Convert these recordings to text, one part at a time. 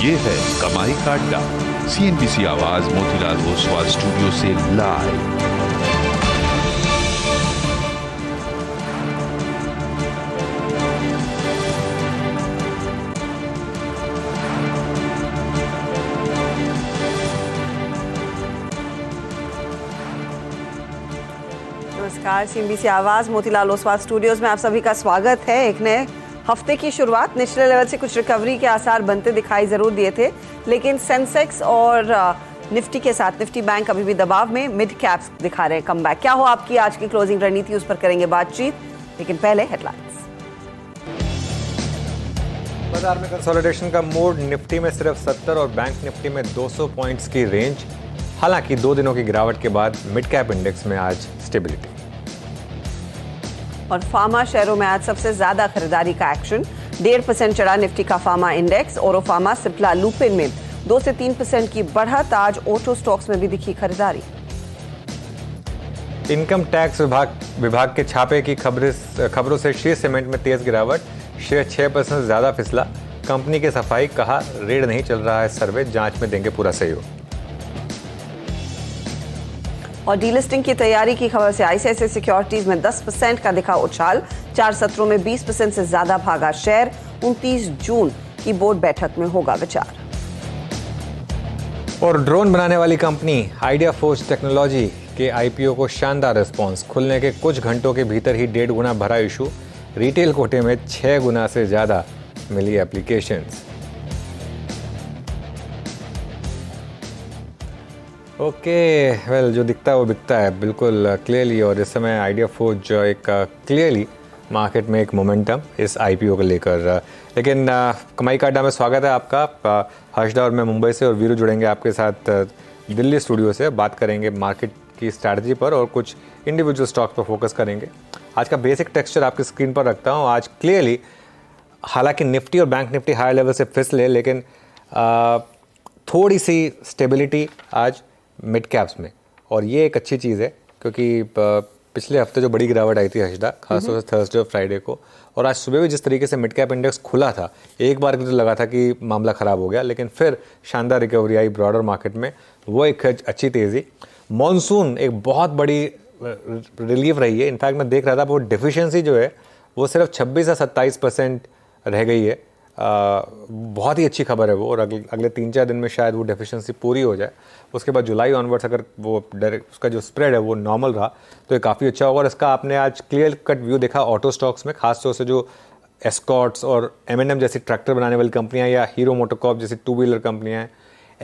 ये है कमाई का अड्डा, CNBC आवाज मोतीलाल ओसवाल स्टूडियो से लाइव। नमस्कार, CNBC आवाज मोतीलाल ओसवाल स्टूडियोज में आप सभी का स्वागत है। एक नए हफ्ते की शुरुआत, निचले लेवल से कुछ रिकवरी के आसार बनते दिखाई जरूर दिए थे, लेकिन सेंसेक्स और निफ्टी के साथ निफ्टी बैंक अभी भी दबाव में, मिड कैप्स दिखा रहे हैं कमबैक। क्या हो आपकी आज की क्लोजिंग रणनीति, उस पर करेंगे बातचीत, लेकिन पहले हेडलाइंस। बाजार में कंसोलिडेशन का मूड, निफ्टी में सिर्फ 70 और बैंक निफ्टी में 200 पॉइंट्स की रेंज। हालांकि 2 दिनों की गिरावट के बाद मिड कैप इंडेक्स में आज स्टेबिलिटी। और फार्मा शेयरों में आज सबसे ज्यादा खरीदारी का एक्शन, 1.5% चढ़ा निफ्टी का फार्मा इंडेक्स। ओरो फार्मा, सिप्ला, लुपिन में 2 से 3% की बढ़त। आज ऑटो स्टॉक्स में भी दिखी खरीदारी। इनकम टैक्स विभाग के छापे की खबरों से श्री सीमेंट में तेज गिरावट, शेयर 6% ज्यादा फिसला। कंपनी की सफाई, कहा रेड नहीं चल रहा है सर्वे, जांच में देंगे पूरा सहयोग। और डीलिस्टिंग की तैयारी की खबर से आईसीआईसीआई सिक्योरिटीज में 10% का दिखा उछाल, 4 सत्रों में 20% से ज्यादा भागा शेयर। 29 जून की बोर्ड बैठक में होगा विचार। और ड्रोन बनाने वाली कंपनी आइडिया फोर्ज टेक्नोलॉजी के आईपीओ को शानदार रिस्पांस, खुलने के कुछ घंटों के भीतर ही 1.5 गुना भरा इशू। रिटेल कोटे में 6 गुना से ज्यादा मिली एप्लीकेशंस। ओके, वेल जो दिखता है वो बिकता है, बिल्कुल क्लियरली। और इस समय आइडिया फोर्ज एक क्लियरली मार्केट में एक मोमेंटम इस आईपीओ को लेकर। लेकिन कमाई का अड्डा में स्वागत है आपका। हर्षदा और मैं मुंबई से, और वीरू जुड़ेंगे आपके साथ दिल्ली स्टूडियो से। बात करेंगे मार्केट की स्ट्रैटेजी पर और कुछ इंडिविजुअल स्टॉक्स पर फोकस करेंगे। आज का बेसिक टेक्सचर आपकी स्क्रीन पर रखता हूँ। आज क्लियरली हालांकि निफ्टी और बैंक निफ्टी हायर लेवल से फिसले, लेकिन थोड़ी सी स्टेबिलिटी आज मिड कैप्स में, और ये एक अच्छी चीज़ है क्योंकि पिछले हफ्ते जो बड़ी गिरावट आई थी हर्षदा, खासतौर से थर्सडे और फ्राइडे को, और आज सुबह भी जिस तरीके से मिड कैप इंडेक्स खुला था, एक बार तो लगा था कि मामला ख़राब हो गया, लेकिन फिर शानदार रिकवरी आई ब्रॉडर मार्केट में। वो एक अच्छी तेज़ी। मॉनसून एक बहुत बड़ी रिलीफ रही है। इनफैक्ट मैं देख रहा था वो डेफिशिएंसी जो है वो सिर्फ 26 से 27% रह गई है। बहुत ही अच्छी खबर है वो, और अगले 3-4 दिन में शायद वो डेफिशिएंसी पूरी हो जाए। उसके बाद जुलाई ऑनवर्ड्स अगर वो डायरेक्ट उसका जो स्प्रेड है वो नॉर्मल रहा तो ये काफ़ी अच्छा होगा। और इसका आपने आज क्लियर कट व्यू देखा ऑटो स्टॉक्स में, खासतौर से जो एस्कॉर्ट्स और M&M जैसी ट्रैक्टर बनाने वाली कंपनियां, या हीरो मोटोकॉर्प जैसी 2 व्हीलर कंपनियां हैं,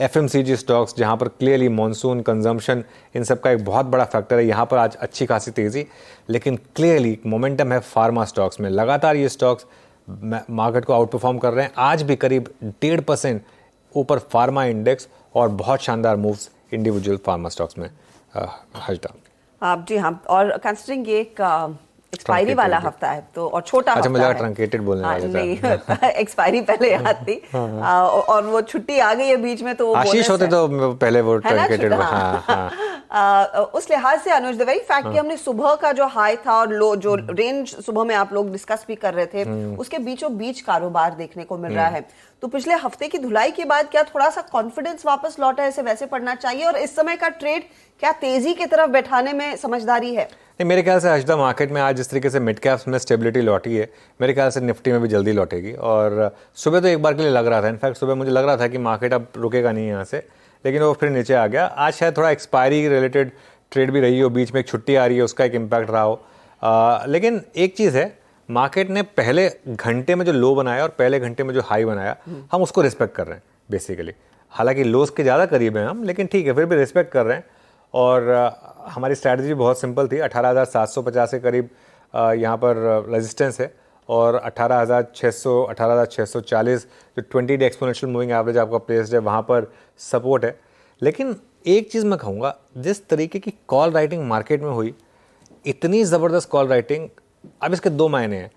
FMCG स्टॉक्स जहां पर क्लियरली मॉनसून, कंजम्पशन, इन सब का एक बहुत बड़ा फैक्टर है। यहाँ पर आज अच्छी खासी तेज़ी, लेकिन क्लियरली मोमेंटम है फार्मा स्टॉक्स में। लगातार ये स्टॉक्स मार्केट को आउट परफॉर्म कर रहे हैं। आज भी करीब 1.5% ऊपर फार्मा इंडेक्स, और बहुत शानदार मूव्स इंडिविजुअल फार्मा स्टॉक्स में। हर्षदा आप जी हाँ, और कंसिडरिंग ये एक एक्सपायरी वाला हफ्ता है तो, और छोटा अच्छा, हफ्ता है, ट्रंकेटेड बोलने वाले नहीं एक्सपायरी पहले याद थी। और वो छुट्टी आ गई है बीच में, तो वो आशीष होते तो पहले वो ट्रंकेटेड। उस लिहाज से अनुज, द वेरी फैक्ट कि हमने सुबह का जो हाई था और लो जो रेंज सुबह में आप लोग डिस्कस भी कर रहे थे, उसके बीचों बीच कारोबार देखने को मिल रहा है। तो पिछले हफ्ते की धुलाई के बाद क्या थोड़ा सा कॉन्फिडेंस वापस लौटा है, इसे वैसे पढ़ना चाहिए? और इस समय का ट्रेड क्या तेजी की तरफ बैठाने में समझदारी है? नहीं, मेरे ख्याल से हर्षदा मार्केट में आज जिस तरीके से मिड कैप्स में स्टेबिलिटी लौटी है, मेरे ख्याल से निफ्टी में भी जल्दी लौटेगी। और सुबह तो एक बार के लिए लग रहा था, इनफैक्ट सुबह मुझे लग रहा था कि मार्केट अब रुकेगा नहीं यहाँ से, लेकिन वो फिर नीचे आ गया। आज शायद थोड़ा एक्सपायरी रिलेटेड ट्रेड भी रही हो, बीच में एक छुट्टी आ रही है, उसका एक इम्पैक्ट रहा हो। लेकिन एक चीज़ है, मार्केट ने पहले घंटे में जो लो बनाया और पहले घंटे में जो हाई बनाया, हम उसको रिस्पेक्ट कर रहे हैं बेसिकली। हालांकि लोस के ज़्यादा करीब हैं हम, लेकिन ठीक है, फिर भी रिस्पेक्ट कर रहे हैं। और हमारी स्ट्रैटेजी बहुत सिंपल थी। 18,750 के करीब यहाँ पर रेजिस्टेंस है, और 18,600, 18,640 जो 20 डे एक्सपोनेंशियल मूविंग एवरेज आपका प्लेस्ड है, वहाँ पर सपोर्ट है। लेकिन एक चीज़ मैं कहूँगा, जिस तरीके की कॉल राइटिंग मार्केट में हुई, इतनी ज़बरदस्त कॉल राइटिंग, अब इसके 2 मायने हैं।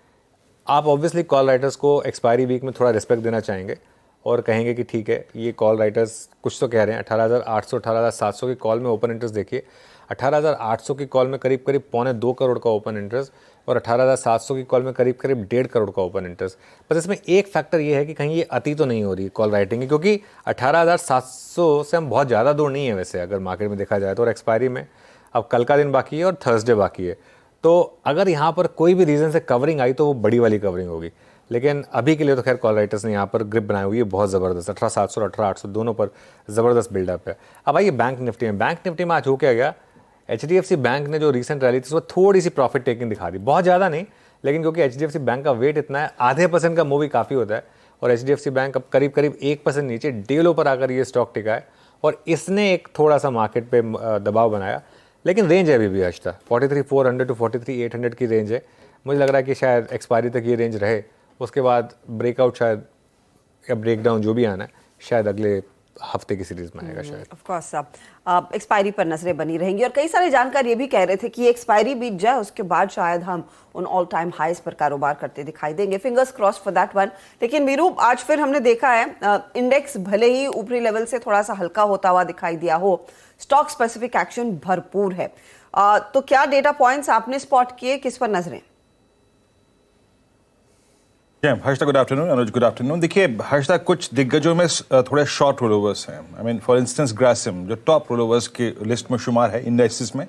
आप ऑब्वियसली कॉल राइटर्स को एक्सपायरी वीक में थोड़ा रिस्पेक्ट देना चाहेंगे और कहेंगे कि ठीक है, ये कॉल राइटर्स कुछ तो कह रहे हैं। 18,800, 18,700 की कॉल में ओपन इंटरेस्ट देखिए, 18,800 की कॉल में करीब करीब 1.25 करोड़ का ओपन इंटरेस्ट, और 18,700 की कॉल में करीब करीब 1.5 करोड़ का ओपन इंटरेस्ट। बस इसमें एक फैक्टर ये है कि कहीं ये अति तो नहीं हो रही कॉल राइटिंग की, क्योंकि 18,700 से हम बहुत ज़्यादा दूर नहीं है वैसे अगर मार्केट में देखा जाए तो। और एक्सपायरी में अब कल का दिन बाकी है और थर्सडे बाकी है, तो अगर यहाँ पर कोई भी रीज़न से कवरिंग आई तो वो बड़ी वाली कवरिंग होगी। लेकिन अभी के लिए तो खैर कॉल राइटर्स ने यहाँ पर ग्रिप बनाई हुई है बहुत ज़बरदस्त। 18,700 और 18,800 दोनों पर ज़बरदस्त बिल्डअप है। अब आइए बैंक निफ्टी में। बैंक निफ्टी में आज हो क्या गया, HDFC बैंक ने जो रिसेंट रैली थी उसमें थोड़ी सी प्रॉफिट टेकिंग दिखा दी, बहुत ज़्यादा नहीं, लेकिन क्योंकि HDFC बैंक का वेट इतना है, 0.5% का मूव ही काफ़ी होता है। और HDFC बैंक अब करीब करीब 1% नीचे डे लो पर आकर ये स्टॉक टिका है और इसने एक थोड़ा सा मार्केट पे दबाव बनाया। लेकिन रेंज है अभी भी आज तक 43,400 to 43,800 की रेंज है। मुझे लग रहा है कि शायद एक्सपायरी तक ये रेंज रहे, उसके बाद ब्रेकआउट शायद या ब्रेकडाउन जो भी आना है शायद अगले हफ्ते की सीरीज में आएगा शायद। ऑफ कोर्स अब एक्सपायरी पर नजरें बनी रहेंगी और कई सारे जानकार ये भी कह रहे थे कि एक्सपायरी बीत जाए उसके बाद शायद हम उन ऑल टाइम हाईज पर कारोबार करते दिखाई देंगे। Fingers cross for that one. लेकिन वीरू, आज फिर हमने देखा है इंडेक्स भले ही ऊपरी लेवल से थोड़ा सा हल्का होता हुआ दिखाई दिया हो, स्टॉक स्पेसिफिक एक्शन भरपूर है। तो क्या डेटा पॉइंट्स आपने स्पॉट किए, किस पर नजरें? हर्षदा गुड आफ्टरनून, अनुज गुड आफ्टरनून। देखिए हर्षदा, कुछ दिग्गजों में थोड़े शॉर्ट रोल ओवर्स हैं। I mean for instance Grasim जो टॉप रोल ओवर्स की लिस्ट में शुमार है इंडेक्सेस में,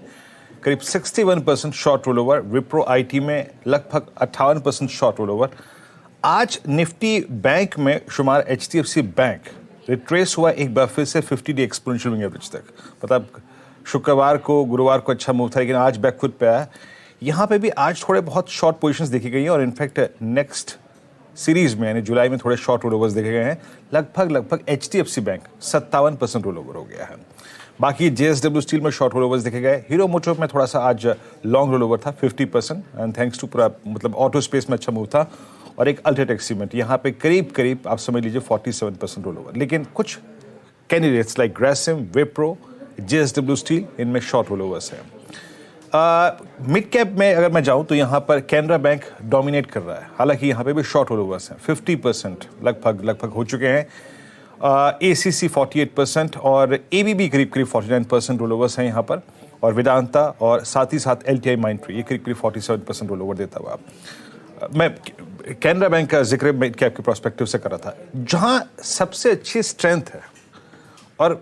करीब 61% short roll over. Wipro IT में लगभग 58% शॉर्ट रोल ओवर। आज निफ्टी बैंक में शुमार HDFC बैंक रिट्रेस हुआ एक बार फिर से 50-डे एक्सपोनेंशियल मूविंग एवरेज तक। मतलब शुक्रवार को गुरुवार को अच्छा मूव था, लेकिन आज बैकफुट पे आया। यहाँ पे भी आज थोड़े बहुत शॉर्ट पोजीशंस देखी गई हैं और इनफैक्ट नेक्स्ट सीरीज में यानी जुलाई में थोड़े शॉर्ट रोल ओवर्स देखे गए हैं। लगभग HDFC बैंक 57% रोल ओवर हो गया है। बाकी JSW स्टील में शॉर्ट रोल ओवर्स देखे गए। हीरो मोटर में थोड़ा सा आज लॉन्ग रोल ओवर था 50% एंड थैंक्स टू पूरा मतलब ऑटो स्पेस में अच्छा मूव था। और एक अल्ट्राटेक सीमेंट यहाँ पे करीब आप समझ लीजिए 47% रोल ओवर। लेकिन कुछ candidates like Grasim, Wipro, JSW steel, इनमें शॉर्ट रोल ओवर्स हैं। मिड कैप में अगर मैं जाऊं तो यहाँ पर कैनरा बैंक डोमिनेट कर रहा है, हालांकि यहाँ पे भी शॉर्ट रोल ओवर्स हैं 50% लगभग हो चुके हैं। ACC 48% और ABB करीब 49% रोल ओवर्स हैं यहाँ पर, और वेदांता और साथ ही साथ LTI माइंट्री ये करीब 47% रोल ओवर देता हुआ। मैं कैनरा बैंक का जिक्र मिड कैप के प्रोस्पेक्टिव से कर रहा था। जहाँ सबसे अच्छी स्ट्रेंथ है और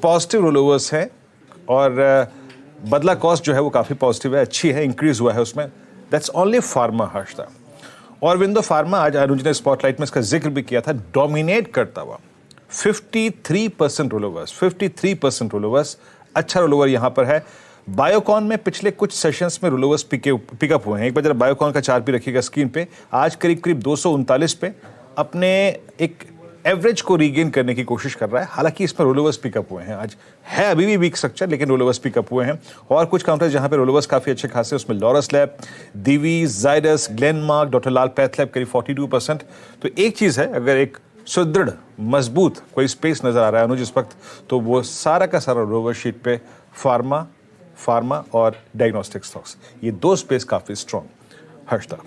पॉजिटिव रोल ओवर्स हैं और बदला कॉस्ट जो है वो काफ़ी पॉजिटिव है, अच्छी है, इंक्रीज हुआ है उसमें। That's only pharma Harshada. और विंडो फार्मा आज अनुज ने स्पॉटलाइट में इसका जिक्र भी किया था, डोमिनेट करता हुआ 53% रोल ओवर्स, 53% रोल ओवर्स, अच्छा रोल ओवर यहाँ पर है। बायोकॉन में पिछले कुछ सेशंस में रोल ओवर्स पिकअप हुए हैं। एक बार जरा बायोकॉन का चार्ट भी रखिएगा स्क्रीन पे। आज करीब 239 पे अपने एक एवरेज को रीगेन करने की कोशिश कर रहा है। हालांकि इसमें रोल ओवर्स पिकअप हुए हैं, आज है अभी भी वीक स्ट्रक्चर लेकिन रोल ओवर्स पिकअप हुए हैं। और कुछ काउंटर्स जहां पे रोल ओवर्स काफी अच्छे खासे, उसमें Laurus lab, Divi's, Zydus, Glenmark, doctor Lal path lab करीब 42%। तो एक चीज है, अगर एक सुदृढ़ मजबूत कोई स्पेस नजर आ रहा है अनुज इस वक्त, तो वो सारा का सारा रोल ओवर शीट पे फार्मा और डायग्नोस्टिक स्टॉक्स, ये दो स्पेस काफी स्ट्रॉन्ग। हर्षदा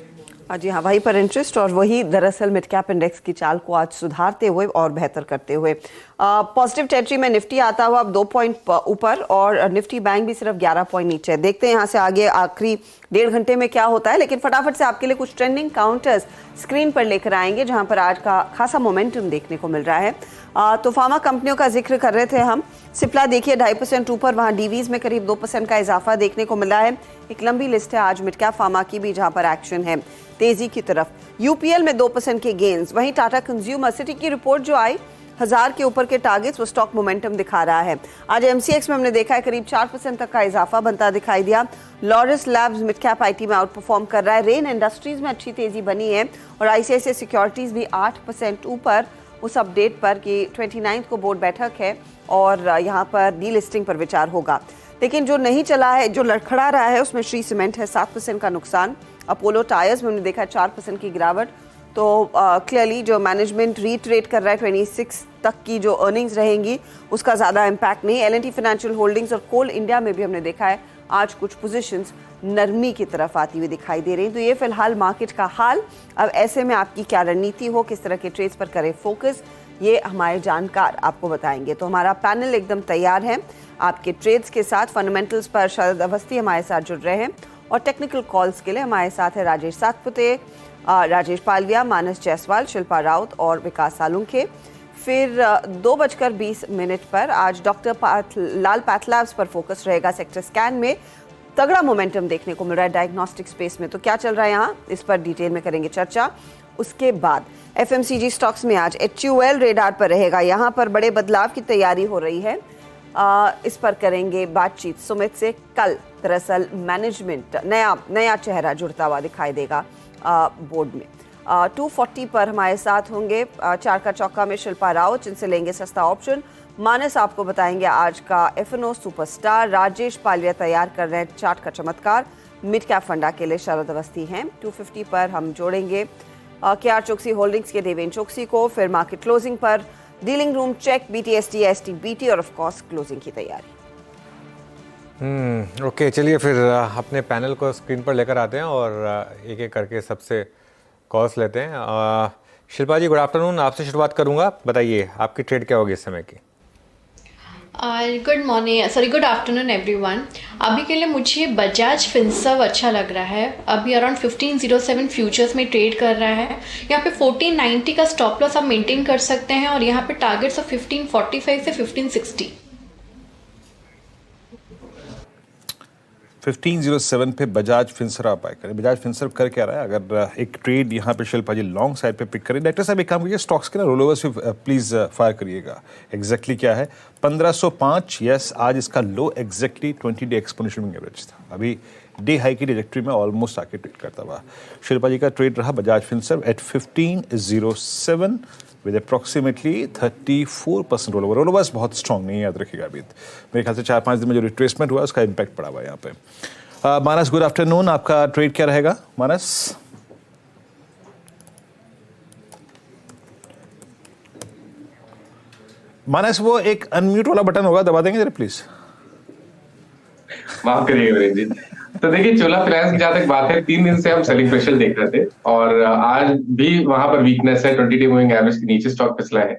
जी हाँ, वहीं पर इंटरेस्ट और वही दरअसल मिड कैप इंडेक्स की चाल को आज सुधारते हुए और बेहतर करते हुए पॉजिटिव टेरिटरी में निफ्टी आता हुआ अब 2 पॉइंट ऊपर और निफ्टी बैंक भी सिर्फ 11 पॉइंट नीचे। देखते हैं यहाँ से आगे आखिरी 1.5 घंटे में क्या होता है, लेकिन फटाफट से आपके लिए कुछ ट्रेंडिंग काउंटर्स स्क्रीन पर लेकर आएंगे जहां पर आज का खासा मोमेंटम देखने को मिल रहा है। तो फार्मा कंपनियों का जिक्र कर रहे थे हम। सिप्ला देखिए 2.5% ऊपर, वहां डीवीज में करीब 2% का इजाफा देखने को मिला है। एक लंबी लिस्ट है आज मिड कैप फार्मा की भी जहां पर एक्शन है तेजी की तरफ। यूपीएल में 2% के गेन्स। वहीं टाटा कंज्यूमर सिटी की रिपोर्ट जो आई, 1000 के ऊपर के टारगेट्स, वो स्टॉक मोमेंटम दिखा रहा है। आज एमसीएक्स में हमने देखा है करीब 4% तक का इजाफा बनता दिखाई दिया। Laurus labs mid cap IT में आउट परफॉर्म कर रहा है। रेन इंडस्ट्रीज में अच्छी तेजी बनी है और आईसीआईसीआई सिक्योरिटीज भी 8% ऊपर उस अपडेट पर कि 29 को बोर्ड बैठक है और यहाँ पर डीलिस्टिंग पर विचार होगा। लेकिन जो नहीं चला है, जो लड़खड़ा रहा है, उसमें श्री सीमेंट है 7% का नुकसान। अपोलो टायर्स में हमने देखा 4% की गिरावट। तो क्लियरली जो मैनेजमेंट रीट्रेट कर रहा है 26 तक की जो अर्निंग्स रहेंगी उसका ज़्यादा इम्पैक्ट नहीं। एल&टी फाइनेंशियल होल्डिंग्स और कोल इंडिया में भी हमने देखा है आज कुछ पोजीशंस नरमी की तरफ आती हुई दिखाई दे रही हैं। तो ये फिलहाल मार्केट का हाल। अब ऐसे में आपकी क्या रणनीति हो, किस तरह के ट्रेड्स पर करें फोकस, ये हमारे जानकार आपको बताएंगे। तो हमारा पैनल एकदम तैयार है आपके ट्रेड्स के साथ। फंडामेंटल्स पर शरद अवस्थी हमारे साथ जुड़ रहे हैं और टेक्निकल कॉल्स के लिए हमारे साथ है राजेश सातपुते, राजेश पालविया, मानस जायसवाल, शिल्पा राउत और विकास सालुंखे। फिर 2:20 पर आज डॉक्टर लाल पैथलैब्स पर फोकस रहेगा। सेक्टर स्कैन में तगड़ा मोमेंटम देखने को मिल रहा है डायग्नोस्टिक स्पेस में, तो क्या चल रहा है यहाँ, इस पर डिटेल में करेंगे चर्चा। उसके बाद FMCG स्टॉक्स में आज HUL रेडार पर रहेगा, यहाँ पर बड़े बदलाव की तैयारी हो रही है, इस पर करेंगे बातचीत सुमित से। कल दरअसल मैनेजमेंट नया चेहरा जुड़ता हुआ दिखाई देगा बोर्ड में। 2:40 पर हमारे साथ होंगे चार का चौका में शिल्पा राउत, जिनसे लेंगे सस्ता ऑप्शन। मानस आपको बताएंगे आज का F&O सुपरस्टार। राजेश पालिया तैयार कर रहे हैं चार्ट का चमत्कार। मिड कैप फंडा के लिए शरद अवस्थी हैं। 2:50 पर हम जोड़ेंगे KR चोक्सी होल्डिंग्स के देवेन चोक्सी को। फिर मार्केट क्लोजिंग पर dealing room check, BTST, STBT और ऑफ कोर्स क्लोजिंग की तैयारी। ओके, चलिए फिर अपने पैनल को स्क्रीन पर लेकर आते हैं और एक एक करके सबसे कॉल्स लेते हैं। शिल्पा जी, गुड आफ्टरनून, आपसे शुरुआत करूंगा। बताइए आपकी ट्रेड क्या होगी इस समय की? Good afternoon everyone. अभी के लिए मुझे बजाज फिनसर्व अच्छा लग रहा है। अभी अराउंड 1507 फ्यूचर्स में ट्रेड कर रहा है। यहाँ पे 1490 का स्टॉप लॉस आप मेंटेन कर सकते हैं और यहाँ पे टारगेट्स ऑफ 1545 से 1560। 1507 पे बजाज फिनसर्व आप बाय करें। बजाज फिनसर्व कर क्या रहा है? अगर एक ट्रेड यहाँ पे शिल्पा जी लॉन्ग साइड पे पिक करें। डायरेक्टर साहब एक काम करिए, स्टॉक्स के ना रोलोवर्स पे प्लीज फायर करिएगा। एग्जैक्टली क्या है? 1505। यस, आज इसका low exactly 20 day exponential moving average था। अभी डे हाई की ट्रैजेक्टरी में ऑलमोस्ट आके ट्रेड करता हुआ शिल्पा जी का ट्रेड रहा Bajaj Finserv at 1507 with approximately 34% rollover. Rollovers बहुत स्ट्रॉन्ग नहीं है, याद रखिएगा। अभी मेरे ख्याल से 4-5 दिन में जो रिट्रेसमेंट हुआ उसका इम्पैक्ट पड़ा हुआ है यहाँ पे। मानस, गुड आफ्टरनून, आपका ट्रेड क्या रहेगा मानस? मानस, वो एक अनम्यूट वाला बटन होगा, दबा देंगे जरा प्लीज। माफ करिएगा वीरेंद्र जी। तो देखिए, चोला फाइनेंस की जहां तक बात है, 3 दिन से हम सेलिंग प्रेशर देख रहे थे और आज भी वहां पर वीकनेस है। 20 डे मूविंग एवरेज के नीचे स्टॉक फिसला है,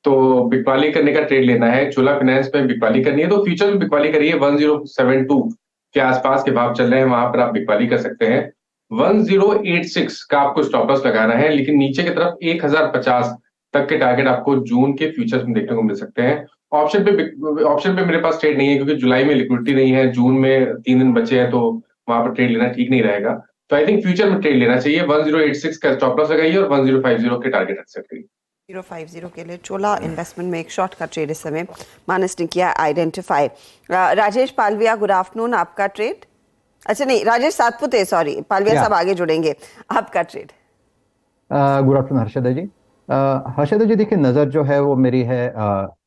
तो बिकवाली करने का ट्रेड लेना है। चोला फाइनेंस पे बिकवाली करनी है तो फ्यूचर में बिकवाली करिए। 1072 के आसपास के भाव चल रहे हैं, वहां पर आप बिकवाली कर सकते हैं। 1086 का आपको स्टॉप लॉस लगाना है, लेकिन नीचे की तरफ 1050 तक के टारगेट आपको जून के फ्यूचर्स में देखने को मिल सकते हैं। ऑप्शन पे मेरे पास ट्रेड नहीं है, क्योंकि जुलाई में लिक्विडिटी नहीं है, जून में 3 दिन बचे हैं, तो वहां पर ट्रेड लेना ठीक नहीं रहेगा। तो आई थिंक फ्यूचर में ट्रेड लेना चाहिए। 1086 का स्टॉप लॉस लगाइए और 1050 के टारगेट रख सकते हैं। 050 के लिए चोला इन्वेस्टमेंट में एक शॉर्ट का ट्रेड इस समय मानस ने किया identify. Rajesh Palvia, good afternoon, आपका ट्रेड? अच्छा नहीं, राजेश सातपुते, सॉरी, पालविया साहब आगे जुड़ेंगे। आपका ट्रेड? गुड आफ्टरनून हर्षदा जी। हर्षदा जी, देखिए नज़र जो है वो मेरी है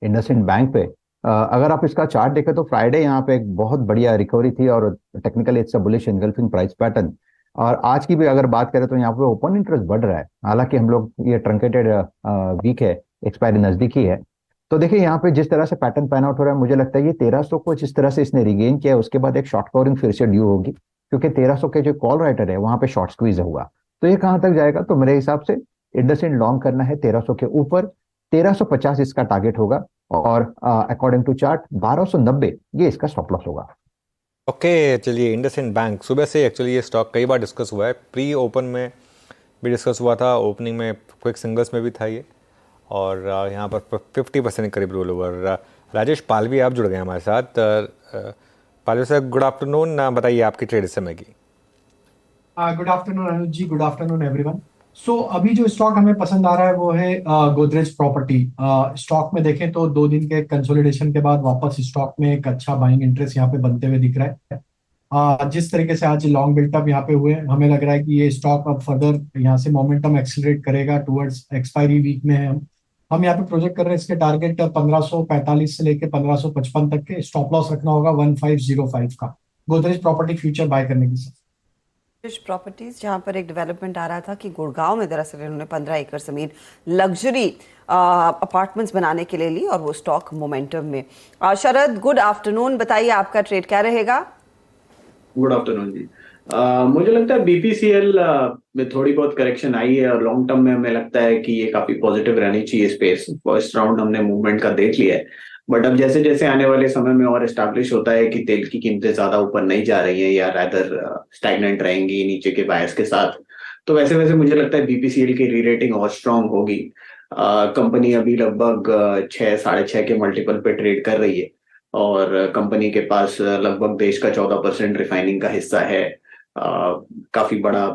इंडसइंड बैंक पे। अगर आप इसका चार्ट देखें तो फ्राइडे यहाँ पे एक बहुत बढ़िया रिकवरी थी और technically it's a bullish engulfing price pattern. और आज की भी अगर बात करें तो यहाँ पे ओपन इंटरेस्ट बढ़ रहा है, हालांकि हम लोग ये ट्रंकेटेड वीक है, एक्सपायरी नजदीकी है। तो देखिए यहाँ पे जिस तरह से पैटर्न पैन आउट हो रहा है, मुझे लगता है ये 1300 को जिस तरह से इसने रिगेन किया है, उसके बाद एक शॉर्ट कवरिंग फिर से ड्यू होगी, क्योंकि 1300 के जो कॉल राइटर है वहां पे शॉर्ट स्क्वीज हुआ। तो ये कहाँ तक जाएगा? तो मेरे हिसाब से इंडसइंड लॉन्ग करना है 1300 के ऊपर। 1350 इसका टारगेट होगा और अकॉर्डिंग टू चार्ट 1290 ये इसका स्टॉप लॉस होगा। ओके, चलिए इंडसइंड बैंक सुबह से एक्चुअली ये स्टॉक कई बार डिस्कस हुआ है। प्री ओपन में भी डिस्कस हुआ था, ओपनिंग में क्विक सिंगल्स में भी था ये, और यहाँ पर 50% करीब रोल ओवर। राजेश पालवी आप जुड़ गए हमारे साथ। पालवी साहब, गुड आफ्टरनून, बताइए आपकी ट्रेड इस समय की। गुड आफ्टरनून अनुज जी, गुड आफ्टरनून एवरीवन। सो अभी जो स्टॉक हमें पसंद आ रहा है वो है गोदरेज प्रॉपर्टी। स्टॉक में देखें तो 2 दिन के कंसोलिडेशन के बाद वापस स्टॉक में एक अच्छा बाइंग इंटरेस्ट यहाँ पे बनते हुए दिख रहा है। जिस तरीके से आज लॉन्ग बिल्टअप यहाँ पे हुए, हमें लग रहा है कि ये स्टॉक अब फर्दर यहाँ से मोमेंटम एक्सीलरेट करेगा टुवर्ड्स एक्सपायरी वीक में है। हम यहाँ पे प्रोजेक्ट कर रहे हैं इसके टारगेट 1545 से लेकर 1555 तक के। स्टॉप लॉस रखना होगा 1505 का गोदरेज प्रॉपर्टी फ्यूचर बाय करने के साथ। प्रॉपर्टीज, जहां पर एक डेवलपमेंट आ रहा था कि गुड़गांव में दरअसल इन्होंने 15 एकड़ जमीन लग्जरी अपार्टमेंट्स बनाने के लिए ली और वो स्टॉक मोमेंटम में। शरद, गुड आफ्टरनून, बताइए आपका ट्रेड क्या रहेगा? गुड आफ्टरनून जी। मुझे लगता है बीपीसीएल में थोड़ी बहुत करेक्शन आई है और लॉन्ग टर्म में हमें लगता है कि ये काफी पॉजिटिव रहनी चाहिए स्पेस। फर्स्ट राउंड हमने मूवमेंट का देख लिया है। बट अब जैसे जैसे आने वाले समय में और एस्टैब्लिश होता है कि तेल की कीमतें ज्यादा ऊपर नहीं जा रही हैं या रादर स्टैग्नेंट रहेंगी नीचे के बायस के साथ, तो वैसे वैसे मुझे लगता है बीपीसीएल की रीरेटिंग और स्ट्रांग होगी। कंपनी अभी लगभग 6-6.5 के मल्टीपल पे ट्रेड कर रही है और कंपनी के पास लगभग देश का 14% रिफाइनिंग का हिस्सा है। काफी बड़ा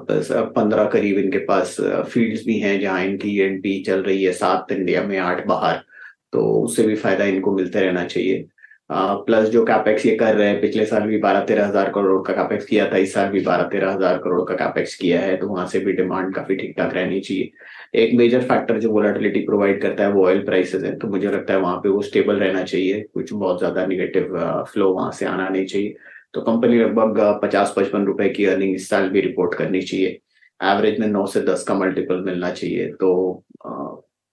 15 करीब इनके पास फील्ड्स भी हैं जहां इनकी E&P चल रही है, 7 इंडिया में 8 बाहर, तो उससे भी फायदा इनको मिलते रहना चाहिए। प्लस जो कैपेक्स ये कर रहे हैं, पिछले साल भी 12-13 हजार करोड़ का कैपेक्स किया था, इस साल भी 12-13 हजार करोड़ का कैपेक्स किया है, तो वहां से भी डिमांड काफी ठीक ठाक रहनी चाहिए। एक मेजर फैक्टर जो वोलेटिलिटी प्रोवाइड करता है वो ऑयल प्राइसेस है, तो मुझे लगता है वहां पे वो स्टेबल रहना चाहिए, कुछ बहुत ज्यादा निगेटिव फ्लो वहां से आना नहीं चाहिए। तो कंपनी लगभग 50-55 रुपए की अर्निंग इस साल भी रिपोर्ट करनी चाहिए। एवरेज में 9 से 10 का मल्टीपल मिलना चाहिए, तो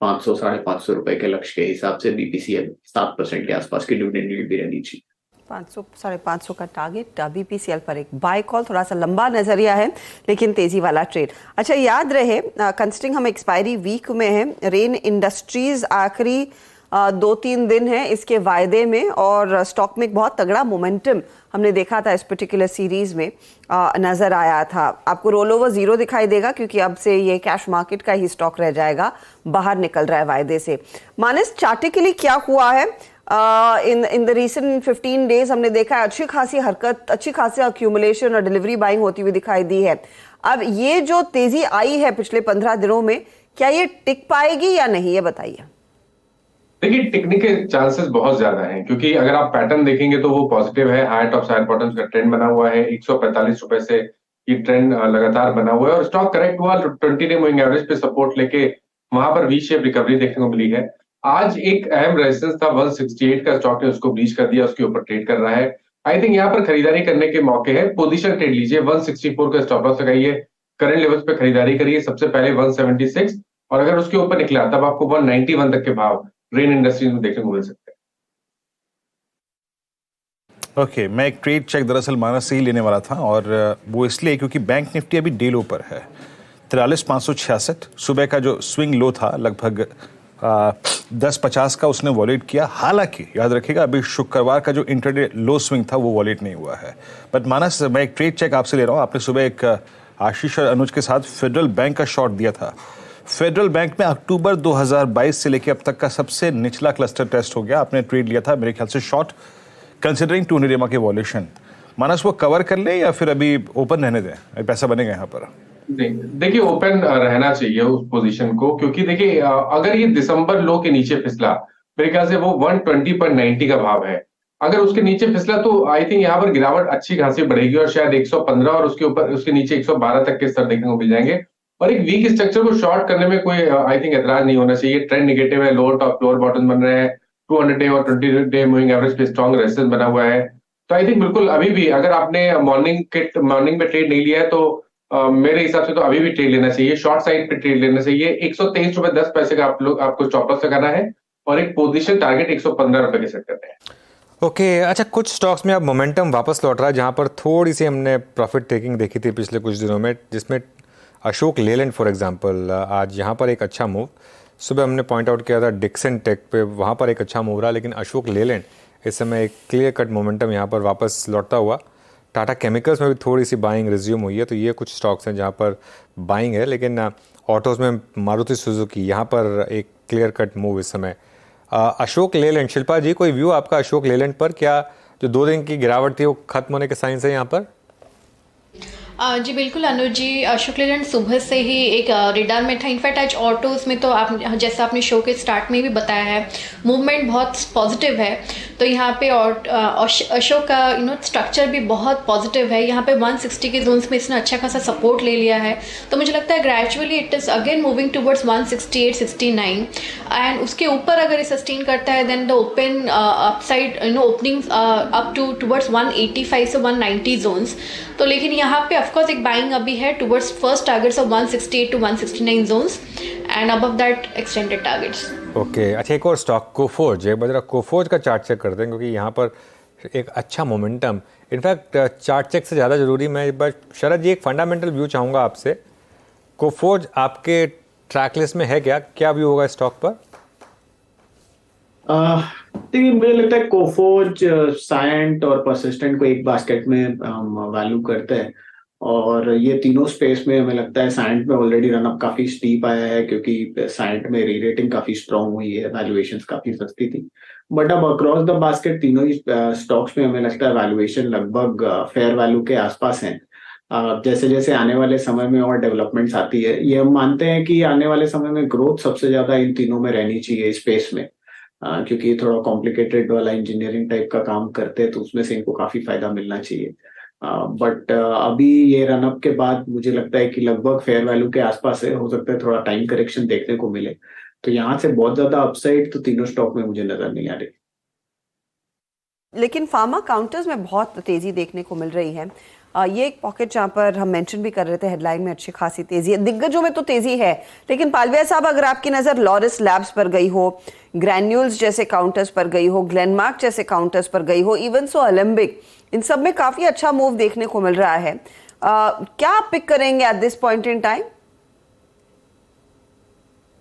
500-550 रुपए के लक्ष्य के हिसाब से बीपीसीएल 7% के आसपास की डिविडेंड यील्ड भी रहनी चाहिए। 500-550 का टारगेट बीपीसीएल पर एक बाय कॉल, थोड़ा सा लंबा नजरिया है लेकिन तेजी वाला ट्रेड। अच्छा, याद रहे कंसिडरिंग हम एक्सपायरी वीक में हैं, रेन इंडस्ट्रीज आखिरी 2-3 दिन है इसके वायदे में और स्टॉक में एक बहुत तगड़ा मोमेंटम हमने देखा था इस पर्टिकुलर सीरीज में नजर आया था। आपको रोल ओवर जीरो दिखाई देगा क्योंकि अब से ये कैश मार्केट का ही स्टॉक रह जाएगा, बाहर निकल रहा है वायदे से। मानस, चार्टिकली क्या हुआ है इन द रीसेंट 15 डेज? हमने देखा है अच्छी खासी हरकत, अच्छी खासी अक्यूमुलेशन और डिलीवरी बाइंग होती हुई दिखाई दी है। अब ये जो तेजी आई है पिछले 15 दिनों में, क्या ये टिक पाएगी या नहीं, ये बताइए। देखिए, टिकने के चांसेस बहुत ज्यादा हैं, क्योंकि अगर आप पैटर्न देखेंगे तो वो पॉजिटिव है। हायर टॉप हायर बॉटम्स का ट्रेंड बना हुआ है, 145 रुपए से ये ट्रेंड लगातार बना हुआ है और स्टॉक करेक्ट हुआ 20 डे मूविंग एवरेज पे सपोर्ट लेके वहां पर वी शेप रिकवरी देखने को मिली है। आज एक अहम रेजिस्टेंस था 168 का, स्टॉक ने उसको ब्रीच कर दिया, उसके ऊपर ट्रेड कर रहा है। आई थिंक यहाँ पर खरीदारी करने के मौके हैं, पोजीशन ट्रेड लीजिए, 164 का स्टॉप लॉस लगाइए, करंट लेवल्स पे खरीदारी करिए, सबसे पहले 176, और अगर उसके ऊपर निकला तब आपको 191 तक के भाव रेन इंडस्ट्रीज में देखने को मिल सकते हैं। ओके, मैं एक ट्रेड चेक दरअसल मानस से ही लेने वाला था, और वो इसलिए क्योंकि बैंक निफ्टी अभी डे लो पर है 43,566। सुबह का जो स्विंग लो था लगभग 10.50 का उसने वॉलेट किया। हालांकि याद रखिएगा अभी शुक्रवार का जो इंटरडे लो स्विंग था वो वॉलेट नहीं हुआ है। बट मानस, मैं एक ट्रेड चेक आपसे ले रहा हूँ। आपने सुबह एक आशीष और अनुज के साथ फेडरल बैंक का शॉर्ट दिया था। फेडरल बैंक में अक्टूबर 2022 से लेकर अब तक का सबसे निचला क्लस्टर टेस्ट हो गया। आपने ट्रेड लिया था मेरे ख्याल से शॉर्ट, कंसिडरिंग 2 निरमा के वॉल्यूशन। मानस, वो कवर कर ले या फिर अभी ओपन रहने दें, पैसा बनेगा यहाँ पर? देखिए, ओपन रहना चाहिए उस पोजीशन को, क्योंकि देखिए अगर ये दिसंबर लो के नीचे फिसला, मेरे ख्याल से वो 120.90 का भाव है। अगर उसके नीचे फिसला तो आई थिंक यहाँ पर गिरावट अच्छी खासी बढ़ेगी और शायद 115 और उसके ऊपर उसके नीचे 112 तक के स्तर देखने को मिल जाएंगे। और एक वीक स्ट्रक्चर को शॉर्ट करने में कोई आई थिंक एतराज नहीं होना चाहिए। ट्रेंड नेगेटिव है, लोअर टॉप लोअर बॉटम बन रहे हैं, 200 डे और 20 डे मूविंग एवरेज पे स्ट्रॉन्ग रेजिस्टेंस बना हुआ है। तो आई थिंक बिल्कुल अभी भी अगर आपने मॉर्निंग में ट्रेड नहीं लिया है तो मेरे हिसाब से तो अभी भी ट्रेड लेना चाहिए, शॉर्ट साइड पे ट्रेड लेना चाहिए। 123 रुपए 10 पैसे का आपको स्टॉप लॉस लगाना है और एक पोजीशन टारगेट 115 रुपए के सेट करते हैं। ओके, अच्छा, कुछ स्टॉक्स में अब मोमेंटम वापस लौट रहा है जहां पर थोड़ी सी हमने प्रॉफिट टेकिंग देखी थी पिछले कुछ दिनों में, जिसमें अशोक लेलैंड फॉर एग्जांपल आज यहाँ पर एक अच्छा मूव। सुबह हमने पॉइंट आउट किया था डिक्सन टेक पे, वहाँ पर एक अच्छा मूव रहा, लेकिन अशोक लेलैंड इस समय एक क्लियर कट मोमेंटम यहाँ पर वापस लौटता हुआ। टाटा केमिकल्स में भी थोड़ी सी बाइंग रिज्यूम हुई है, तो ये कुछ स्टॉक्स हैं जहाँ पर बाइंग है। लेकिन ऑटोज़ में मारुति सुजुकी यहाँ पर एक क्लियर कट मूव इस समय। अशोक लेलैंड, शिल्पा जी कोई व्यू आपका अशोक लेलैंड पर? क्या जो 2 दिन की गिरावट थी वो खत्म होने के साइंस है यहाँ पर? जी बिल्कुल अनुज जी, अशोक लेलैंड सुबह से ही एक रिडार में था। इनफैक्ट आज ऑटोज़ में तो आप जैसा आपने शो के स्टार्ट में भी बताया है, मूवमेंट बहुत पॉजिटिव है। तो यहाँ पे अशोक का स्ट्रक्चर भी बहुत पॉजिटिव है। यहाँ पे 160 के जोन्स में इसने अच्छा खासा सपोर्ट ले लिया है, तो मुझे लगता है gradually it is again moving towards 168-69 and उसके ऊपर अगर ये सस्टेन करता है then the open upside opening up towards 185 से 190 जोन्स। तो लेकिन यहाँ पे ऑफकोर्स एक बाइंग अभी है towards first targets of 168 to 169 zones and above that extended targets. Okay, अच्छा, एक और स्टॉक कोफोर्ज, एक बार कोफोर्ज का चार्ट चेक करते हैं क्योंकि यहाँ पर एक अच्छा मोमेंटम, इनफैक्ट चार्ट चेक से ज़्यादा जरूरी मैं एक बार शरद जी एक फंडामेंटल व्यू चाहूँगा आपसे। कोफोर्ज आपके ट्रैक लिस्ट में है क्या व्यू होगा स्टॉक पर? देखिए मुझे लगता है कोफोज, सायंट और परसिस्टेंट को एक बास्केट में वैल्यू करते हैं, और ये तीनों स्पेस में हमें लगता है सायंट में ऑलरेडी रनअप काफी स्टीप आया है, क्योंकि सायंट में री रेटिंग काफी स्ट्रांग हुई है, वैल्यूएशंस काफी सस्ती थी। बट अब अक्रॉस द बास्केट तीनों ही स्टॉक्स में हमें लगता है वैल्यूएशन लगभग फेयर वैल्यू के आसपास है। जैसे जैसे आने वाले समय में और डेवलपमेंट्स आती है, ये हम मानते हैं कि आने वाले समय में ग्रोथ सबसे ज्यादा इन तीनों में रहनी चाहिए स्पेस में, क्योंकि थोड़ा कॉम्प्लिकेटेड वाला इंजीनियरिंग टाइप का काम करते हैं, तो उसमें से इनको काफी फायदा मिलना चाहिए। बट अभी ये रनअप के बाद मुझे लगता है कि लगभग फेयर वैल्यू के आसपास है, हो सकता है थोड़ा टाइम करेक्शन देखने को मिले, तो यहाँ से बहुत ज्यादा अपसाइड तो तीनों स्टॉक में मुझे नजर नहीं आ रही। लेकिन फार्मा काउंटर्स में बहुत तेजी देखने को मिल रही है। ये एक पॉकेट जहाँ पर हम मेंशन भी कर रहे थे हेडलाइन में, अच्छी खासी तेजी है। दिग्गजों में तो तेजी है, लेकिन पालविया साहब अगर आपकी नजर लॉरस लैब्स पर गई हो, ग्रैन्यूल्स जैसे काउंटर्स पर गई हो, ग्लेनमार्क जैसे काउंटर्स पर गई हो, इवन सो अलेम्बिक, इन सब में काफी अच्छा मूव देखने को मिल रहा है। क्या आप पिक करेंगे eight this point in time?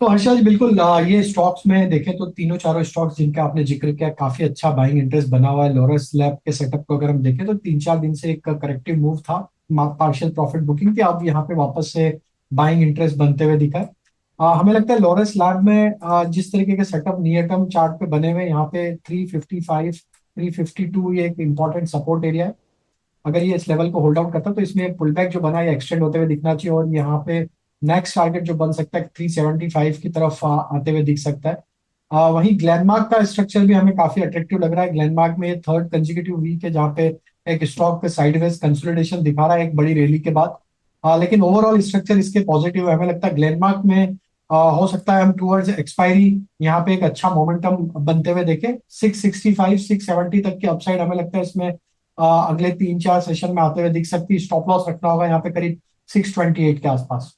तो हर्षा जी बिल्कुल, ये स्टॉक्स में देखें तो तीनों चारों स्टॉक्स जिनका आपने जिक्र किया, काफी अच्छा बाइंग इंटरेस्ट बना हुआ है। लॉरस लैब के सेटअप को अगर हम देखें तो 3-4 दिन से एक करेक्टिव मूव था, पार्शियल प्रॉफिट बुकिंग थी, अब यहाँ पे वापस से बाइंग इंटरेस्ट बनते हुए दिखा है। हमें लगता है लॉरस लैब में जिस तरीके के सेटअप नियर टर्म चार्ट पे बने हुए, यहाँ पे 355 352 ये एक इंपॉर्टेंट सपोर्ट एरिया है। अगर ये इस लेवल को होल्ड आउट करता है तो इसमें पुल बैक जो बना है एक्सटेंड होते हुए दिखना चाहिए, और यहाँ पे नेक्स्ट टारगेट जो बन सकता है 375 की तरफ आते हुए दिख सकता है। वहीं ग्लेनमार्क का स्ट्रक्चर भी हमें काफी अट्रैक्टिव लग रहा है। ग्लेनमार्क में ये थर्ड कंसेक्यूटिव वीक है जहाँ पे एक स्टॉक साइडवेज कंसोलिडेशन दिखा रहा है एक बड़ी रैली के बाद। लेकिन ओवरऑल स्ट्रक्चर इसके पॉजिटिव है। हमें लगता है ग्लेनमार्क में हो सकता है हम टूवर्ड्स एक्सपायरी यहाँ पे एक अच्छा मोमेंटम बनते हुए देखें। 665 670 तक की अपसाइड हमें लगता है इसमें अगले 3-4 सेशन में आते हुए दिख सकती है। स्टॉप लॉस रखना होगा यहाँ पे करीब 628 के आसपास।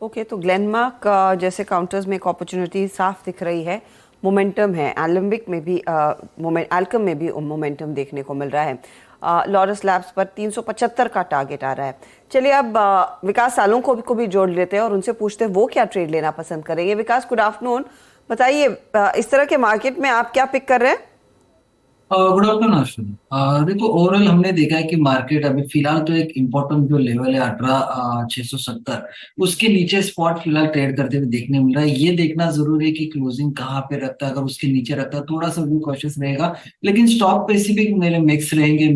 ओके, तो ग्लेनमार्क जैसे काउंटर्स में एक अपॉर्चुनिटी साफ दिख रही है, मोमेंटम है। एलम्बिक में भी एल्कम में भी मोमेंटम देखने को मिल रहा है। लॉरस लैब्स पर 375 का टारगेट आ रहा है। चलिए अब विकास सालों को भी जोड़ लेते हैं और उनसे पूछते हैं वो क्या ट्रेड लेना पसंद करेंगे। विकास, गुड आफ्टरनून। बताइए, इस तरह के मार्केट में आप क्या पिक कर रहे हैं? Good afternoon Ashwin. देखो, ओवरऑल हमने देखा है कि मार्केट अभी फिलहाल तो एक इम्पोर्टेंट जो लेवल है 18,670, उसके नीचे स्पॉट फिलहाल ट्रेड करते हुए देखने मिल रहा है। ये देखना जरूरी है कि क्लोजिंग कहाँ पे रखता है। अगर उसके नीचे रखता है थोड़ा सा भी कॉशियस रहेगा, लेकिन स्टॉक स्पेसिफिक मेरे मिक्स रहेंगे।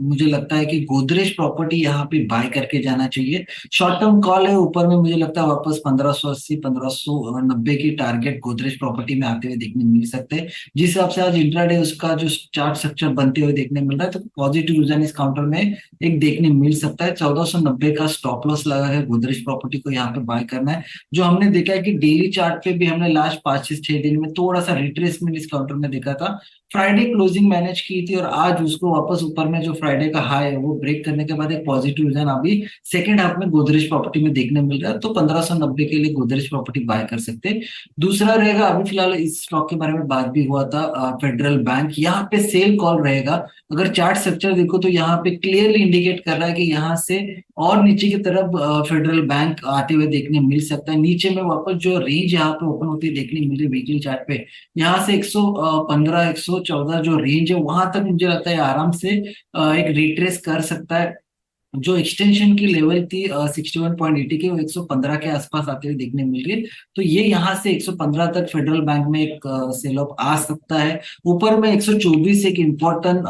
मुझे लगता है कि गोदरेज प्रॉपर्टी यहाँ पे बाय करके जाना चाहिए। शॉर्ट टर्म कॉल है, ऊपर में मुझे लगता है वापस 1580 1590 की टारगेट गोदरेज प्रॉपर्टी में आते हुए देखने मिल सकते हैं। जिस हिसाब से आज इंट्राडे उसका जो चार्ट स्ट्रक्चर बनते हुए देखने मिल रहा है, तो पॉजिटिव रीजन इस काउंटर में एक देखने मिल सकता है। 1490 का स्टॉप लॉस लगा है, गोदरेज प्रॉपर्टी को यहाँ पे बाय करना है। जो हमने देखा है कि डेली चार्ट पे भी हमने लास्ट 5 से 6 दिन में थोड़ा सा रिट्रेसमेंट इस काउंटर में देखा था। फ्राइडे क्लोजिंग मैनेज की थी और आज उसको वापस ऊपर में जो फ्राइडे का हाई है वो ब्रेक करने के बाद एक पॉजिटिव रीजन अभी सेकंड हाफ में गोदरेज प्रॉपर्टी में देखने मिल रहा है। तो 1590 के लिए गोदरेज प्रॉपर्टी बाय कर सकते हैं। दूसरा रहेगा, अभी फिलहाल इस स्टॉक के बारे में बात भी हुआ था, फेडरल बैंक। यहाँ पे सेल कॉल रहेगा। अगर चार्ट स्ट्रक्चर देखो तो यहाँ पे क्लियरली इंडिकेट कर रहा है कि यहाँ से और नीचे की तरफ फेडरल बैंक आते हुए देखने मिल सकता है। नीचे में वापस जो रेंज यहाँ पे ओपन होती है देखने मिल रही है वीकली चार्ट पे, यहाँ से 115 114 जो रेंज है वहां तक मुझे लगता है आराम से एक रिट्रेस कर सकता है। जो एक्सटेंशन की लेवल थी 61.80 के, वो 115 के आसपास आते हुए देखने मिल रही है। तो ये यहाँ से 115 तक फेडरल बैंक में एक सेल ऑफ आ सकता है। ऊपर में 124 एक इम्पोर्टेंट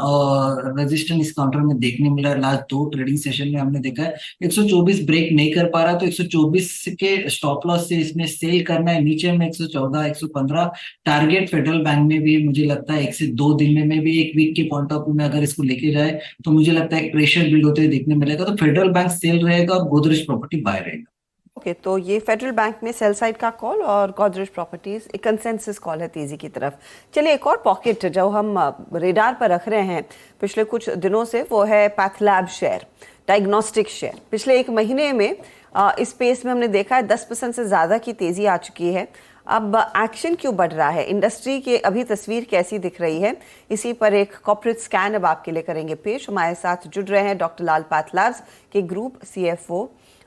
रेजिस्टेंस इस काउंटर में देखने मिला है। लास्ट 2 ट्रेडिंग सेशन में हमने देखा है 124 ब्रेक नहीं कर पा रहा, तो 124 के स्टॉप लॉस से इसमें सेल करना है। नीचे में 114 115 टारगेट फेडरल बैंक में भी मुझे लगता है 1 से 2 दिन में भी, एक वीक के पॉइंट ऑफ व्यू में अगर इसको लेके जाए तो मुझे लगता है एक प्रेशर बिल्ड होते हुए देखने मिलेगा। तो फेडरल बैंक सेल रहेगा और गोदरेज प्रॉपर्टी बाय रहेगा। ओके, तो ये फेडरल बैंक में सेल साइड का कॉल और गोदरेज प्रॉपर्टीज एक कंसेंसस कॉल है तेजी की तरफ। चलिए, एक और पॉकेट जो हम रेडार पर रख रहे हैं पिछले कुछ दिनों से, वो है पैथलैब शेयर, डायग्नोस्टिक शेयर। पिछले 1 महीने में इस स्पेस में हमने देखा है 10% से ज़्यादा की तेज़ी आ चुकी है। अब एक्शन क्यों बढ़ रहा है, इंडस्ट्री की अभी तस्वीर कैसी दिख रही है, इसी पर एक कॉर्पोरेट स्कैन अब आपके लिए करेंगे पेश। हमारे साथ जुड़ रहे हैं डॉक्टर लाल पैथलैब्स के ग्रुप CFO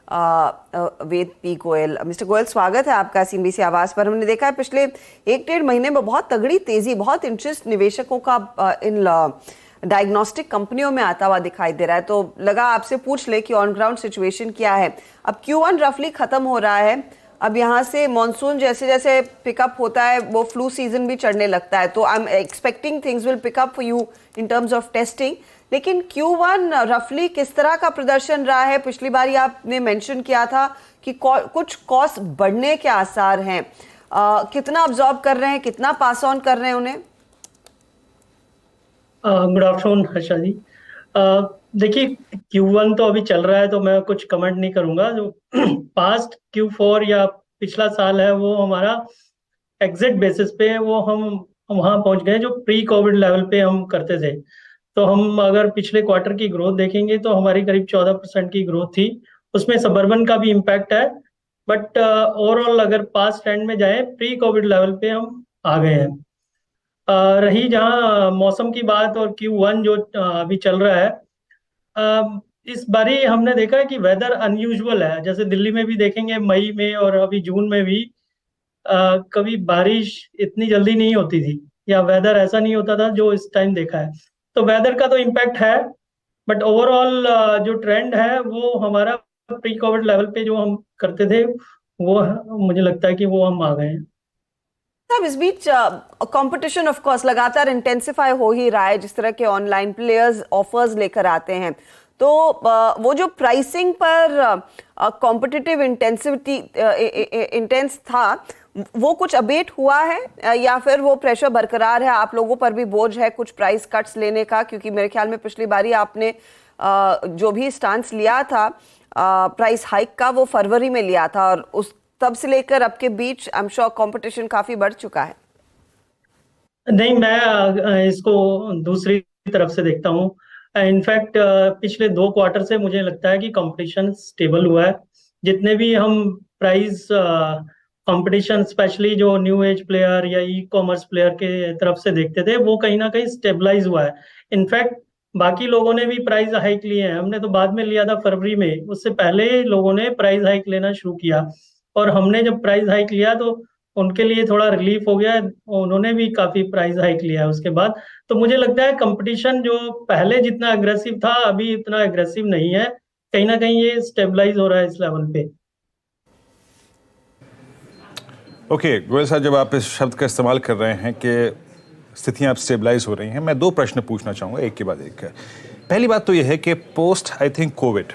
वेद पी गोयल। मिस्टर गोयल, स्वागत है आपका CNBC आवाज पर। हमने देखा है पिछले 1-1.5 महीने में बहुत तगड़ी तेजी, बहुत इंटरेस्ट निवेशकों का इन डायग्नोस्टिक कंपनियों में आता हुआ दिखाई दे रहा है। तो लगा आपसे पूछ ले कि ऑन ग्राउंड सिचुएशन क्या है। अब Q1 रफली खत्म हो रहा है, अब यहाँ से मॉनसून जैसे जैसे पिकअप होता है वो फ्लू सीजन भी चढ़ने लगता है, तो I am expecting things will pick up for you in terms of testing. लेकिन Q1 रफली किस तरह का प्रदर्शन रहा है? पिछली बार आपने मेंशन किया था कि कुछ कॉस्ट बढ़ने के आसार हैं, कितना अब्जॉर्ब कर रहे हैं, कितना पास ऑन कर रहे हैं उन्हें? गुड आफ्टरनून हर्षा जी। देखिए, Q1 तो अभी चल रहा है तो मैं कुछ कमेंट नहीं करूंगा। जो पास्ट Q4 या पिछला साल है वो हमारा एग्जिट बेसिस पे है, वो हम वहां पहुंच गए जो प्री कोविड लेवल पे हम करते थे। तो हम अगर पिछले क्वार्टर की ग्रोथ देखेंगे तो हमारी करीब 14% की ग्रोथ थी, उसमें सबर्बन का भी इम्पैक्ट है। बट ओवरऑल अगर पास्ट ट्रेंड में जाए प्री कोविड लेवल पे हम आ गए हैं। रही जहाँ मौसम की बात और Q1 जो अभी चल रहा है, इस बारी हमने देखा है कि वेदर अनयूजुअल है। जैसे दिल्ली में भी देखेंगे मई में और अभी जून में भी कभी बारिश इतनी जल्दी नहीं होती थी या वेदर ऐसा नहीं होता था जो इस टाइम देखा है। तो वेदर का तो इम्पैक्ट है, बट ओवरऑल जो ट्रेंड है वो हमारा प्री कोविड लेवल पे जो हम करते थे वो मुझे लगता है कि वो हम आ गए हैं। अब इस बीच कंपटीशन ऑफ कोर्स लगातार इंटेंसिफाई हो ही रहा है, जिस तरह के ऑनलाइन प्लेयर्स ऑफर्स लेकर आते हैं। तो वो जो प्राइसिंग पर कॉम्पिटिटिव इंटेंस था वो कुछ अबेट हुआ है या फिर वो प्रेशर बरकरार है? आप लोगों पर भी बोझ है कुछ प्राइस कट्स लेने का, क्योंकि मेरे ख्याल में पिछली बारी आपने जो भी स्टांस लिया था प्राइस हाइक का वो फरवरी में लिया था, और उस तब से लेकर अब के बीच आई एम श्योर कंपटीशन काफी बढ़ चुका है। नहीं, मैं इसको दूसरी तरफ से देखता हूँ। इनफैक्ट पिछले 2 क्वार्टर से मुझे लगता है कि कंपटीशन स्टेबल हुआ है। जितने भी हम प्राइस कंपटीशन स्पेशली जो न्यू एज प्लेयर या ई कॉमर्स प्लेयर के तरफ से देखते थे वो कहीं ना कहीं स्टेबलाइज हुआ है। इनफैक्ट बाकी लोगों ने भी प्राइस हाइक लिए हैं, हमने तो बाद में लिया था फरवरी में, उससे पहले लोगों ने प्राइस हाइक लेना शुरू किया और हमने जब प्राइस हाइक लिया तो उनके लिए थोड़ा रिलीफ हो गया, उन्होंने भी काफी प्राइस हाइक लिया उसके बाद। तो मुझे लगता है कंपटीशन जो पहले जितना अग्रेसिव था अभी इतना अग्रेसिव नहीं है, कहीं ना कहीं ये स्टेबलाइज हो रहा है इस लेवल पे। ओके गोयल साहब, जब आप इस शब्द का इस्तेमाल कर रहे हैं कि स्थितियां अब स्टेबलाइज हो रही हैं, मैं 2 प्रश्न पूछना चाहूँगा एक के बाद एक। पहली बात तो यह है कि पोस्ट आई थिंक कोविड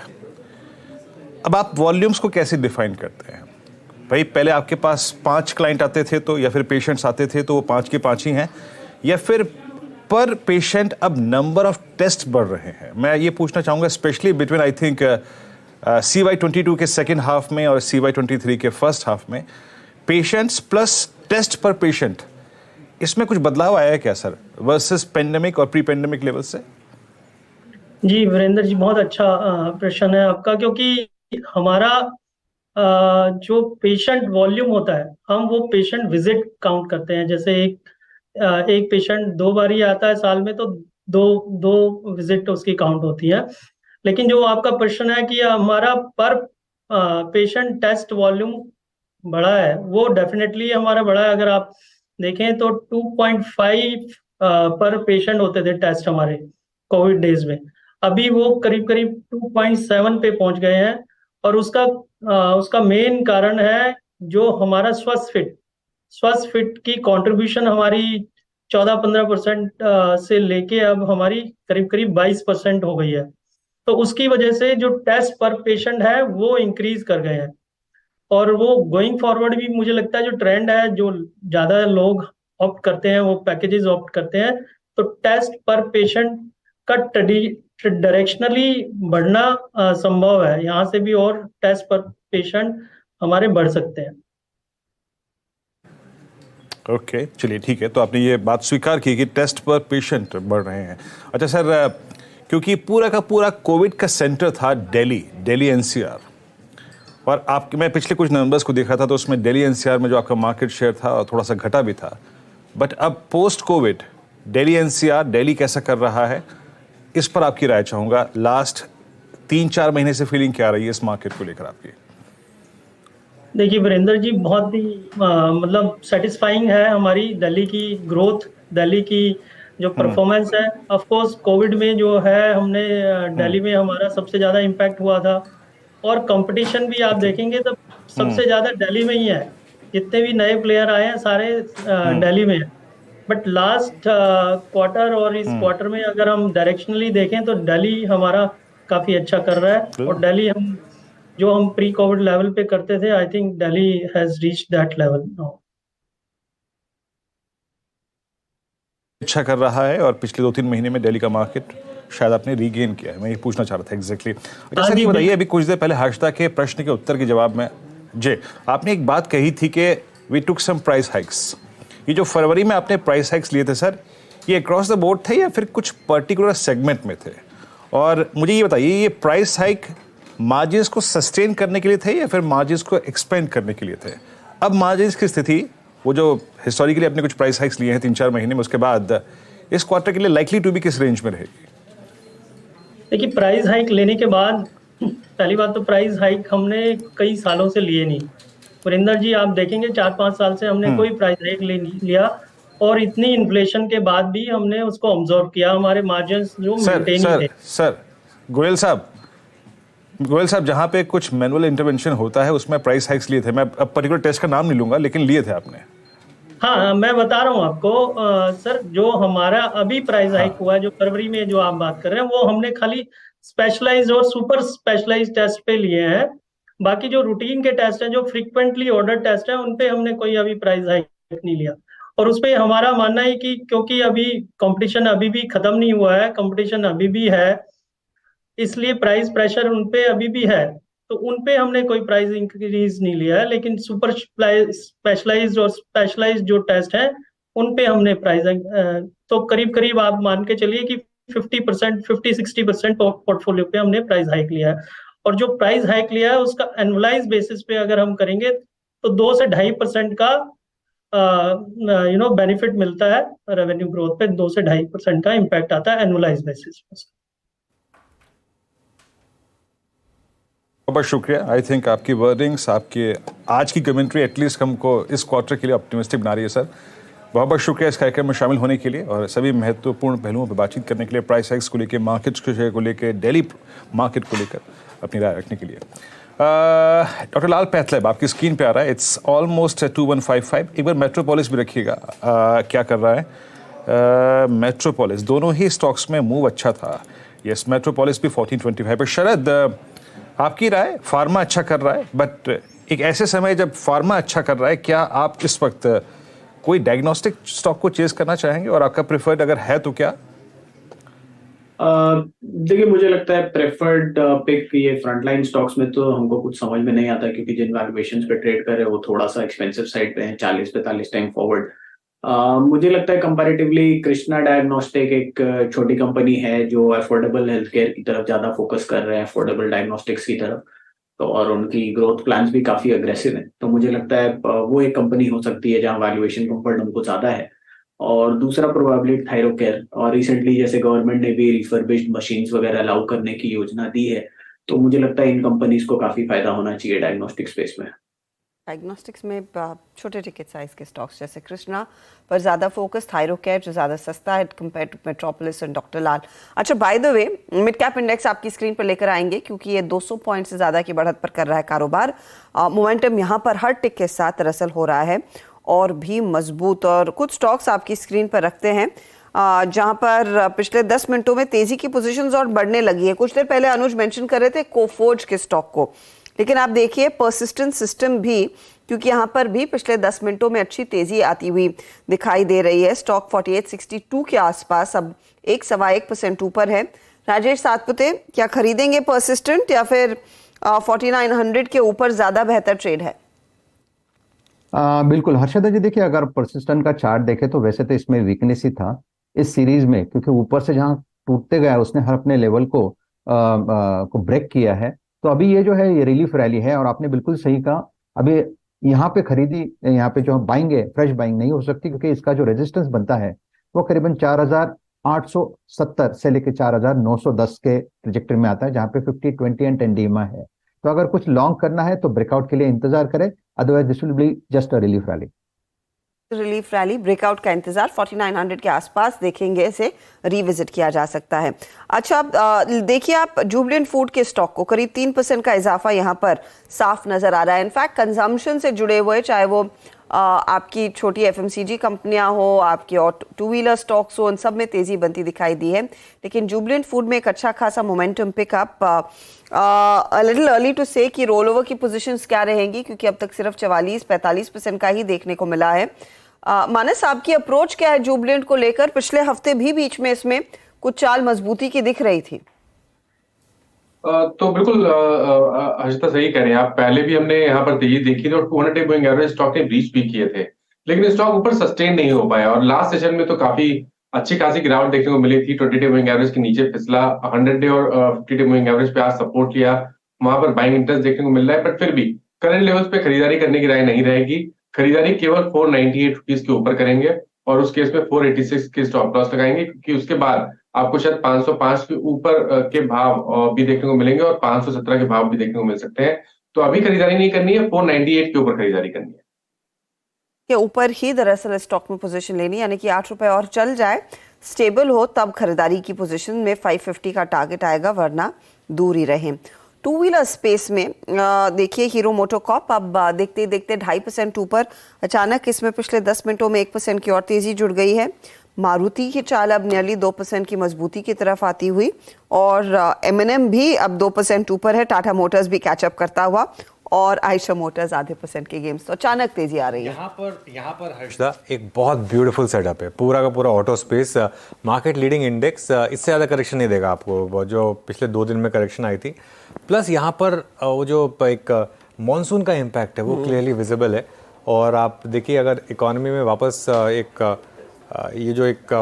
अब आप वॉल्यूम्स को कैसे डिफाइन करते हैं? भाई पहले आपके पास 5 क्लाइंट आते थे तो, या फिर पेशेंट्स आते थे तो वो 5 के 5 ही हैं, या फिर पर पेशेंट अब नंबर ऑफ टेस्ट बढ़ रहे हैं? मैं ये पूछना चाहूँगा specially between I think CY22 के सेकेंड हाफ में और CY23 के फर्स्ट हाफ में पेशेंट्स प्लस टेस्ट पर पेशेंट, इसमें कुछ बदलाव आया है क्या सर वर्सेस पेंडेमिक और प्री पेंडेमिक लेवल से? जी वीरेंद्र जी, बहुत अच्छा प्रश्न है आपका, क्योंकि हमारा जो पेशेंट वॉल्यूम होता है हम वो पेशेंट विजिट काउंट करते हैं। जैसे एक पेशेंट 2 बार ही आता है साल में तो दो विजिट उसकी काउंट होती है। लेकिन जो आपका प्रश्न है कि हमारा पर पेशेंट टेस्ट वॉल्यूम बढ़ा है, वो डेफिनेटली हमारा बढ़ा है। अगर आप देखें तो 2.5 पर पेशेंट होते थे टेस्ट हमारे कोविड डेज में, अभी वो करीब करीब 2.7 पे पहुंच गए हैं। और उसका मेन कारण है जो हमारा स्वस्थ फिट की कंट्रीब्यूशन हमारी 14-15% से लेके अब हमारी करीब करीब 22% हो गई है। तो उसकी वजह से जो टेस्ट पर पेशेंट है वो इंक्रीज कर गए हैं, और वो गोइंग फॉरवर्ड भी मुझे लगता है जो ट्रेंड है, जो ज्यादा लोग ऑप्ट करते हैं वो पैकेजेस ऑप्ट करते हैं, तो टेस्ट पर पेशेंट का डायरेक्शनली बढ़ना संभव है। यहाँ से भी और टेस्ट पर पेशेंट हमारे बढ़ सकते हैं। ओके चलिए ठीक है, तो आपने ये बात स्वीकार की कि टेस्ट पर पेशेंट बढ़ रहे हैं। अच्छा सर, क्योंकि पूरा का पूरा कोविड का सेंटर था दिल्ली NCR, और मैं पिछले कुछ नंबर्स को देखा था तो उसमें दिल्ली NCR में जो आपका मार्केट शेयर था और थोड़ा सा घटा भी था, बट अब पोस्ट कोविड दिल्ली NCR कैसा कर रहा है, इस पर आपकी राय चाहूँगा। लास्ट 3-4 महीने से फीलिंग क्या आ रही है इस मार्केट को लेकर आपकी? देखिए वीरेंद्र जी, बहुत ही मतलब सेटिस्फाइंग है हमारी दिल्ली की ग्रोथ, दिल्ली की जो परफॉर्मेंस है। ऑफ कोर्स कोविड में जो है हमने दिल्ली में हमारा सबसे ज़्यादा इम्पैक्ट हुआ था, और कंपटीशन भी आप देखेंगे तो सबसे ज़्यादा दिल्ली में ही है। जितने भी नए प्लेयर आए हैं सारे दिल्ली में है। बट लास्ट क्वार्टर और इस क्वार्टर में अगर हम डायरेक्शनली देखें तो दिल्ली हमारा काफ़ी अच्छा कर रहा है, और दिल्ली जो हम प्री कोविड लेवल पे करते थे, I think Delhi has reached that level now. अच्छा कर रहा है, और पिछले 2-3 महीने में दिल्ली का मार्केट शायद आपने रीगेन किया है। मैं ये पूछना चाह रहा था एग्जैक्टली। अच्छा सर, ये बताइए, अभी कुछ देर पहले हर्षदा के प्रश्न के उत्तर के जवाब में जी आपने एक बात कही थी कि we took some price hikes. ये जो फरवरी में आपने प्राइस हाइक्स लिए थे सर, ये अक्रॉस द बोर्ड थे या फिर कुछ पर्टिकुलर सेगमेंट में थे? और मुझे ये बताइए, ये प्राइस हाइक मार्जिन्स को सस्टेन करने के लिए थे या फिर मार्जिन्स को एक्सपेंड करने के लिए थे? अब मार्जिन्स की स्थिति, वो जो हिस्टोरिकली आपने कुछ प्राइस हाइक्स लिए हैं 3-4 महीने में, उसके बाद इस क्वार्टर के लिए लाइकली टू बी किस रेंज में रहेगी? देखिए, प्राइस हाइक लेने के बाद पहली बात तो प्राइस हाइक हमने कई सालों से लिए नहीं। वरिंदर जी, आप देखेंगे 4-5 साल से हमने कोई प्राइस हाइक नहीं लिया, और इतनी इन्फ्लेशन के बाद भी हमने उसको ऑब्जर्व किया। हमारे मार्जिन्स जो मेंटेन थे। सर गोयल साहब, जहाँ पे कुछ मैनुअल इंटरवेंशन होता है उसमें प्राइस हाइक्स लिए थे। मैं अब पर्टिकुलर टेस्ट का नाम नहीं लूंगा, लेकिन लिए थे आपने। हाँ, मैं बता रहा हूँ आपको सर, जो हमारा अभी प्राइस हाइक हुआ है जो फरवरी में जो आप बात कर रहे हैं, वो हमने खाली स्पेशलाइज्ड और सुपर स्पेशलाइज्ड टेस्ट पे लिए हैं। बाकी जो रूटीन के टेस्ट हैं, जो फ्रीक्वेंटली ऑर्डर टेस्ट हैं, उन पे हमने कोई अभी प्राइस हाइक नहीं लिया। और उस पे हमारा मानना है कि क्योंकि अभी कंपटीशन अभी भी खत्म नहीं हुआ है, कंपटीशन अभी भी है, इसलिए प्राइस प्रेशर उन पे अभी भी है, तो उन पे हमने कोई प्राइस इंक्रीज नहीं लिया है। लेकिन सुपर स्पेशलाइज्ड और स्पेशलाइज्ड जो टेस्ट है, उन पे हमने प्राइस तो करीब करीब आप मान के चलिए कि 50-60% पोर्टफोलियो पे हमने प्राइस हाइक लिया है। और जो प्राइस हाइक लिया है उसका एनुअलाइज बेसिस पे अगर हम करेंगे तो 2 से 2.5% का बेनिफिट मिलता है रेवेन्यू ग्रोथ पे। 2 से 2.5% का इम्पैक्ट आता है एनुअलाइज बेसिस पे। बहुत शुक्रिया। आई थिंक आपकी वर्डिंग्स, आपके आज की कमेंट्री एटलीस्ट हमको इस क्वार्टर के लिए ऑप्टिमिस्टिक बना रही है सर। बहुत बहुत शुक्रिया इस कार्यक्रम में शामिल होने के लिए और सभी महत्वपूर्ण पहलुओं पर बातचीत करने के लिए, प्राइस हाइक्स को लेकर, मार्केट्स को लेकर, दिल्ली मार्केट को लेकर अपनी राय रखने के लिए। डॉक्टर लाल पैथलेब आपकी स्क्रीन पे आ रहा है, इट्स ऑलमोस्ट 2155। एक बार मेट्रोपोलिस भी रखिएगा क्या कर रहा है। मेट्रोपोलिस, दोनों ही स्टॉक्स में मूव अच्छा था। यस, मेट्रोपोलिस भी 1425 पर। शरद, आपकी राय, फार्मा अच्छा कर रहा है, बट एक ऐसे समय जब फार्मा अच्छा कर रहा है, क्या आप इस वक्त कोई डायग्नोस्टिक स्टॉक को चेज करना चाहेंगे, और आपका प्रेफर्ड अगर है तो क्या? देखिए, मुझे लगता है प्रेफर्ड पिक ये फ्रंटलाइन स्टॉक्स में तो हमको कुछ समझ में नहीं आता, क्योंकि जिन वैल्यूएशंस पे ट्रेड कर रहे हैं वो थोड़ा सा एक्सपेंसिव साइड पे हैं, 40-45 टाइम फॉरवर्ड। मुझे लगता है कंपैरेटिवली कृष्णा डायग्नोस्टिक एक छोटी कंपनी है जो अफोर्डेबल हेल्थ केयर की तरफ ज्यादा फोकस कर रहे हैं, अफोर्डेबल डायग्नोस्टिक्स की तरफ, तो और उनकी ग्रोथ प्लान्स भी काफी अग्रेसिव हैं। तो मुझे लगता है वो एक कंपनी हो सकती है जहां वैल्यूएशन कंफर्ट उनको ज्यादा है। और दूसरा प्रोबेबली थायरोकेयर, और रिसेंटली जैसे गवर्नमेंट ने भी रिफर्बिश्ड मशीन्स वगैरह अलाउ करने की योजना दी है, तो मुझे लगता है इन कंपनीज को काफी फायदा होना चाहिए डायग्नोस्टिक स्पेस में। डायग्नोस्टिक्स में छोटे टिकट साइज के स्टॉक्स जैसे कृष्णा पर ज़्यादा फोकस, थायरोकेयर जो ज़्यादा सस्ता है कंपेयर टू मेट्रोपोलिस और डॉक्टर लाल। अच्छा, by the way, mid cap index आपकी स्क्रीन पर लेकर आएंगे क्योंकि ये 200 पॉइंट से ज़्यादा की बढ़त पर कर रहा है कारोबार। मोमेंटम यहाँ पर हर टिक के साथ दरअसल हो रहा है और भी मजबूत। और कुछ स्टॉक्स आपकी स्क्रीन पर रखते हैं जहां पर पिछले 10 मिनटों में तेजी की पोजीशंस और बढ़ने लगी है। कुछ देर पहले अनुज मेंशन कर रहे थे कोफोर्ज के स्टॉक को, लेकिन आप देखिए परसिस्टेंट सिस्टम भी, क्योंकि यहाँ पर भी पिछले 10 मिनटों में अच्छी तेजी आती हुई दिखाई दे रही है। स्टॉक 4862 के आसपास अब 1.25% ऊपर है। राजेश सातपुते, क्या खरीदेंगे परसिस्टेंट या फिर 4900 के ऊपर ज्यादा बेहतर ट्रेड है? बिल्कुल हर्षदा जी, देखिए अगर परसिस्टेंट का चार्ट देखे तो वैसे तो इसमें वीकनेस ही था इस सीरीज में, क्योंकि ऊपर से जहां टूटते गया उसने हर अपने लेवल को ब्रेक किया है। तो अभी ये जो है ये रिलीफ रैली है, और आपने बिल्कुल सही कहा, अभी यहाँ पे खरीदी, यहाँ पे जो बाइंग है, फ्रेश बाइंग नहीं हो सकती, क्योंकि इसका जो रेजिस्टेंस बनता है वो करीबन 4870 से लेके 4910 के ट्रेजेक्टरी में आता है, जहां पे 50, 20 एंड 10 डीमा है। तो अगर कुछ लॉन्ग करना है तो ब्रेकआउट के लिए इंतजार करें, otherwise this will be just a relief rally. Relief rally, breakout का इंतजार 4900 के आसपास देखेंगे, इसे रिविजिट किया जा सकता है। अच्छा, अब देखिए आप जुबिलेंट फूड के स्टॉक को करीब 3% का इजाफा यहाँ पर साफ नजर आ रहा है। इनफैक्ट कंजम्पशन से जुड़े हुए, चाहे वो आपकी छोटी FMCG कंपनियां हो, आपकी और टू व्हीलर स्टॉक्स हो, उन सब में तेजी बनती दिखाई दी है। लेकिन जुबिलेंट फूड में एक अच्छा खासा momentum pickup, little early to say कि रोल ओवर की पोजीशंस क्या रहेंगी, क्योंकि अब तक सिर्फ 44-45% का ही देखने को मिला है। मानस, आपकी अप्रोच क्या है जुबिलेंट को लेकर? पिछले हफ्ते भी बीच में इसमें कुछ चाल मजबूती की दिख रही थी। तो बिल्कुल हर्षिता सही कह रहे हैं आप। पहले भी हमने यहाँ पर तेजी देखी थी और 200 डे मूविंग एवरेज स्टॉक ने ब्रीच भी किए थे, लेकिन स्टॉक ऊपर सस्टेन नहीं हो पाया और लास्ट सेशन में तो काफी अच्छी खासी गिरावट देखने को मिली थी। 20 डे मूविंग एवरेज के नीचे फिसला, 100 डे और 50 डे मूविंग एवरेज पे आज सपोर्ट लिया, वहां पर बाइंग इंटरेस्ट देखने को मिल रहा है। बट फिर भी करंट लेवल्स पे खरीदारी करने की राय नहीं रहेगी। खरीदारी केवल 498 रुपीज के ऊपर करेंगे और उस केस में 486 के स्टॉप लॉस लगाएंगे, क्योंकि उसके बाद आपको शायद 505 के ऊपर के भाव भी देखने को मिलेंगे और 517 के भाव भी देखने को मिल सकते हैं। तो अभी खरीदारी नहीं करनी है, 498 के ऊपर खरीदारी करनी है। के ऊपर ही दरअसल स्टॉक में पोजीशन लेनी, यानी कि 8 रुपए और चल जाए, स्टेबल हो, तब खरीदारी की पोजीशन में 550 का टारगेट आएगा, वरना दूर ही रहे। टू व्हीलर स्पेस में देखिए हीरो मोटोकॉर्प अब देखते देखते 2.5% ऊपर, अचानक इसमें पिछले 10 मिनटों में 1% की और तेजी जुड़ गई है। मारुति की चाल अब नियरली 2% की मजबूती की तरफ आती हुई और M&M भी अब 2% ऊपर है। टाटा मोटर्स भी कैचअप करता हुआ और आयशर मोटर्स आधे % के गेम्स। तो अचानक तेजी आ रही है। यहाँ पर हर्षदा एक बहुत ब्यूटीफुल सेटअप है, पूरा का पूरा auto space, market leading index, इससे ज़्यादा करेक्शन नहीं देगा आपको, जो पिछले 2 दिन में करेक्शन आई थी। प्लस यहाँ पर वो जो एक मॉनसून का इम्पैक्ट है वो क्लियरली विजिबल है। और आप देखिए, अगर इकोनॉमी में वापस ये जो एक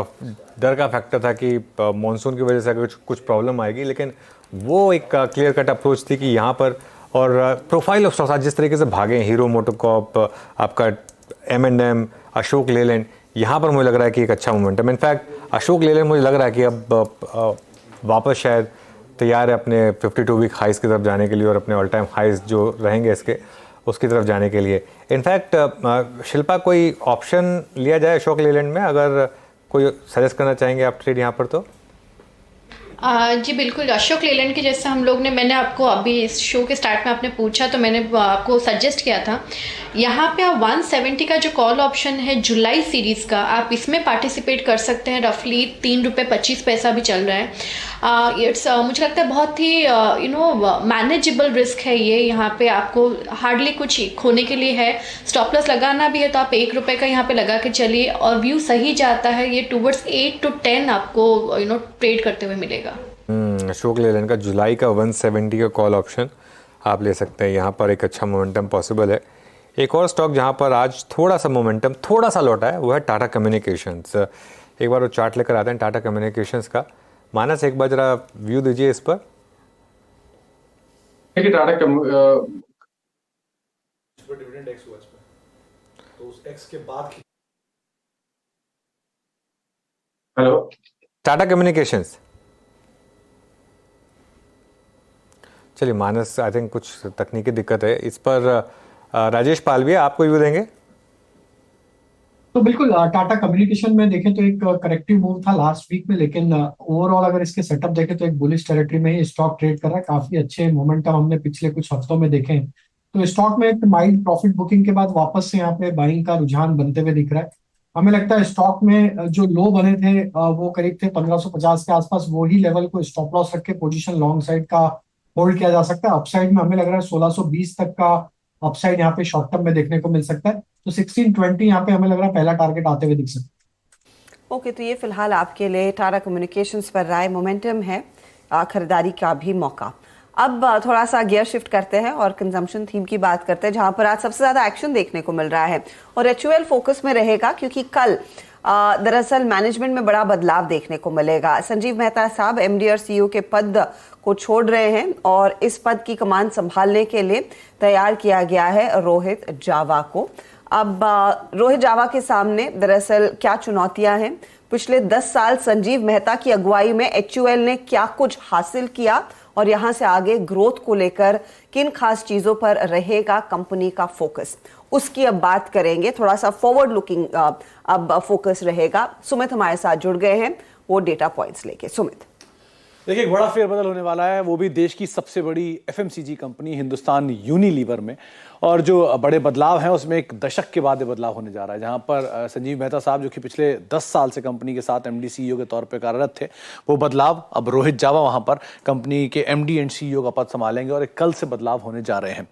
डर का फैक्टर था कि मॉनसून की वजह से कुछ प्रॉब्लम आएगी, लेकिन वो एक क्लियर कट अप्रोच थी कि यहाँ पर, और प्रोफाइल ऑफ स्टॉक्स जिस तरीके से भागे, हीरो मोटोकॉर्प, आपका M&M, अशोक लेलैंड, यहाँ पर मुझे लग रहा है कि एक अच्छा मोमेंटम। इनफैक्ट अशोक लेलैंड मुझे लग रहा है कि अब वापस शायद तैयार है अपने 52 वीक हाइस की तरफ जाने के लिए और अपने ऑल टाइम हाइस जो रहेंगे इसके, उसकी तरफ जाने के लिए। इनफैक्ट शिल्पा, कोई ऑप्शन लिया जाए अशोक लेलैंड में, अगर कोई सजेस्ट करना चाहेंगे आप ट्रेड यहाँ पर तो? जी बिल्कुल, अशोक लेलैंड के जैसे हम लोग ने, मैंने आपको अभी इस शो के स्टार्ट में आपने पूछा तो मैंने आपको सजेस्ट किया था, यहाँ पे आप 170 का जो कॉल ऑप्शन है जुलाई सीरीज का, आप इसमें पार्टिसिपेट कर सकते हैं। रफली 3 रुपये 25 पैसा भी चल रहा है। इट्स मुझे लगता है बहुत ही मैनेजेबल रिस्क है ये। यहाँ पे आपको हार्डली कुछ खोने के लिए है। स्टॉप लॉस लगाना भी है तो आप 1 रुपये का यहाँ पे लगा के चलिए और व्यू सही जाता है ये टूवर्ड्स 8 to 10 आपको ट्रेड करते हुए मिलेगा। अशोक लेलैंड का जुलाई का 170 का कॉल ऑप्शन आप ले सकते हैं, यहाँ पर एक अच्छा मोमेंटम पॉसिबल है। एक और स्टॉक जहाँ पर आज थोड़ा सा मोमेंटम थोड़ा सा लौटा है वो है टाटा कम्युनिकेशंस। एक बार वो चार्ट लेकर आते हैं टाटा कम्युनिकेशंस का। मानस, एक बार जरा व्यू दीजिए इस पर। देखिए टाटा डिविडेंड एक्स हुआ इस पे, तो उस एक्स के बाद हेलो टाटा कम्युनिकेशंस, चलिए मानस, आई थिंक कुछ तकनीकी दिक्कत है इस पर। राजेश पालविया, आपको व्यू देंगे? तो बिल्कुल, टाटा कम्युनिकेशन में देखें तो एक करेक्टिव मूव था लास्ट वीक में, लेकिन ओवरऑल अगर इसके सेटअप देखें तो एक बुलिश टेरिटरी में ही स्टॉक ट्रेड कर रहा है। काफी अच्छे मोमेंटम हमने पिछले कुछ हफ्तों में देखे हैं। तो स्टॉक में एक माइल्ड प्रॉफिट बुकिंग के बाद वापस से यहाँ पे बाइंग का रुझान बनते हुए दिख रहा है। हमें लगता है स्टॉक में जो लो बने थे वो करीब थे 1550 के आसपास, वही लेवल को स्टॉप लॉस रख के पोजीशन लॉन्ग साइड का होल्ड किया जा सकता है। अपसाइड में हमें लग रहा है 1620 तक का अपसाइड यहाँ पे शॉर्ट टर्म में देखने को मिल सकता है। तो 1620 यहाँ पे हमें लग रहा है पहला टारगेट आते हुए दिख सकता है। ओके, तो ये फिलहाल आपके लिए टाटा कम्युनिकेशंस पर राय, मोमेंटम है, खरीदारी का भी मौका। अब थोड़ा सा गियर शिफ्ट करते हैं और कंजम्पशन थीम की बात करते हैं, जहां पर आज सबसे ज्यादा एक्शन देखने को मिल रहा है और HUL फोकस में रहेगा, क्योंकि कल दरअसल मैनेजमेंट में बड़ा बदलाव देखने को मिलेगा। संजीव मेहता साहब MD और CEO के पद को छोड़ रहे हैं और इस पद की कमान संभालने के लिए तैयार किया गया है रोहित जावा को। अब रोहित जावा के सामने दरअसल क्या चुनौतियां हैं? पिछले 10 साल संजीव मेहता की अगुवाई में HUL ने क्या कुछ हासिल किया और यहां से आगे ग्रोथ को लेकर किन खास चीजों पर रहेगा कंपनी का फोकस, उसकी अब बात करेंगे। थोड़ा सा फॉरवर्ड लुकिंग अब फोकस रहेगा। सुमित हमारे साथ जुड़ गए हैं वो डेटा पॉइंट्स लेके। सुमित, देखिए, एक बड़ा फेरबदल होने वाला है, वो भी देश की सबसे बड़ी FMCG कंपनी हिंदुस्तान यूनिलीवर में। और जो बड़े बदलाव हैं उसमें एक दशक के बाद ये बदलाव होने जा रहा है, जहां पर संजीव मेहता साहब जो कि पिछले 10 साल से कंपनी के साथ MD CEO के तौर पे कार्यरत थे, वो बदलाव अब रोहित जावा वहां पर कंपनी के MD एंड CEO का पद संभालेंगे और एक कल से बदलाव होने जा रहे हैं।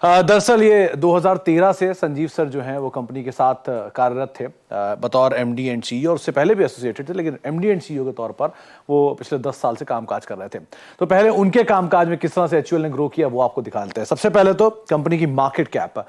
दरअसल ये 2013 से संजीव सर जो हैं वो कंपनी के साथ कार्यरत थे बतौर MD एंड CEO, और उससे पहले भी एसोसिएटेड थे, लेकिन MD एंड CEO के तौर पर वो पिछले 10 साल से कामकाज कर रहे थे। तो पहले उनके कामकाज में किस तरह से HUL ने ग्रो किया वो आपको दिखाते हैं। सबसे पहले तो कंपनी की मार्केट कैप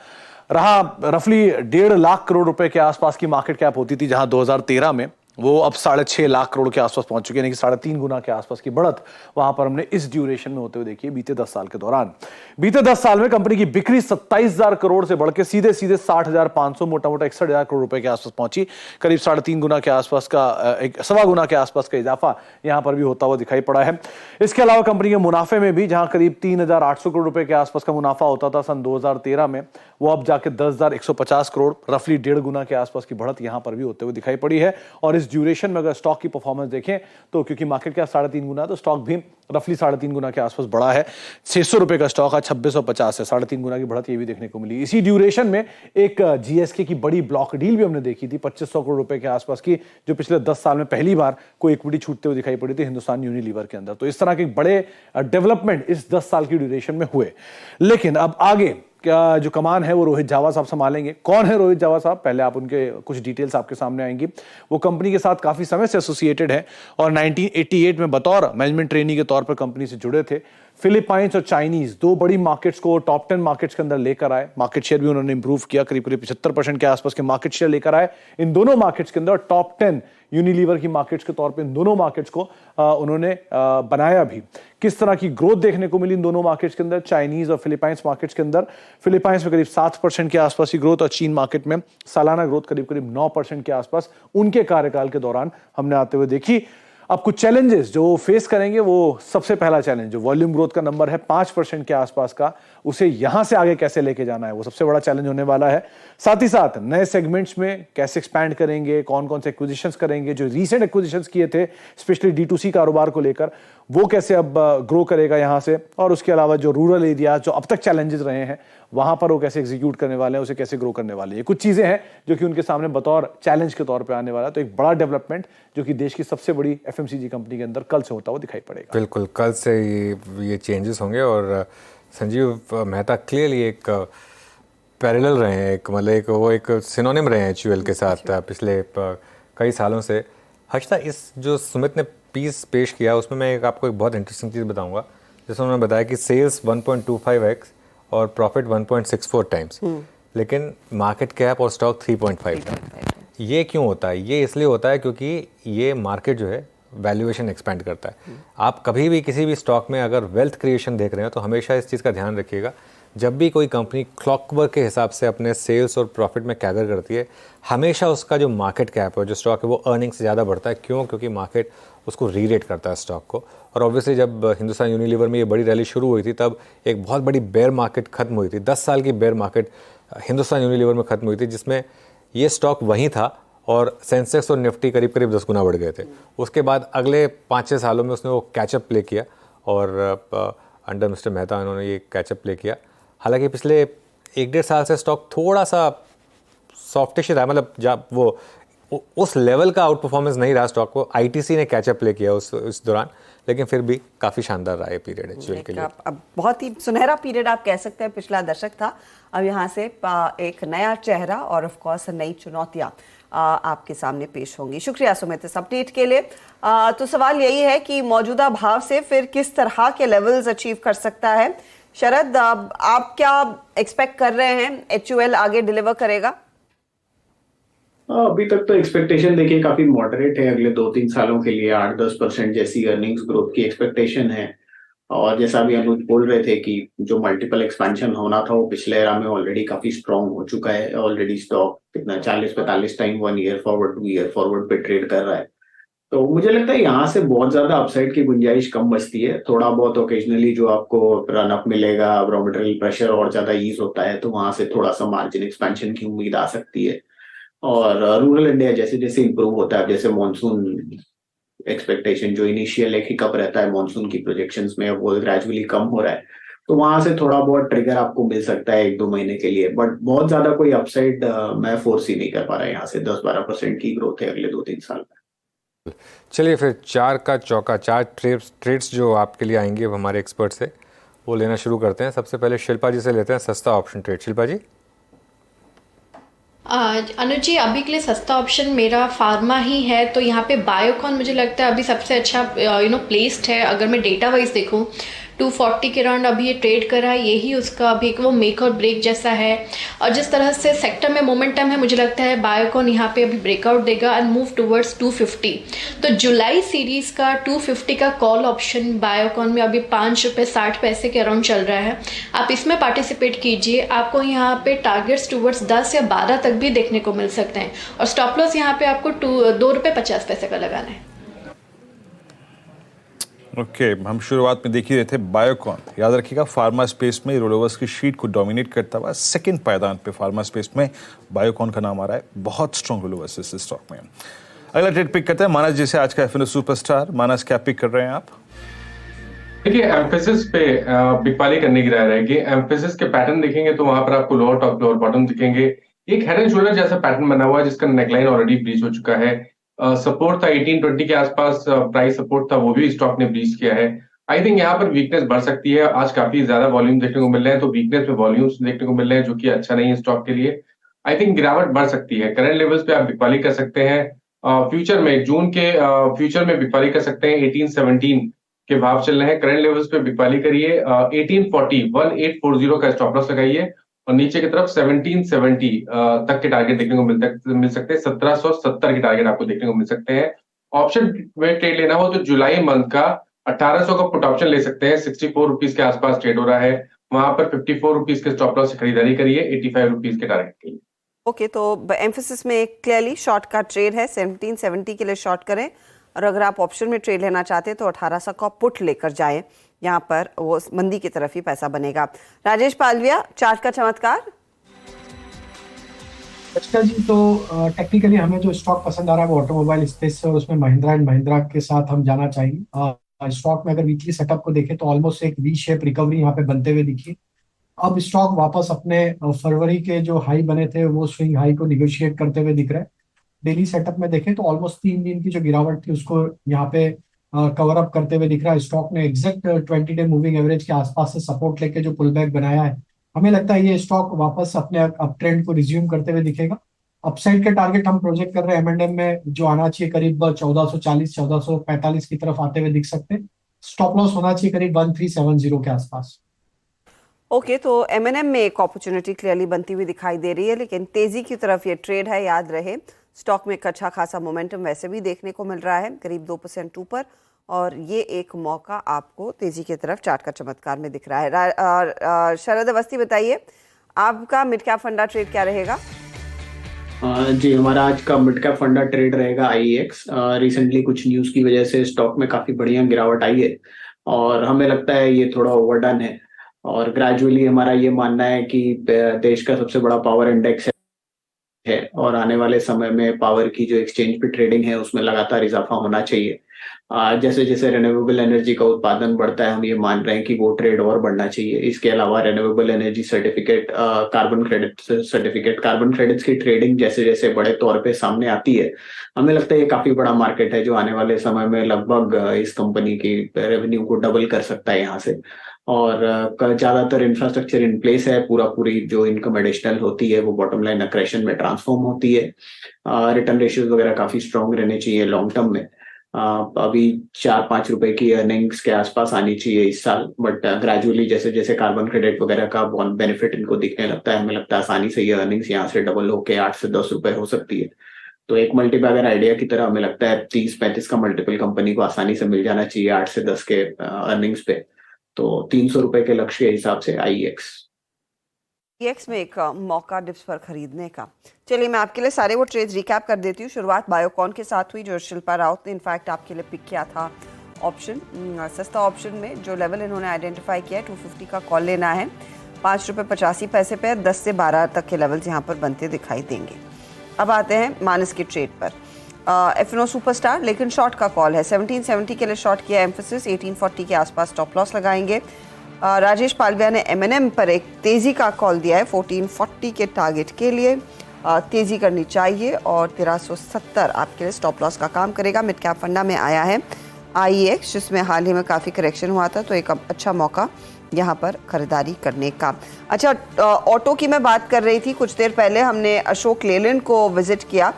रहा रफली 1.5 लाख करोड़ रुपए के आसपास की मार्केट कैप होती थी, जहां 2013 में वो अब 6.5 लाख करोड़ के आसपास पहुंच चुके हैं, यानी कि 3.5 गुना के आसपास की बढ़त वहां पर हमने इस ड्यूरेशन में होते हुए देखी है बीते 10 साल के दौरान। बीते 10 साल में कंपनी की बिक्री 27,000 करोड़ से बढ़ के सीधे 60,500 मोटा 61,000 करोड़ रुपए के आसपास पहुंची। करीब 3.5 गुना के आसपास का सवा गुना के आसपास का इजाफा यहां पर भी होता हुआ दिखाई पड़ा है। इसके अलावा कंपनी के मुनाफे में भी, जहां करीब 3,800 करोड़ रुपए के आसपास का मुनाफा होता था सन 2013 में, वो अब जाके 10,150 करोड़, रफली 1.5 गुना के आसपास की बढ़त यहां पर भी होते हुए दिखाई पड़ी है। और इस ड्यूरेशन में अगर स्टॉक की परफॉर्मेंस देखें तो क्योंकि मार्केट कैप 3.5 गुना है, तो स्टॉक भी रफली 3.5 गुना के आसपास बढ़ा है। 600 रुपए का स्टॉक आज 2650 है, 3.5 गुना की बढ़त ये भी देखने को मिली। इसी ड्यूरेशन में एक GSK की बड़ी ब्लॉक डील भी हमने देखी थी 2500 करोड़ रुपए के आसपास की, जो पिछले 10 साल में पहली बार कोई इक्विटी छूटते हुए दिखाई पड़ी थी हिंदुस्तान यूनिलीवर के अंदर। तो इस तरह के बड़े डेवलपमेंट इस 10 साल की ड्यूरेशन में हुए। लेकिन अब आगे क्या जो कमान है वो रोहित जावा साहब संभालेंगे। कौन है रोहित जावा साहब? पहले आप उनके कुछ डिटेल्स आपके सामने आएंगी। वो कंपनी के साथ काफी समय से एसोसिएटेड है और 1988 में बतौर मैनेजमेंट ट्रेनी के तौर पर कंपनी से जुड़े थे। फिलीपाइंस और चाइनीज, दो बड़ी मार्केट्स को टॉप 10 मार्केट्स के अंदर लेकर आए। मार्केट शेयर भी उन्होंने इंप्रूव किया, करीब 75% के आसपास के मार्केट शेयर लेकर आए इन दोनों मार्केट्स के अंदर। टॉप 10 यूनिलीवर की मार्केट्स के तौर पे इन दोनों मार्केट्स को उन्होंने बनाया भी। किस तरह की ग्रोथ देखने को मिली इन दोनों मार्केट्स के अंदर, चाइनीज और फिलीपाइंस मार्केट्स के अंदर? फिलीपाइंस में करीब 7% के आसपास की ग्रोथ और चीन मार्केट में सालाना ग्रोथ करीब 9% के आसपास उनके कार्यकाल के दौरान हमने आते हुए देखी। अब कुछ चैलेंजेस जो फेस करेंगे, वो सबसे पहला चैलेंज जो वॉल्यूम ग्रोथ का नंबर है 5% के आसपास का, उसे यहां से आगे कैसे लेके जाना है, वो सबसे बड़ा चैलेंज होने वाला है। साथ ही साथ नए सेगमेंट्स में कैसे एक्सपैंड करेंगे, कौन कौन से एक्विजिशंस करेंगे, जो रीसेंट एक्विजिशंस किए थे स्पेशली D2C कारोबार को लेकर, वो कैसे अब ग्रो करेगा यहां से। और उसके अलावा जो रूरल एरिया जो अब तक चैलेंजेस रहे हैं, वहां पर वो कैसे एग्जीक्यूट करने वाले हैं, उसे कैसे ग्रो करने वाले हैं। ये कुछ चीजें हैं जो कि उनके सामने बतौर चैलेंज के तौर पे आने वाला है। तो एक बड़ा डेवलपमेंट जो कि देश की सबसे बड़ी FMCG कंपनी के अंदर कल से होता हुआ दिखाई पड़ेगा। बिल्कुल, कल से ये चेंजेस होंगे और संजीव मेहता क्लियरली एक पैरेलल रहे हैं, एक मतलब वो एक सिनोनिम रहे हैं HUL के साथ पिछले कई सालों से। हर्षदा, इस जो सुमित ने पीस पेश किया उसमें मैं आपको एक बहुत इंटरेस्टिंग चीज़ बताऊंगा। जैसे उन्होंने बताया कि सेल्स 1.25x और प्रॉफिट 1.64 टाइम्स, लेकिन मार्केट कैप और स्टॉक 3.5 टाइम्स। ये क्यों होता है? ये इसलिए होता है क्योंकि ये मार्केट जो है वैल्यूएशन एक्सपेंड करता है। आप कभी भी किसी भी स्टॉक में अगर वेल्थ क्रिएशन देख रहे हो तो हमेशा इस चीज़ का ध्यान रखिएगा, जब भी कोई कंपनी क्लॉकवर्क के हिसाब से अपने सेल्स और प्रॉफिट में कैगर करती है, हमेशा उसका जो मार्केट कैप है, जो स्टॉक है, वो अर्निंग से ज़्यादा बढ़ता है। क्यों? क्योंकि मार्केट उसको रीरेट करता है स्टॉक को। और ऑब्वियसली जब हिंदुस्तान यूनिलीवर में ये बड़ी रैली शुरू हुई थी, तब एक बहुत बड़ी बेयर मार्केट खत्म हुई थी। 10 साल की बेयर मार्केट हिंदुस्तान यूनिलीवर में खत्म हुई थी, जिसमें ये स्टॉक वहीं था और सेंसेक्स और निफ्टी करीब 10 गुना बढ़ गए थे। उसके बाद अगले 5-6 सालों में उसने वो कैचअप प्ले किया और अंडर मिस्टर मेहता उन्होंने ये कैचअप प्ले किया। हालांकि पिछले 1-1.5 साल से स्टॉक थोड़ा सा सॉफ्टिश रहा, मतलब जब वो उस लेवल का आउट परफॉर्मेंस नहीं रहा स्टॉक को। ITC ने कैचअप प्ले किया उस दौरान, लेकिन फिर भी काफ़ी शानदार रहा ये पीरियड HUL के लिए। अब बहुत ही सुनहरा पीरियड आप कह सकते हैं, पिछला दशक था। अब यहाँ से एक नया चेहरा और ऑफ कोर्स नई चुनौतियाँ आपके सामने पेश होंगी। शुक्रिया सुमित इस अपडेट के लिए। तो सवाल यही है कि मौजूदा भाव से फिर किस तरह के लेवल्स अचीव कर सकता है? शरद, आप क्या एक्सपेक्ट कर रहे हैं HUL आगे डिलीवर करेगा? अभी तक तो एक्सपेक्टेशन देखिए काफी मॉडरेट है। अगले 2-3 सालों के लिए 8-10% जैसी अर्निंग्स ग्रोथ की एक्सपेक्टेशन है। और जैसा अभी अनुज बोल रहे थे कि जो मल्टीपल एक्सपेंशन होना था वो पिछले एरा में ऑलरेडी काफी स्ट्रांग हो चुका है। ऑलरेडी स्टॉक कितना 40-45 time 1 year forward 2 year forward पे ट्रेड कर रहा है। तो मुझे लगता है यहाँ से बहुत ज्यादा अपसाइड की गुंजाइश कम बचती है। थोड़ा बहुत ओकेजनली जो आपको रन अप मिलेगा, रॉ मटेरियल प्रेशर और ज्यादा ईज होता है, तो वहां से थोड़ा सा मार्जिन एक्सपेंशन की उम्मीद आ सकती है। और रूरल इंडिया जैसे जैसे इंप्रूव होता है, जैसे मानसून एक्सपेक्टेशन जो इनिशियल एक हिकअप रहता है मानसून की प्रोजेक्शंस में, वो ग्रेजुअली कम हो रहा है, तो वहां से थोड़ा बहुत ट्रिगर आपको मिल सकता है 1-2 महीने के लिए। बट बहुत ज्यादा कोई अपसाइड मैं फोर्स ही नहीं कर पा रहा। यहाँ से 10-12% की ग्रोथ है अगले 2-3 साल में। चलिए फिर 4 का चौका, 4 ट्रेड्स जो आपके लिए आएंगे वो हमारे एक्सपर्ट से वो लेना शुरू करते हैं। सबसे पहले शिल्पा जी से लेते हैं सस्ता ऑप्शन ट्रेड। शिल्पा जी। अनुज जी, अभी के लिए सस्ता ऑप्शन मेरा फार्मा ही है, तो यहाँ पे बायोकॉन मुझे लगता है अभी सबसे अच्छा प्लेस्ड है। अगर मैं डेटा वाइज देखूँ 240 के अराउंड अभी ये ट्रेड कर रहा है, यही उसका अभी एक वो मेक और ब्रेक जैसा है। और जिस तरह से सेक्टर में मोमेंटम है, मुझे लगता है बायोकॉन यहाँ पे अभी ब्रेकआउट देगा एंड मूव टुवर्ड्स 250। तो जुलाई सीरीज का 250 का कॉल ऑप्शन बायोकॉन में अभी ₹5.60 के अराउंड चल रहा है। आप इसमें पार्टिसिपेट कीजिए, आपको यहाँ पे टारगेट्स टुवर्ड्स 10 या 12 तक भी देखने को मिल सकते हैं। और स्टॉप लॉस यहाँ पे आपको ₹2.50 का लगाना है। ओके हम शुरुआत में देख ही रहे थे बायोकॉन। याद रखिएगा फार्मा स्पेस में रोलोवर्स की शीट को डोमिनेट करता हुआ सेकंड पायदान पे फार्मा स्पेस में बायोकॉन का नाम आ रहा है। बहुत स्ट्रॉन्ग रोलोवर्स इस स्टॉक में। अगला ट्रेड पिक करते हैं मानस जी से, आज का एफएनओ सुपरस्टार। मानस, क्या पिक कर रहे हैं आप? देखिए एम्फेसिस पे बिकवाली करने की राय रहेगी। एम्फेसिस के पैटर्न देखेंगे तो वहां पर आपको लोअर टॉप लोअर बॉटम दिखेंगे। एक हेड एंड शोल्डर जैसा पैटर्न बना हुआ है जिसका नेकलाइन ऑलरेडी ब्रीच हो चुका है। सपोर्ट था 1820 के आसपास, प्राइस सपोर्ट था, वो भी स्टॉक ने ब्रीच किया है। आई थिंक यहाँ पर वीकनेस बढ़ सकती है। आज काफी ज्यादा वॉल्यूम देखने को मिल रहे हैं, तो वीकनेस में वॉल्यूम्स देखने को मिल रहे हैं जो कि अच्छा नहीं है स्टॉक के लिए। आई थिंक गिरावट बढ़ सकती है। करंट लेवल्स पे आप बिकवाली कर सकते हैं। फ्यूचर में जून के फ्यूचर में बिकवाली कर सकते हैं। 1817 के भाव चल रहे हैं। करंट लेवल्स पे बिकवाली करिए। 1840 का स्टॉप लॉस लगाइए और नीचे की तरफ 1770 तक के टारगेट देखने को मिल सकते हैं। 1770 के टारगेट आपको देखने को मिल सकते हैं। ऑप्शन में ट्रेड लेना हो तो जुलाई मंथ का 1800 का पुट ऑप्शन ले सकते हैं। 64 रुपीज के आसपास ट्रेड हो रहा है, वहां पर 54 रुपीज के स्टॉप लॉस से खरीदारी करिए 85 रुपीज के टारगेट के लिए। ओके, तो एम्फेसिस में एक क्लियरली शॉर्ट का ट्रेड है, 1770 के लिए शॉर्ट करें। और अगर आप ऑप्शन में ट्रेड लेना चाहते हैं तो 1800 का पुट लेकर जाएं, यहाँ पर वो मंदी की तरफ ही पैसा बनेगा। राजेश पालविया, चार्ट का चमत्कार। अच्छा जी, तो टेक्निकली हमें जो स्टॉक पसंद आ रहा है वो ऑटोमोबाइल स्पेस से, और उसमें महिंद्रा एंड महिंद्रा के साथ हम जाना चाहेंगे। स्टॉक में अगर वीकली सेटअप को देखें तो ऑलमोस्ट एक वी शेप रिकवरी यहाँ पे बनते हुए दिखी। अब स्टॉक वापस अपने फरवरी के जो हाई बने थे वो स्विंग हाई को निगोशिएट करते हुए दिख रहा है। डेली सेटअप में देखें तो ऑलमोस्ट 3 दिन की जो गिरावट थी उसको यहाँ पे कवर अप करते हुए दिख रहा है। स्टॉक ने एग्जैक्ट 20 डे मूविंग एवरेज के आसपास से सपोर्ट लेके जो पुल बैक बनाया है, हमें लगता है ये स्टॉक वापस अपने अप ट्रेंड को रिज्यूम करते हुए दिखेगा। अपसाइड के टारगेट हम प्रोजेक्ट कर रहे हैं एम&एम में जो आना चाहिए करीब 1440 1445 की तरफ आते हुए दिख सकते हैं। स्टॉप लॉस होना चाहिए करीब 1370 के आसपास। ओके, तो एम&एम में एक अपॉर्चुनिटी क्लियरली बनती हुई दिखाई दे रही है, लेकिन तेजी की तरफ ये ट्रेड है। याद रहे स्टॉक में एक अच्छा खासा मोमेंटम वैसे भी देखने को मिल रहा है, करीब 2% ऊपर, और ये एक मौका आपको तेजी की तरफ चार्ट का चमत्कार में दिख रहा है। शरद अवस्थी, बताइए आपका मिड कैप फंडा ट्रेड क्या रहेगा? जी, हमारा आज का मिड कैप फंडा ट्रेड रहेगा IEX। रिसेंटली कुछ न्यूज की वजह से स्टॉक में काफी बढ़िया गिरावट आई है और हमें लगता है ये थोड़ा ओवरडन है। और ग्रेजुअली हमारा ये मानना है कि देश का सबसे बड़ा पावर इंडेक्स है और आने वाले समय में पावर की जो एक्सचेंज पे ट्रेडिंग है उसमें लगातार इजाफा होना चाहिए। जैसे जैसे रिन्यूएबल एनर्जी का उत्पादन बढ़ता है, हम ये मान रहे हैं कि वो ट्रेड और बढ़ना चाहिए। इसके अलावा renewable energy certificate, carbon credits की ट्रेडिंग जैसे जैसे बड़े तौर पे सामने आती है, हमें लगता है ये काफी बड़ा मार्केट है जो आने वाले समय में लगभग इस कंपनी की रेवेन्यू को डबल कर सकता है यहाँ से। और ज्यादातर इंफ्रास्ट्रक्चर इन प्लेस है, पूरी जो इनकम एडिशनल होती है वो बॉटम लाइन अक्रेशन में ट्रांसफॉर्म होती है। रिटर्न रेशियोज वगैरह काफी स्ट्रांग रहने चाहिए लॉन्ग टर्म में। अभी 4-5 रुपए की अर्निंग्स के आसपास आनी चाहिए इस साल, बट ग्रेजुअली जैसे जैसे कार्बन क्रेडिट वगैरह का बेनिफिट इनको दिखने लगता है, हमें लगता है आसानी से ये अर्निंग्स यहाँ से डबल होके 8 से 10 रुपए हो सकती है। तो एक मल्टीबैगर आइडिया की तरह हमें लगता है 30-35 का मल्टीपल कंपनी को आसानी से मिल जाना चाहिए 8 से 10 के अर्निंग्स पे। तो 300 रुपए के लक्ष्य के हिसाब से IEX। एक्स में एक मौका डिप्स पर खरीदने का। चलिए मैं आपके लिए सारे वो ट्रेड्स रिकैप कर देती हूँ। शुरुआत बायोकॉन के साथ हुई जो शिल्पा राउत ने इनफैक्ट आपके लिए पिक किया था ऑप्शन, सस्ता ऑप्शन में जो लेवल इन्होंने आइडेंटिफाई किया है 250 का कॉल लेना है, 5 रुपये 85 पैसे पे 10 से 12 तक के लेवल्स यहाँ पर बनते दिखाई देंगे। अब आते हैं मानस की ट्रेड पर। एफनो सुपरस्टार लेकिन शॉर्ट का कॉल है, 1770 के लिए शॉर्ट किया एम्फोसिस, 1840 के आसपास स्टॉप लॉस लगाएंगे। राजेश पालविया ने एमएनएम पर एक तेज़ी का कॉल दिया है 1440 के टारगेट के लिए, तेज़ी करनी चाहिए और 1370 आपके लिए स्टॉप लॉस का काम करेगा। मिड कैप फंडा में आया है IEX जिसमें हाल ही में काफ़ी करेक्शन हुआ था, तो एक अच्छा मौका यहाँ पर खरीदारी करने का। अच्छा, ऑटो की मैं बात कर रही थी कुछ देर पहले, हमने अशोक लेलैंड को विजिट किया,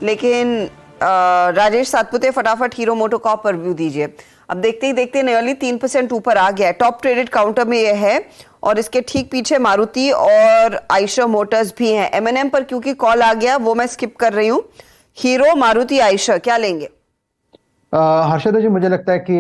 लेकिन राजेश सातपुते फटाफट हीरो मोटोकॉर्प पर व्यू दीजिए। अब देखते ही देखते नियरली 3% ऊपर आ गया है, टॉप ट्रेडेड काउंटर में ये है और इसके ठीक पीछे मारुति और आयशर मोटर्स भी हैं। एमएनएम पर क्योंकि कॉल आ गया वो मैं स्किप कर रही हूँ। हीरो, मारुति, आयशर क्या लेंगे? हर्षद जी मुझे लगता है कि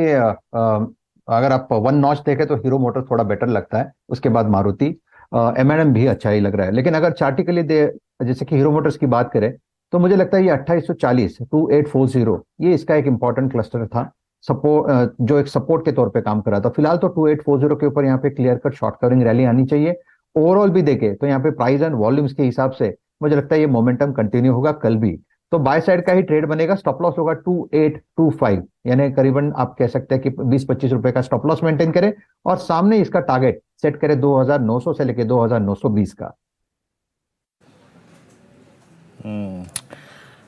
अगर आप वन नॉच देखें तो हीरो मोटर थोड़ा बेटर लगता है, उसके बाद मारुति, एमएनएम भी अच्छा ही लग रहा है। लेकिन अगर चार्टिकली जैसे कि हीरो मोटर्स की बात करें तो मुझे लगता है ये 2840 2840 ये इसका एक इंपॉर्टेंट क्लस्टर था, सपोर्ट जो एक सपोर्ट के तौर पे काम कर रहा था। फिलहाल तो 2840 के ऊपर यहाँ पे clear cut short covering rally आनी चाहिए। ओवरऑल भी देखे तो यहाँ पे प्राइस एंड वॉल्यूम्स के हिसाब से मुझे लगता है ये मोमेंटम कंटिन्यू होगा कल भी, तो बाय साइड का ही ट्रेड बनेगा। स्टॉप लॉस होगा 2825, यानी करीबन आप कह सकते हैं कि 20-25 रुपए का स्टॉप लॉस मेंटेन करें और सामने इसका टारगेट सेट करें 2900 से लेकर 2920 का।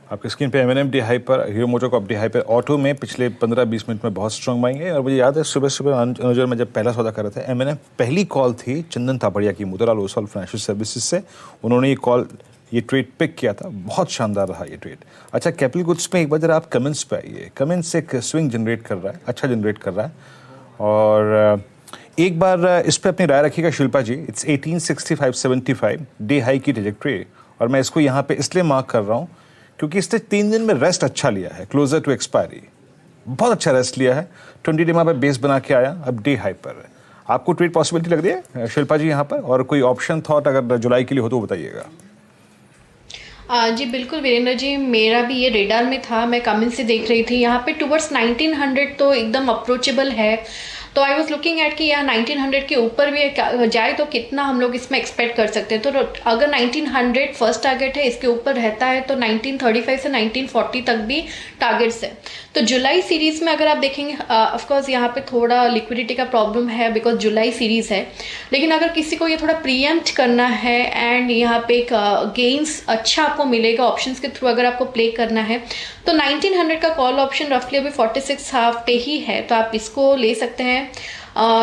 आपकी स्क्रीन पे एमएनएम डी हाई पर, हीरो मोटोकॉर्प डी हाई पर, ऑटो में पिछले 15-20 मिनट में बहुत स्ट्रॉन्ग बाइंग है। और मुझे याद है सुबह सुबह अनुजर में जब पहला सौदा कर रहे थे, एमएनएम पहली कॉल थी चंदन तापड़िया की, मोतीलाल ओसवाल फाइनेंशियल सर्विसेज से। उन्होंने ये ट्रेड पिक किया था, बहुत शानदार रहा ये ट्रेड। अच्छा, कैपिटल गुड्स में एक बार जरा आप कमेंट्स पे आइए। कमेंट्स एक स्विंग जनरेट कर रहा है, अच्छा जनरेट कर रहा है, और एक बार इस पर अपनी राय रखिएगा शिल्पा जी। इट्स 1865-75 डे हाई की ट्रेजेक्ट्री, और मैं इसको यहाँ पे इसलिए मार्क कर रहा हूँ क्योंकि इसने 3 दिन में रेस्ट अच्छा लिया है, क्लोजर टू एक्सपायरी बहुत अच्छा रेस्ट लिया है। 20 डे पे बेस बना के आया, अब डे हाई पर है। आपको ट्रेड पॉसिबिलिटी लग रही है शिल्पा जी यहाँ पर, और कोई ऑप्शन थॉट अगर जुलाई के लिए हो तो बताइएगा। जी बिल्कुल वीरेंद्र जी, मेरा भी ये रेडार में था, मैं कमेंट से देख रही थी यहाँ पे टुवर्ड्स 1900 तो एकदम अप्रोचेबल है। तो आई वॉज लुकिंग एट कि यहाँ 1900 के ऊपर भी जाए तो कितना हम लोग इसमें एक्सपेक्ट कर सकते हैं। तो अगर 1900 फर्स्ट टारगेट है, इसके ऊपर रहता है तो 1935 से 1940 तक भी टारगेट्स है। तो जुलाई सीरीज में अगर आप देखेंगे, ऑफकोर्स यहाँ पे थोड़ा लिक्विडिटी का प्रॉब्लम है बिकॉज जुलाई सीरीज है, लेकिन अगर किसी को ये थोड़ा प्रीएम्प्ट करना है एंड यहाँ पे एक गेन्स अच्छा आपको मिलेगा ऑप्शंस के थ्रू अगर आपको प्ले करना है, तो 1900 का कॉल ऑप्शन रफली अभी 46.5 पे ही है, तो आप इसको ले सकते हैं।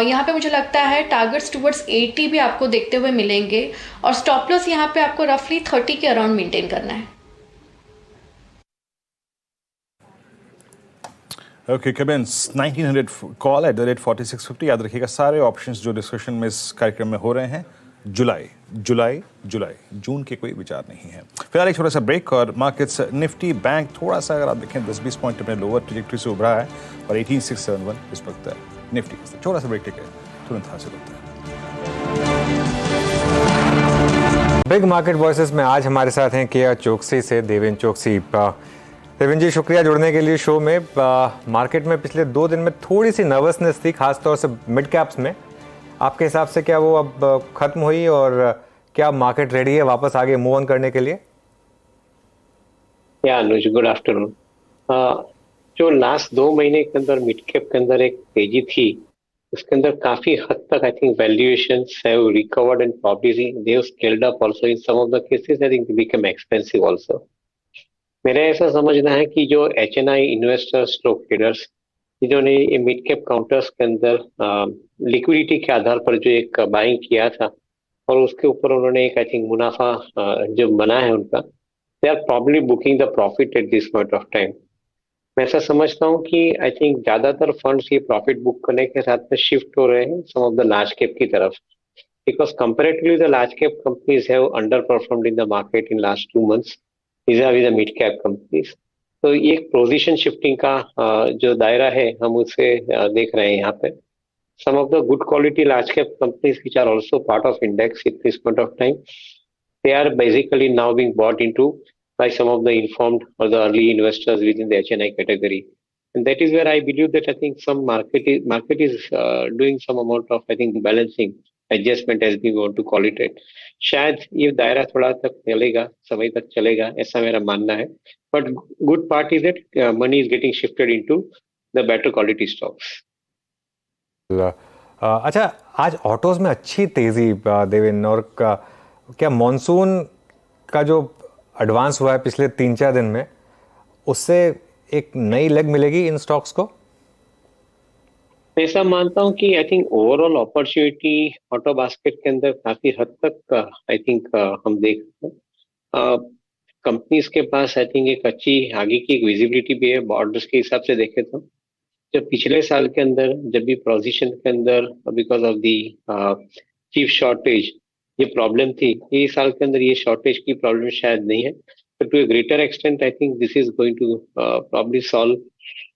यहाँ पे मुझे लगता है टारगेट्स टुवर्ड्स 80 भी आपको देखते हुए मिलेंगे, और स्टॉप लॉस यहाँ पे आपको रफली 30 के अराउंड मेंटेन करना है। Okay, comments 1900 call @4650। याद रखिएगा सारे ऑप्शंस जो डिस्कशन में इस कार्यक्रम में हो रहे हैं जुलाई, जून के कोई विचार नहीं है। फिलहाल एक छोटा सा ब्रेक, और मार्केट्स निफ्टी बैंक थोड़ा सा अगर आप देखें 10-20 पॉइंट अपने लोअर ट्रैजेक्टरी से उभरा है, और 18671 इस वक्त निफ्टी का छोटा सा ब्रेक लेके तुरंत हासिल होता है। बिग मार्केट वॉइसेस में आज हमारे साथ हैं केआर चौकसी से देवेंद्र चौकसी। देवेंद्र जी शुक्रिया जुड़ने के लिए शो में। मार्केट में पिछले 2 दिन में थोड़ी सी नर्वसनेस थी, खासतौर से मिड कैप्स में, आपके हिसाब से क्या वो अब खत्म हुई, और क्या मार्केट रेडी है वापस आगे मूव ऑन करने के लिए? या अनुज, गुड आफ्टरनून। जो लास्ट 2 महीने के अंदर मिड कैप के अंदर एक तेजी थी, उसके अंदर काफी हद तक I think valuations have recovered and probably they have scaled up also. In some of the cases I think they become expensive also. मेरा ऐसा समझना है कि जो HNI इन्वेस्टर्स स्टॉक ट्रेडर्स जिन्होंने ये मिड कैप काउंटर्स के अंदर लिक्विडिटी के आधार पर जो एक बाइंग किया था, और उसके ऊपर उन्होंने एक आई थिंक मुनाफा जो बना है उनका, they are probably booking the profit at this point of time. मैं ऐसा समझता हूँ कि आई थिंक ज्यादातर फंड्स ये प्रॉफिट बुक करने के साथ में शिफ्ट हो रहे हैं some of the large cap की तरफ, because comparatively the large cap companies have underperformed in the market in last 2 months vis-a-vis the mid cap companies. तो ये एक पोजीशन शिफ्टिंग का जो दायरा है हम उसे देख रहे हैं यहाँ पे। some of the good quality large cap companies which are also part of index at this point of time, they are basically now being bought into by some of the informed or the early investors within the HNI category. And that is where I believe that I think some market is doing some amount of, I think, balancing adjustment as we want to call it. शायद ये दायरा थोड़ा तक चलेगा, समय तक चलेगा, ऐसा मेरा मानना है. But good part is that money is getting shifted into the better quality stocks. अच्छा, आज ऑटोज में अच्छी तेजी देवेन, और क्या मॉनसून का जो एडवांस हुआ है पिछले 3-4 दिन में, उससे एक नई लेग मिलेगी इन स्टॉक्स को? मैं ऐसा मानता हूँ कि I think overall opportunity auto basket के अंदर काफी हद तक आई थिंक हम देख रहे हैं. कंपनीज के पास आई थिंक एक अच्छी आगे की एक विजिबिलिटी भी है. ऑर्डर्स के हिसाब से देखे तो जब पिछले साल के अंदर जब भी पोजीशन के अंदर because of the chip shortage ये प्रॉब्लम थी, ये साल के अंदर ये शॉर्टेज की प्रॉब्लम शायद नहीं है. But to a greater extent I think this is going to probably solve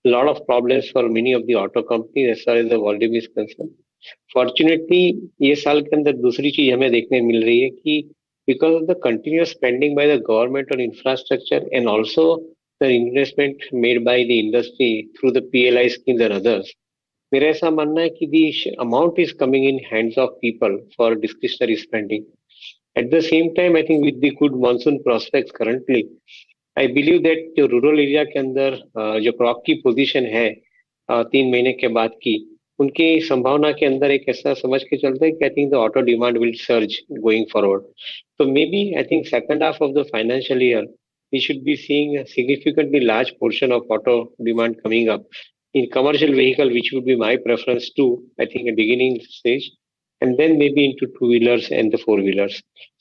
lot of problems for many of the auto companies as far as the volume is concerned. Fortunately, ये साल के अंदर दूसरी चीज हमें देखने मिल रही है कि because of the continuous spending by the government on infrastructure and also the investment made by the industry through the PLI schemes and others, मेरा ऐसा मानना है कि the amount is coming in hands of people for discretionary spending. At the same time, I think with the good monsoon prospects currently, I believe that जो rural area के अंदर जो crop की पोजीशन है 3 महीने के बाद की, उनकी संभावना के अंदर एक ऐसा समझ के चलते हैं कि I think the auto demand will surge going forward. तो maybe I think second half of the financial year we should be seeing a significantly large portion of auto demand coming up in commercial vehicle, which would be my preference to I think a beginning stage, and then maybe into 2-wheelers and the 4-wheelers.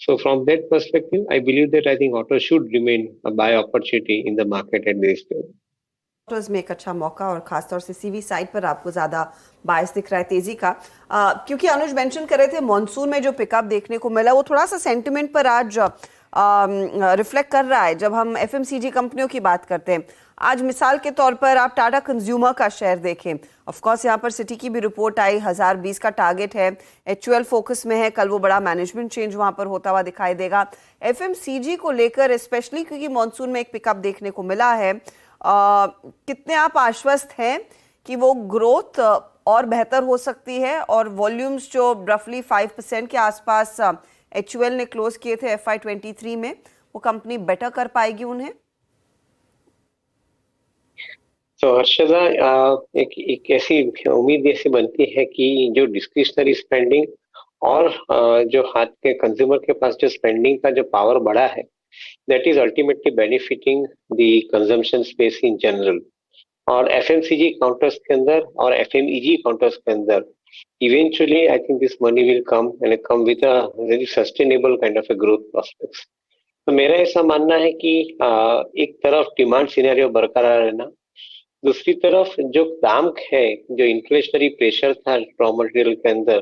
So from that perspective, I believe that I think auto should remain a buy opportunity in the market at this time. Autos में एक अच्छा मौका, और खासतौर से CV side पर आपको ज़्यादा बायस दिख रहा है तेजी का, क्योंकि अनुज मेंशन कर रहे थे मॉनसून में जो पिकअप देखने को मिला वो थोड़ा सा सेंटिमेंट पर आज रिफ्लेक्ट कर रहा है. जब हम एफएमसीजी कंपनियों की बात करते हैं, आज मिसाल के तौर पर आप टाटा कंज्यूमर का शेयर देखें, ऑफ कोर्स यहाँ पर सिटी की भी रिपोर्ट आई, 1020 का टारगेट है, एचयूएल फोकस में है, कल वो बड़ा मैनेजमेंट चेंज वहाँ पर होता हुआ दिखाई देगा. एफएमसीजी को लेकर स्पेशली क्योंकि मॉनसून में एक पिकअप देखने को मिला है, कितने आप आश्वस्त हैं कि वो ग्रोथ और बेहतर हो सकती है, और वॉल्यूम्स जो रफली 5% के आसपास एचयूएल ने क्लोज किए थे FY23 में, वो कंपनी बेटर कर पाएगी उन्हें? तो हर्षदा, एक ऐसी उम्मीद ऐसी बनती है कि जो डिस्क्रिशनरी स्पेंडिंग और जो हाथ के कंज्यूमर के पास जो स्पेंडिंग का जो पावर बढ़ा है, that is ultimately benefiting the consumption space in general. और एफएमसीजी काउंटर्स के अंदर और एफएमईजी काउंटर्स के अंदर eventually I think this money will come and come with a very sustainable kind of a growth prospects. तो मेरा ऐसा मानना है कि एक तरफ डिमांड सिनेरियो बरकरार रहना, दूसरी तरफ जो दाम है, जो इन्फ्लेशनरी प्रेशर था रॉ मटेरियल के अंदर,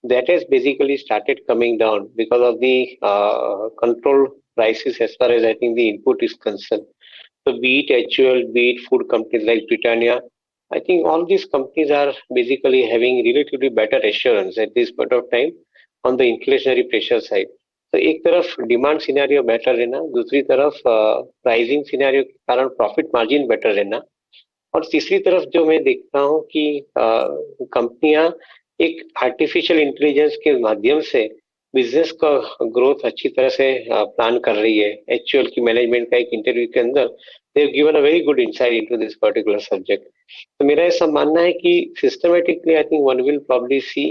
that has basically started coming down because of the control prices as far as I think the input is concern. So be it HUL, be it food companies like Britannia, I think all these companies are basically having relatively better assurance at this point of time on the inflationary pressure side. तो एक तरफ demand scenario better रहना, दूसरी तरफ pricing scenario के कारण profit margin better रहना, और तीसरी तरफ जो मैं देखता हूँ कि कंपनियां एक आर्टिफिशियल इंटेलिजेंस के माध्यम से बिजनेस का ग्रोथ अच्छी तरह से प्लान कर रही है. एचयूएल की मैनेजमेंट का एक इंटरव्यू के अंदर they have given a very good insight into this particular subject. तो मेरा ऐसा मानना है कि systematically I think one will probably see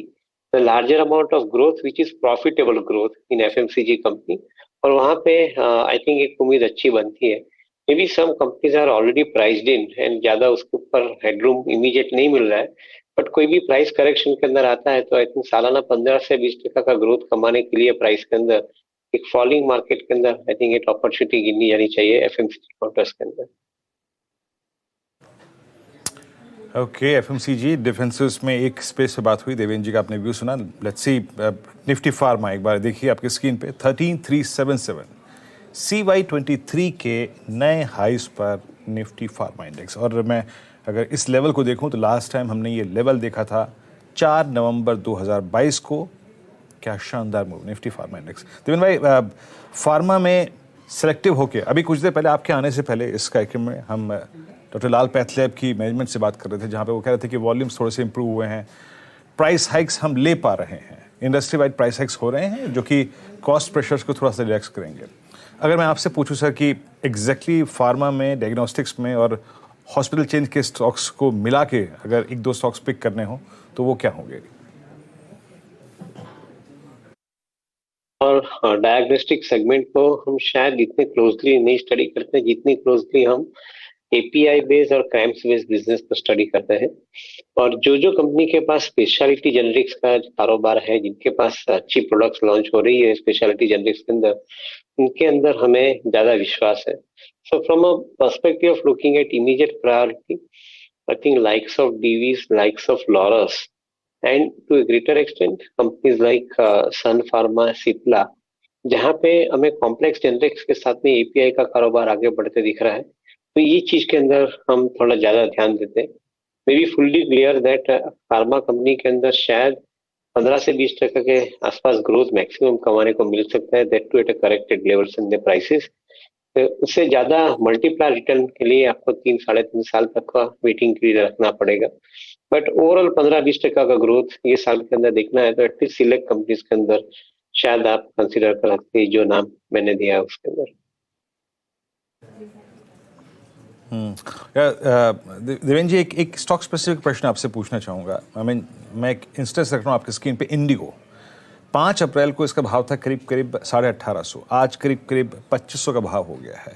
the larger amount of growth which is profitable growth in FMCG company, और वहां पे आई थिंक एक उम्मीद अच्छी बनती है. Maybe some companies are already priced in and ज्यादा उसके ऊपर हेडरूम इमीडिएट नहीं मिल रहा है, बट कोई भी प्राइस करेक्शन के अंदर आता है तो आई थिंक सालाना 15 से 20% का ग्रोथ कमाने के लिए प्राइस के अंदर एक फॉलिंग मार्केट के अंदर आई थिंक एक अपॉर्चुनिटी गिनी जानी चाहिए एफएमसीजी काउंटर्स के अंदर. ओके, एफएमसीजी डिफेंसेस में एक स्पेस पे बात हुई. देवेंद्र जी का आपने व्यू सुना. लेट्स सी निफ्टी फार्मा एक बार देखिए आपकी स्क्रीन पे 13377 CY23 के नए हाइस पर निफ्टी फार्मा इंडेक्स. और मैं अगर इस लेवल को देखूं तो लास्ट टाइम हमने ये लेवल देखा था 4 नवंबर 2022 को। क्या शानदार move Nifty pharma index. Deven भाई, फार्मा में सेलेक्टिव होके अभी कुछ देर पहले आपके आने से पहले इस कार्यक्रम में हम डॉक्टर लाल पैथलैब की मैनेजमेंट से बात कर रहे थे, जहाँ पे वो कह रहे थे कि वॉल्यूम्स थोड़े से इंप्रूव हुए हैं, प्राइस हाइक्स हम ले पा रहे हैं, इंडस्ट्री वाइड प्राइस हाइक्स हो रहे हैं जो कि कॉस्ट प्रेशर्स को थोड़ा सा रिलैक्स करेंगे। अगर मैं आपसे पूछूं सर कि एग्जैक्टली फार्मा में, डायग्नोस्टिक्स में और हॉस्पिटल चेंज के स्टॉक्स को मिला के अगर एक दो स्टॉक्स पिक करने हो तो वो क्या होंगे? और डायग्नोस्टिक सेगमेंट को हम शायद इतने क्लोजली नहीं स्टडी करते जितनी क्लोजली हम एपीआई बेस्ड और क्राइम्स बेस्ड बिजनेस को स्टडी करते हैं। और जो कंपनी के पास स्पेशलिटी जेनरिक्स का कारोबार है, जिनके पास अच्छी प्रोडक्ट्स लॉन्च हो रही है स्पेशलिटी जेनरिक्स के अंदर, उनके अंदर हमें ज्यादा विश्वास है। So from a perspective of looking at immediate priority, I think likes of Divi's, likes of Laurus, and to a greater extent companies like Sun Pharma, Cipla, जहाँ पे हमें कॉम्प्लेक्स जेनरिक्स के साथ में एपीआई का कारोबार आगे बढ़ते दिख रहा है, तो ये चीज के अंदर हम थोड़ा ज्यादा ध्यान देते हैं। May be fully clear that pharma company के अंदर शायद 15 से 20% के आसपास ग्रोथ मैक्सिमम कमाने को मिल सकता है, that too at a corrected levels in the prices. तो उससे ज्यादा मल्टीप्लाई रिटर्न के लिए आपको 3-3.5 साल तक का वेटिंग पीरियड रखना पड़ेगा। बट ओवरऑल 15-20% का ग्रोथ ये साल के अंदर देखना है तो एटलीस्ट सिलेक्ट कंपनीज के अंदर शायद आप कंसिडर कर सकते हैं जो नाम मैंने दिया है उसके अंदर। देवेन जी, एक स्टॉक स्पेसिफिक प्रश्न आपसे पूछना चाहूँगा। मैं एक इंस्टेंस रख रहा हूँ आपकी स्क्रीन पे। इंडिगो 5 अप्रैल को इसका भाव था करीब 1850, आज करीब 2500 का भाव हो गया है।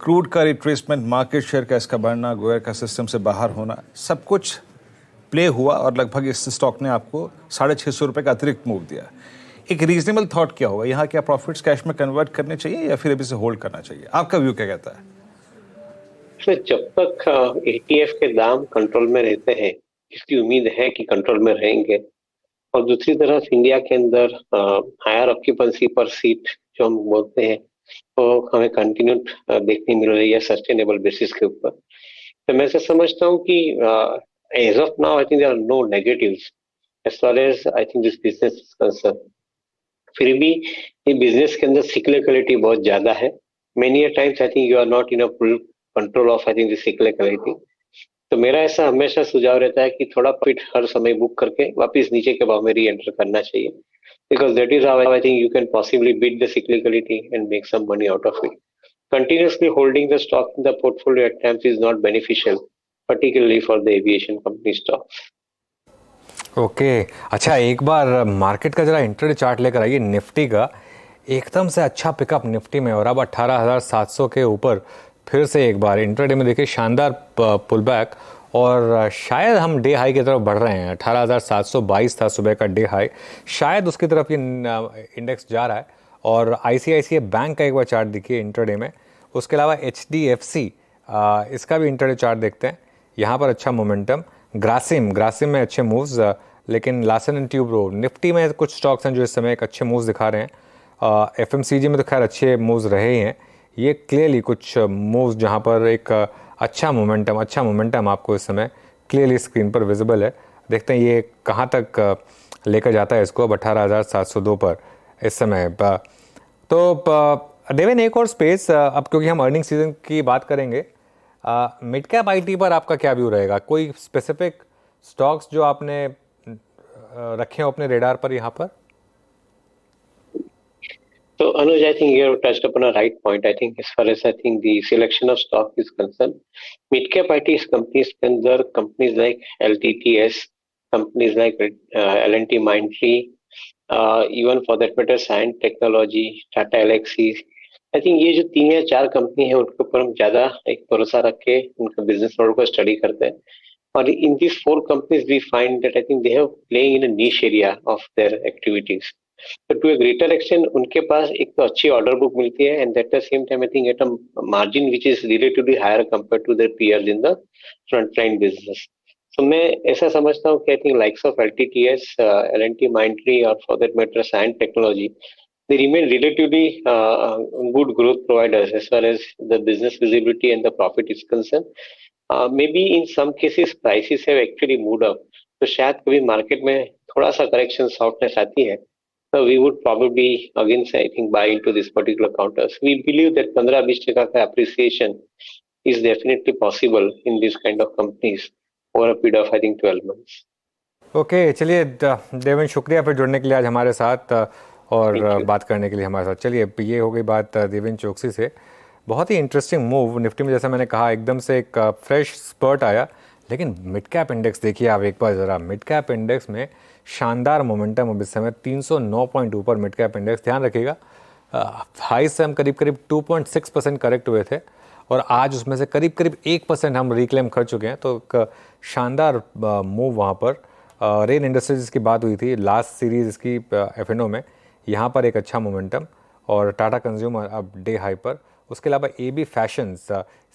क्रूड का रिट्रेसमेंट, मार्केट शेयर का इसका बढ़ना, गोयर का सिस्टम से बाहर होना, सब कुछ प्ले हुआ और लगभग इस स्टॉक ने आपको 650 रुपये का अतिरिक्त मूव दिया। एक रीजनेबल थॉट क्या होगा यहाँ? क्या प्रॉफिट्स कैश में कन्वर्ट करने चाहिए या फिर अभी से होल्ड करना चाहिए? आपका व्यू क्या कहता है? जब तक एटीएफ के दाम कंट्रोल में रहते हैं, इसकी उम्मीद है कि कंट्रोल में रहेंगे, और दूसरी तरफ इंडिया के अंदर हायर ऑक्यूपेंसी पर सीट जो हम बोलते हैं तो हमें कंटिन्यू देखने मिल रही है सस्टेनेबल बेसिस के ऊपर। तो मैं ऐसा समझता हूँ कि as of now I think there are no negatives as far as I think this business is concern. फिर भी ये बिजनेस के अंदर सिक्लिकलिटी बहुत ज्यादा है। Many times I think you are not in a full control of I think this cyclicality. तो मेरा ऐसा हमेशा सुझाव रहता है कि थोड़ा प्रॉफिट हर समय बुक करके वापस नीचे के भाव में री एंटर करना चाहिए, because that is how I think you can possibly beat the cyclicality and make some money out of it. Continuously holding the stock in the portfolio at times is not beneficial, particularly for the aviation company stocks. Okay अच्छा, एक बार market का जरा intraday chart लेकर आइए Nifty का। एकदम से अच्छा पिकअप निफ्टी में और अब 18,700 के ऊपर फिर से एक बार इंट्राडे में देखिए शानदार पुल बैक, और शायद हम डे हाई की तरफ बढ़ रहे हैं। 18,722 था सुबह का डे हाई, शायद उसकी तरफ ये इंडेक्स जा रहा है। और आईसीआईसीआई बैंक का एक बार चार्ट देखिए इंट्राडे में। उसके अलावा एचडीएफसी इसका भी इंट्राडे चार्ट देखते हैं, यहाँ पर अच्छा मोमेंटम। ग्रासिम में अच्छे मूव्स, लेकिन लार्सन एंड ट्यूब्रो, निफ्टी में कुछ स्टॉक्स हैं जो इस समय एक अच्छे मूव्स दिखा रहे हैं। एफएमसीजी में तो खैर अच्छे मूव्स रहे ही हैं। ये क्लियरली कुछ मूव्स जहाँ पर एक अच्छा मोमेंटम आपको इस समय क्लियरली स्क्रीन पर विजिबल है। देखते हैं ये कहाँ तक लेकर जाता है इसको। अब 18,702 पर इस समय। तो देवेन एक और स्पेस, अब क्योंकि हम अर्निंग सीजन की बात करेंगे, मिड कैप आईटी पर आपका क्या व्यू रहेगा? कोई स्पेसिफिक स्टॉक्स जो आपने रखे हो अपने रेडार पर यहाँ पर? So Anuj, I think you have touched upon a right point. I think as far as I think the selection of stock is concerned, mid-cap IT companies के अंदर companies like LTTS, companies like L&T Mindtree, even for that matter Cyient Technology, Tata Elxsi, I think ये जो 3 या 4 company है उनके ऊपर हम ज्यादा एक भरोसा रख के उनका बिजनेस मॉडल को स्टडी करते हैं। और in these 4 companies we find that I think they have playing in a niche area of their activities. So to a greater extent उनके पास एक तो अच्छी ऑर्डर बुक मिलती है and at the same time I think at a margin which is relatively higher compared to their peers in the frontline business. So मैं ऐसा समझता हूँ कि I think likes of LTTS, L&T Mindtree or for that matter Cyient Technology, they remain relatively good growth providers as far as the business visibility and the profit is concerned. Maybe in some cases prices have actually moved up. तो शायद कभी market में थोड़ा सा correction softness आती है, तो we would probably again say I think buy into this particular counters. We believe that 15-20% का appreciation is definitely possible in this kind of companies over a period of I think 12 months. Okay, चलिए देवेंद्र, शुक्रिया फिर जुड़ने के लिए आज हमारे साथ और बात करने के लिए हमारे साथ. चलिए, ये हो गई बात देवेंद्र चौकसी से. बहुत ही इंटरेस्टिंग मूव निफ्टी में, जैसा मैंने कहा, एकदम से एक फ्रेश स्पर्ट आया. लेकिन मिड कैप इंडेक्स देखिए आप एक बार ज़रा. मिड कैप इंडेक्स में शानदार मोमेंटम अब इस समय 309 पॉइंट ऊपर मिड कैप इंडेक्स. ध्यान रखिएगा, हाई से हम करीब करीब 2.6% करेक्ट हुए थे और आज उसमें से करीब करीब 1% हम रिक्लेम कर चुके हैं. तो एक शानदार मूव वहाँ पर. रेन इंडस्ट्रीज की बात हुई थी लास्ट सीरीज इसकी F&O में, यहाँ पर एक अच्छा मोमेंटम. और टाटा कंज्यूमर अब डे हाई पर. उसके अलावा AB फैशंस,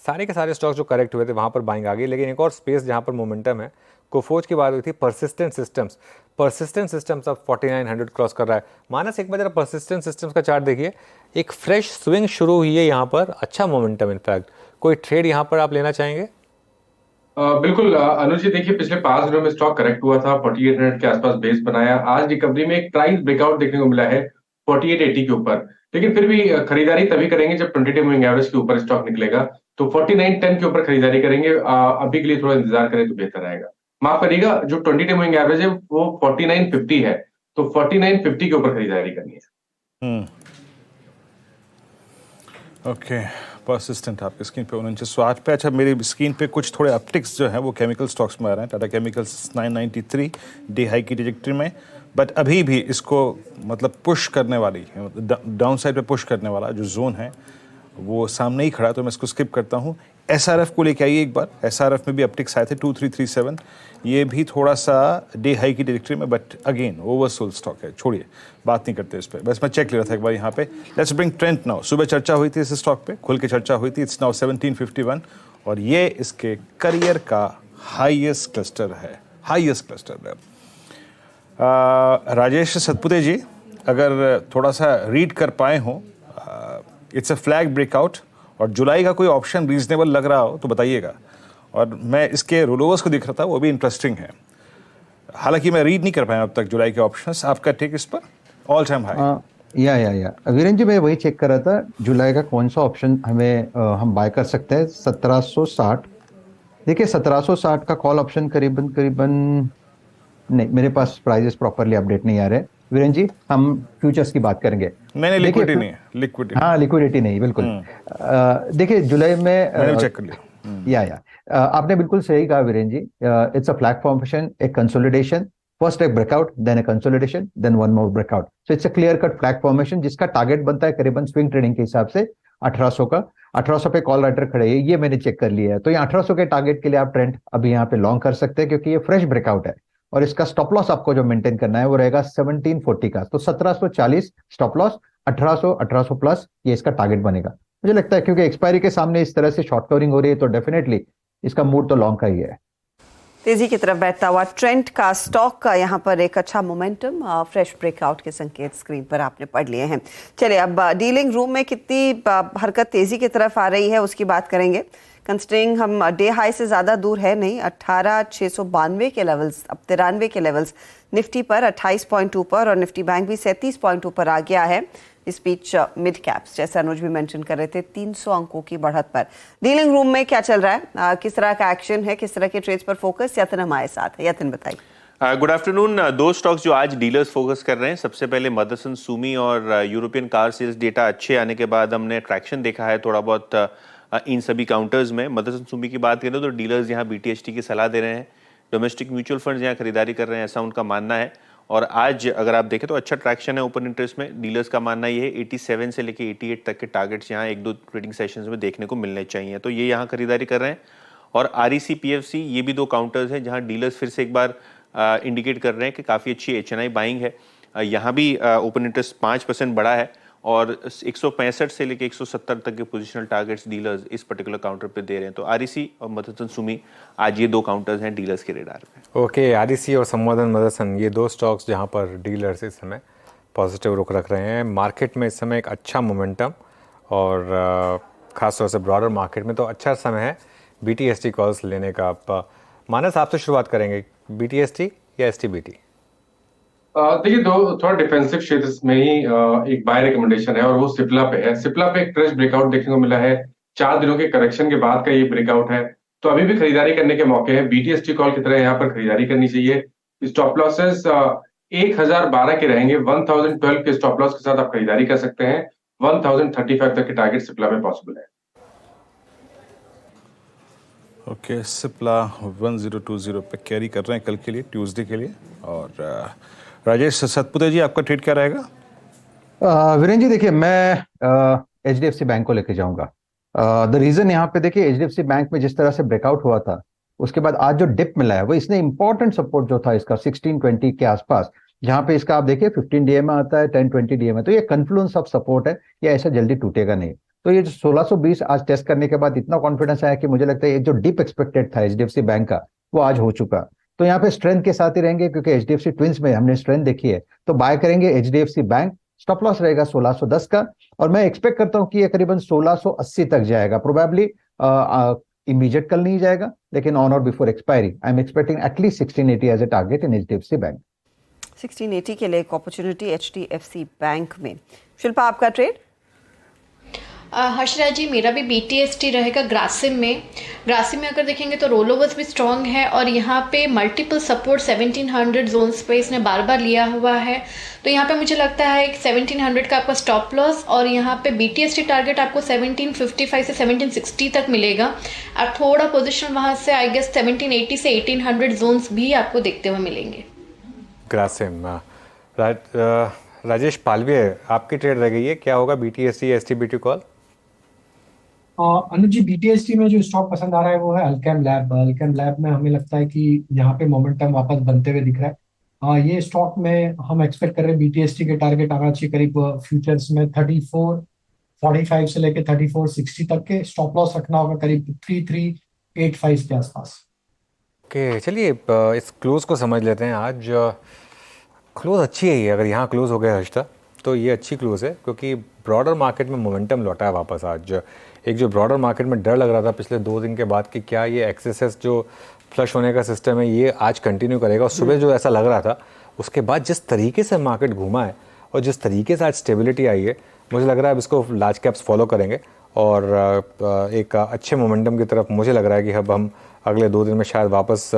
सारे के सारे स्टॉक्स जो करेक्ट हुए थे वहाँ पर बाइंग आ गई. लेकिन एक और स्पेस जहाँ पर मोमेंटम है, कोफोज की बात हुई थी. परसिस्टेंट सिस्टम्स अब 4900 क्रॉस कर रहा है. मानस, एक बार जरा परसिस्टेंट सिस्टम्स का चार्ट देखिए. एक फ्रेश स्विंग शुरू हुई है यहाँ पर, अच्छा मोमेंटम. इनफैक्ट कोई ट्रेड यहाँ पर आप लेना चाहेंगे? बिल्कुल अनुज जी, देखिए पिछले 5 दिनों में स्टॉक करेक्ट हुआ था, 4800 के आसपास बेस बनाया. आज रिकवरी में एक प्राइस ब्रेकआउट देखने को मिला है 4880 के ऊपर. लेकिन फिर भी खरीदारी तभी करेंगे जब 20-day मूविंग एवरेज के ऊपर स्टॉक निकलेगा. तो 4910 के ऊपर खरीदारी करेंगे. अभी के लिए थोड़ा इंतजार करें तो बेहतर रहेगा. माफ करिएगा, जो 20-day मूविंग एवरेज है वो 4950 है, तो 4950 के ऊपर खरीदारी करनी है. ओके, परसिस्टेंट आपकी स्क्रीन पे 49 पे. अच्छा, मेरी स्क्रीन पे कुछ थोड़े अपटिक्स जो हैं वो केमिकल स्टॉक्स में आ रहे हैं. टाटा केमिकल्स 993 डे हाई की ट्रैजेक्टरी में, बट अभी भी इसको मतलब पुश करने वाली, डाउन साइड पे पुश करने वाला जो जोन है वो सामने ही खड़ा है, तो मैं इसको स्किप करता हूँ. SRF को लेके आइए एक बार. SRF में भी अपटिक्स आए थे 2337. ये भी थोड़ा सा डे हाई की ट्रैजेक्टरी में, बट अगेन ओवरसोल्ड स्टॉक है. छोड़िए, बात नहीं करते इस पर. बस मैं चेक ले रहा था एक बार यहाँ पे. Let's bring trend now. सुबह चर्चा हुई थी इस स्टॉक पे, खुल के चर्चा हुई थी. इट्स नाउ 1751 और ये इसके करियर का हाईएस्ट क्लस्टर है. राजेश सतपुते जी, अगर थोड़ा सा रीड कर पाए हो, इट्स अ फ्लैग ब्रेकआउट और जुलाई का कोई ऑप्शन रीजनेबल लग रहा हो तो बताइएगा. और मैं इसके रोलोवर्स को दिख रहा था, वो भी इंटरेस्टिंग है. हालांकि मैं रीड नहीं कर पाया अब तक जुलाई के ऑप्शंस. आपका टेक इस पर? All time high. या वीरेंद्र जी, मैं वही चेक कर रहा था जुलाई का कौन सा ऑप्शन हमें हम बाय कर सकते हैं. 1760. देखिए 1760 का कॉल ऑप्शन करीबन नहीं, मेरे पास प्राइजेस प्रॉपरली अपडेट नहीं आ रहे. वीरेंद्र जी, हम फ्यूचर्स की बात करेंगे. मैंने लिक्विडिटी नहीं है. लिक्विडिटी नहीं, बिल्कुल. देखिए जुलाई में मैंने चेक कर लिया. आपने बिल्कुल सही कहा Virendra ji. It's a flag formation, एक कंसोलिडेशन. फर्स्ट एक breakout, then a consolidation, then one more breakout. So it's a clear cut flag formation जिसका टारगेट बनता है करीबन स्विंग ट्रेडिंग के हिसाब से 1800 का. 1800 पे कॉल राइटर खड़े है, ये मैंने चेक कर लिया है. तो ये 1800 के टारगेट के लिए आप ट्रेंड अभी यहाँ पे लॉन्ग कर सकते हैं, क्योंकि ये फ्रेश ब्रेकआउट है. और इसका स्टॉप लॉस आपको जो मेंटेन करना है वो रहेगा 1740 का. तो 1740 स्टॉप लॉस, 1800 प्लस ये इसका टारगेट बनेगा. मुझे लगता है क्योंकि एक्सपायरी के सामने इस तरह से शॉर्ट कवरिंग हो रही है, तो डेफिनेटली इसका मूड तो लॉन्ग का ही है. तेजी की तरफ बढ़ता हुआ ट्रेंड का स्टॉक का यहाँ पर एक अच्छा मोमेंटम, फ्रेश ब्रेकआउट के संकेत स्क्रीन पर आपने पढ़ लिए हैं. चलिए, अब डीलिंग रूम में कितनी हरकत तेजी की तरफ आ रही है उसकी बात करेंगे. कंसिडरिंग हम डे हाई से ज़्यादा दूर है नहीं, 18,692 के लेवल्स, अब 93 के लेवल्स. निफ्टी पर 28 पॉइंट ऊपर और निफ्टी बैंक भी 37 पॉइंट ऊपर आ गया है. इस बीच मिड कैप्स, जैसे अनुज भी मेंशन कर रहे थे, 300 अंकों की बढ़त पर. डीलिंग रूम में क्या चल रहा है, किस तरह का एक्शन है, किस तरह के ट्रेड्स पर फोकस? यतन हमारे साथ है. यतन, बताइए. Good afternoon. 2 स्टॉक्स जो आज डीलर्स फोकस कर रहे हैं. सबसे पहले मदरसन सुमी और यूरोपियन कार सेल्स डेटा अच्छे आने के बाद हमने ट्रैक्शन देखा है थोड़ा बहुत इन सभी काउंटर्स में. मदरसन सुमी की बात करें तो डीलर्स यहाँ BTHT की सलाह दे रहे हैं. डोमेस्टिक म्यूचुअल फंड्स यहाँ खरीदारी कर रहे हैं, ऐसा उनका मानना है. और आज अगर आप देखें तो अच्छा ट्रैक्शन है ओपन इंटरेस्ट में. डीलर्स का मानना ये है 87 से लेके 88 तक के टारगेट्स यहाँ 1-2 ट्रेडिंग सेशंस में देखने को मिलने चाहिए, तो ये यहाँ खरीदारी कर रहे हैं. और REC PFC ये भी 2 काउंटर्स हैं जहाँ डीलर्स फिर से एक बार इंडिकेट कर रहे हैं कि काफ़ी अच्छी HNI बाइंग है. यहाँ भी ओपन इंटरेस्ट 5% बढ़ा है और 165 से लेके 170 तक के पोजिशनल टारगेट्स डीलर्स इस पर्टिकुलर काउंटर पे दे रहे हैं. तो REC और मदरसन सुमी आज ये 2 काउंटर्स हैं डीलर्स के रेडार पे. ओके, REC और संवर्धन मदरसन, ये 2 स्टॉक्स जहां पर डीलर्स इस समय पॉजिटिव रुख रख रहे हैं. मार्केट में इस समय एक अच्छा मोमेंटम और खासतौर से ब्रॉडर मार्केट में तो अच्छा समय है BTHT कॉल्स लेने का. आप मानस, आपसे शुरुआत करेंगे. BTST या STBT? देखिए थोड़ा डिफेंसिव क्षेत्र में ही एक बाय रिकमेंडेशन है और वो सिप्ला पे है। सिप्ला पे एक फ्रेश ब्रेकआउट देखने को मिला है, 4 दिनों के करेक्शन के बाद का ये ब्रेकआउट है, तो अभी भी खरीदारी करने के मौके हैं। BTST कॉल की तरह यहाँ पर खरीदारी करनी चाहिए। स्टॉप लॉसेस 1012 के रहेंगे, 1012 के स्टॉप लॉस के साथ आप खरीदारी कर सकते हैं। 1035 तक के टारगेट सिप्ला में पॉसिबल है। ओके, सिप्ला 1020 पे कैरी कर रहे हैं कल के लिए, ट्यूसडे के लिए। और राजेश सतपुते जी, आपका ट्रेड क्या रहेगा? वीरेंद्र जी देखिए, मैं HDFC बैंक को लेके जाऊंगा। द रीजन यहाँ पे देखिए, HDFC बैंक में जिस तरह से ब्रेकआउट हुआ था, उसके बाद आज जो डिप मिला है वो इसने इंपॉर्टेंट सपोर्ट जो था इसका 1620 के आसपास, जहां पे इसका आप देखिए 15 DMA आता है, 1020 DMA, तो ये कन्फ्लुएंस ऑफ सपोर्ट है, ये ऐसा जल्दी टूटेगा नहीं। तो ये जो 1620 आज टेस्ट करने के बाद इतना कॉन्फिडेंस आया कि मुझे लगता है ये जो डिप एक्सपेक्टेड था HDFC बैंक का, वो आज हो चुका। तो यहाँ पे स्ट्रेंथ के साथ ही रहेंगे, क्योंकि HDFC ट्विंस में हमने स्ट्रेंथ देखी है, तो बाय करेंगे HDFC बैंक। स्टॉप लॉस रहेगा 1610 का, और मैं एक्सपेक्ट करता हूं कि ये करीबन 1680 तक जाएगा। प्रोबेबली इमीडिएट कल नहीं जाएगा, लेकिन ऑन और before expiry I am expecting at least 1680 as a target in HDFC bank. 1680 के लिए एक अपॉर्चुनिटी HDFC बैंक में। शिल्पा, आपका ट्रेड? हर्षराज जी, मेरा भी BTST रहेगा ग्रासिम में। ग्रासिम में अगर देखेंगे तो रोल ओवर्स भी स्ट्रॉन्ग है और यहाँ पे मल्टीपल सपोर्ट 1700 जोन स्पेस ने बार बार लिया हुआ है, तो यहाँ पे मुझे लगता है 1700 का आपका स्टॉप लॉस, और यहाँ पे BTST टारगेट आपको 1755 से 1760 तक मिलेगा। और थोड़ा पोजीशन वहाँ से आई गेस 1780 से 1800 जोन्स भी आपको देखते हुए मिलेंगे। ग्रासिम, राजेश पालवे, आपकी ट्रेड रह गई है, क्या होगा BTST STBT कॉल? अनुज जी, BTST में जो स्टॉक पसंद आ रहा है वो है अल्केम लैब। अल्केम लैब में हमें लगता है कि यहाँ पे मोमेंटम वापस बनते हुए दिख रहा है। ये स्टॉक में हम एक्सपेक्ट कर रहे हैं BTST के टारगेट आना चाहिए करीब फ्यूचर्स में 3445 से लेके 3460 तक के। स्टॉप लॉस रखना होगा करीब 3385 के आसपास। ओके, चलिए इस क्लोज को समझ लेते हैं। आज क्लोज अच्छी है ये, अगर यहाँ क्लोज हो गया हर्षदा तो ये अच्छी क्लोज है, क्योंकि ब्रॉडर मार्केट में मोमेंटम लौटा है वापस। आज एक जो ब्रॉडर मार्केट में डर लग रहा था पिछले 2 दिन के बाद कि क्या ये एक्सेस जो फ्लश होने का सिस्टम है ये आज कंटिन्यू करेगा, और सुबह जो ऐसा लग रहा था, उसके बाद जिस तरीके से मार्केट घूमा है और जिस तरीके से आज स्टेबिलिटी आई है, मुझे लग रहा है अब इसको लार्ज कैप्स फॉलो करेंगे और एक अच्छे मोमेंटम की तरफ मुझे लग रहा है कि अब हम अगले 2 दिन में शायद वापस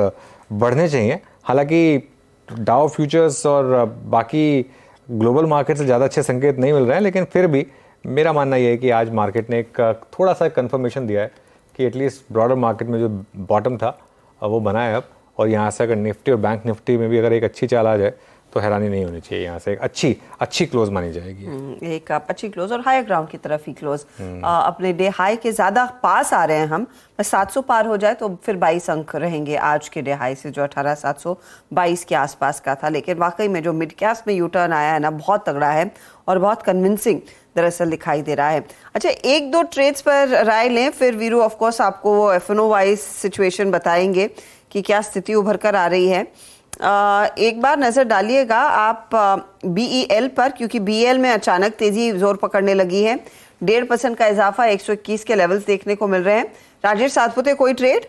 बढ़ने चाहिए। हालांकि डाउ फ्यूचर्स और बाकी ग्लोबल मार्केट से ज़्यादा अच्छे संकेत नहीं मिल रहे हैं, लेकिन फिर भी मेरा मानना यह है कि आज मार्केट ने एक थोड़ा सा कंफर्मेशन दिया है कि एटलीस्ट ब्रॉडर मार्केट में जो बॉटम था वो बना है अब, और यहाँ से अगर निफ्टी और बैंक निफ्टी में भी अगर एक अच्छी चाल आ जाए तो हैरानी नहीं होनी चाहिए, यहाँ से एक अच्छी क्लोज मानी जाएगी। एक अच्छी क्लोज और हायर ग्राउंड की तरफ ही क्लोज। अपने डे हाई के ज़्यादा पास आ रहे हैं हम, बस 700 पार हो जाए तो फिर 22 अंक रहेंगे आज के डे हाई से, जो 18722 के आसपास का था। लेकिन वाकई में जो मिड कैप्स में यू टर्न आया है ना, बहुत तगड़ा है और बहुत कन्विंसिंग दरअसल दिखाई दे रहा है। अच्छा, 1-2 ट्रेड्स पर राय लें, फिर वीरू ऑफ कोर्स आपको वो F&O वाइज सिचुएशन बताएंगे कि क्या स्थिति उभर कर आ रही है। एक बार नजर डालिएगा आप BEL पर, क्योंकि BEL में अचानक तेजी जोर पकड़ने लगी है। 1.5% का इजाफा 121 के लेवल्स देखने को मिल रहे हैं। राजेश सातपुते, कोई ट्रेड?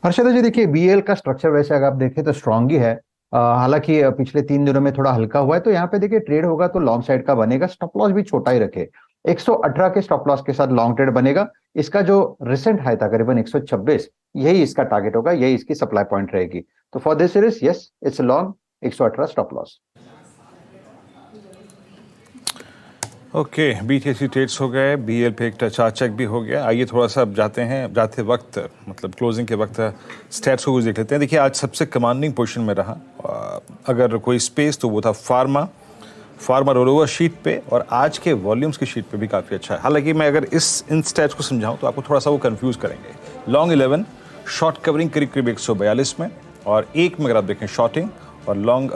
हर्षदा जी देखिए, BEL का स्ट्रक्चर वैसे अगर आप देखें तो स्ट्रांग ही है, हालांकि पिछले 3 दिनों में थोड़ा हल्का हुआ है, तो यहाँ पे देखिए ट्रेड होगा तो लॉन्ग साइड का बनेगा। स्टॉप लॉस भी छोटा ही रखे, 118 के स्टॉप लॉस के साथ लॉन्ग ट्रेड बनेगा। इसका जो रिसेंट हाई था करीबन 126, यही इसका टारगेट होगा, यही इसकी सप्लाई पॉइंट रहेगी। तो for this series yes it's long, 118 stop loss. Okay, BTST trades हो गए, BEL पे एक चार्ट चेक भी हो गया। आइए थोड़ा सा जाते वक्त मतलब क्लोजिंग के वक्त स्टैट्स को कुछ देख लेते हैं। देखिए, आज सबसे कमांडिंग पोजीशन में रहा अगर कोई स्पेस तो वो था फार्मा रोल ओवर शीट पे, और आज के वॉल्यूम्स की शीट पे भी काफ़ी अच्छा है। हालांकि मैं अगर इन स्टैट्स को समझाऊं तो आपको थोड़ा सा वो कंफ्यूज करेंगे। लॉन्ग 11 शॉर्ट कवरिंग करीब 142 में, और एक में अगर आप देखें शॉर्टिंग, और लॉन्ग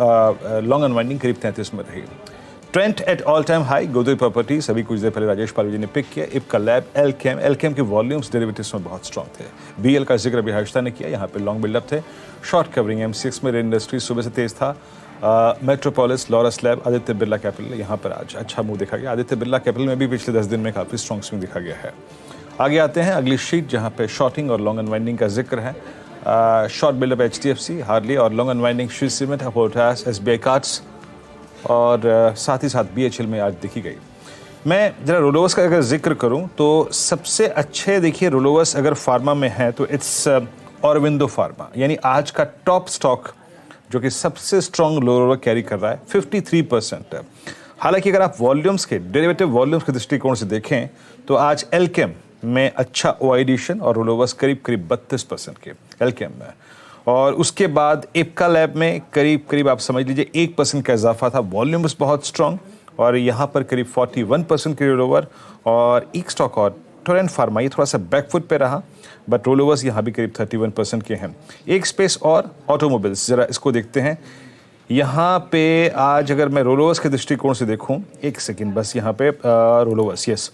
अनवाइंडिंग करीब 33 में रही। Trend at all time high, Godrej properties अभी कुछ देर पहले राजेश पालवे जी ने पिक किया। इफ्का लैब, एलकेम के वॉल्यूम्स डेरिवेटिव्स में बहुत स्ट्रॉन्ग थे। BEL का जिक्र अभी हर्षदा ने किया, यहाँ पे लॉन्ग बिल्डअप थे। शॉर्ट कवरिंग MCX में रेन इंडस्ट्री सुबह से तेज था। Metropolis, Laurus lab, Aditya Birla capital, यहाँ पर आज अच्छा मूव देखा गया। आदित्य बिरला कैपिटल में भी पिछले 10 दिन में काफ़ी स्ट्रॉन्ग स्विंग देखा गया है। आगे आते हैं अगली शीट, जहाँ पे शॉर्टिंग और लॉन्ग अनवाइंडिंग का जिक्र है। शॉर्ट बिल्डअप HDFC, हार्ली और लॉन्ग अनवाइंडिंग श्री सीमेंट, अपोर्टास, SBI कार्ड्स और साथ ही साथ BHL में आज देखी गई। मैं जरा रोलोवर्स का अगर जिक्र करूं तो सबसे अच्छे देखिए रोलोवर्स अगर फार्मा में है तो इट्स ऑरोबिंदो फार्मा, यानी आज का टॉप स्टॉक जो कि सबसे स्ट्रॉन्ग रोलोवर कैरी कर रहा है 53% है। हालांकि अगर आप वॉल्यूम्स के डेरिवेटिव वॉल्यूम्स के दृष्टिकोण से देखें तो आज एल्केम में अच्छा ओआईडिशन और रोलोवर्स करीब 32% के एल्केम में, और उसके बाद इप्का लैब में करीब आप समझ लीजिए 1% का इजाफा था। वॉल्यूम्स बहुत स्ट्रॉन्ग और यहाँ पर करीब 41% के रोलोवर, और एक स्टॉक और टोरेंट फार्मा ये थोड़ा सा बैकफुट पे रहा, बट रोलोवर्स यहाँ भी करीब 31% के हैं। एक स्पेस और ऑटोमोबाइल्स, जरा इसको देखते हैं। यहाँ पे आज अगर मैं रोलोवर्स के दृष्टिकोण से देखूँ, एक सेकेंड बस, यहाँ पे रोलोवर्स यस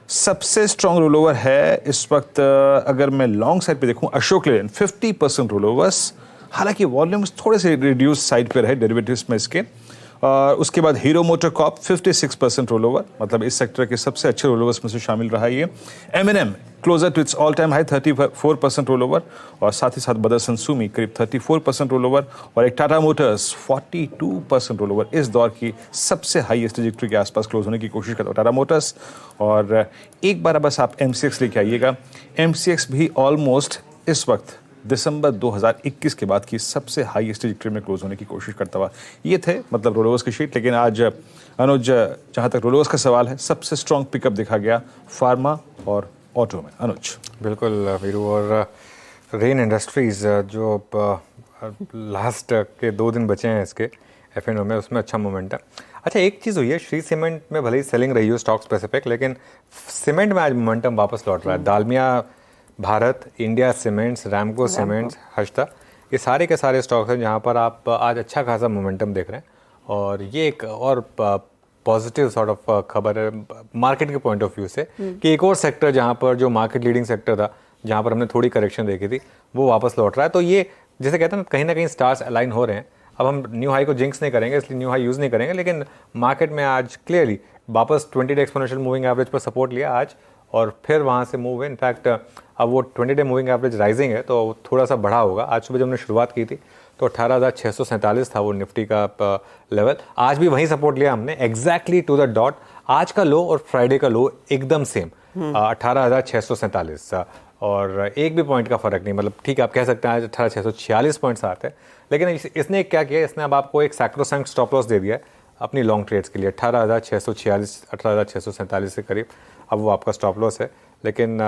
सबसे स्ट्रॉन्ग रोलोवर है इस वक्त। अगर मैं लॉन्ग साइड पे देखूँ, अशोक लेलैंड 50% रोलोवर्स, हालांकि वॉल्यूम्स थोड़े से रिड्यूस साइड पे रहे डेरिवेटिव्स में इसके। उसके बाद हीरो मोटरकॉर्प 56% रोलोवर, मतलब इस सेक्टर के सबसे अच्छे रोलोवर्स में से शामिल रहा ये। M&M closer to its all time high 34% rollover, और साथ ही साथ मदरसन सुमी करीब 34% रोलोवर, और एक टाटा मोटर्स 42% रोलोवर इस दौर की सबसे हाईएस्ट ट्रैजेक्टरी के आसपास क्लोज होने की कोशिश करता है टाटा मोटर्स। और एक बार बस आप MCX लेके आइएगा, MCX भी ऑलमोस्ट इस वक्त दिसंबर 2021 के बाद की सबसे हाईएस्ट ट्रैजेक्टरी में क्लोज होने की कोशिश करता हुआ। ये थे मतलब रोलोवर्स की शीट। लेकिन आज अनुज, जहाँ तक रोलोवर्स का सवाल है, सबसे स्ट्रॉन्ग पिकअप देखा गया फार्मा और ऑटो में। अनुज। बिल्कुल वीरू, और रेन इंडस्ट्रीज जो लास्ट के 2 दिन बचे हैं इसके F&O में, उसमें अच्छा मोमेंटम। अच्छा, एक चीज़ हुई है, श्री सीमेंट में भले ही सेलिंग रही हो स्टॉक स्पेसिफिक, लेकिन सीमेंट में आज मोमेंटम वापस लौट रहा है। Dalmia Bharat, India cements, Ramco cements, Harshada, ये सारे के सारे स्टॉक्स हैं जहाँ पर आप आज अच्छा खासा मोमेंटम देख रहे हैं। और ये एक और पॉजिटिव सॉर्ट ऑफ खबर है मार्केट के पॉइंट ऑफ व्यू से कि एक और सेक्टर जहाँ पर जो मार्केट लीडिंग सेक्टर था, जहाँ पर हमने थोड़ी करेक्शन देखी थी, वो वापस लौट रहा है। तो ये जैसे कहते हैं ना कहीं स्टार्स अलाइन हो रहे हैं। अब हम न्यू हाई को जिंक्स नहीं करेंगे, इसलिए न्यू हाई यूज़ नहीं करेंगे, लेकिन मार्केट में आज क्लियरली वापस 20 डे एक्सपोनेंशियल मूविंग एवरेज पर सपोर्ट लिया आज, और फिर वहाँ से मूव है। इनफैक्ट अब वो 20 डे मूविंग एवरेज राइजिंग है, तो थोड़ा सा बढ़ा होगा। आज सुबह जब हमने शुरुआत की थी तो 18,647 था वो निफ्टी का लेवल। आज भी वहीं सपोर्ट लिया हमने, एग्जैक्टली टू द डॉट। आज का लो और फ्राइडे का लो एकदम सेम 18,647, और एक भी पॉइंट का फर्क नहीं। मतलब ठीक है, आप कह सकते हैं आज 18,646 पॉइंट्स आते हैं, लेकिन इसने क्या किया, इसने अब आपको एक सैक्रोसैंक्ट स्टॉप लॉस दे दिया है अपनी लॉन्ग ट्रेड्स के लिए। 18,646, 18,647 के करीब अब वो आपका स्टॉप लॉस है। लेकिन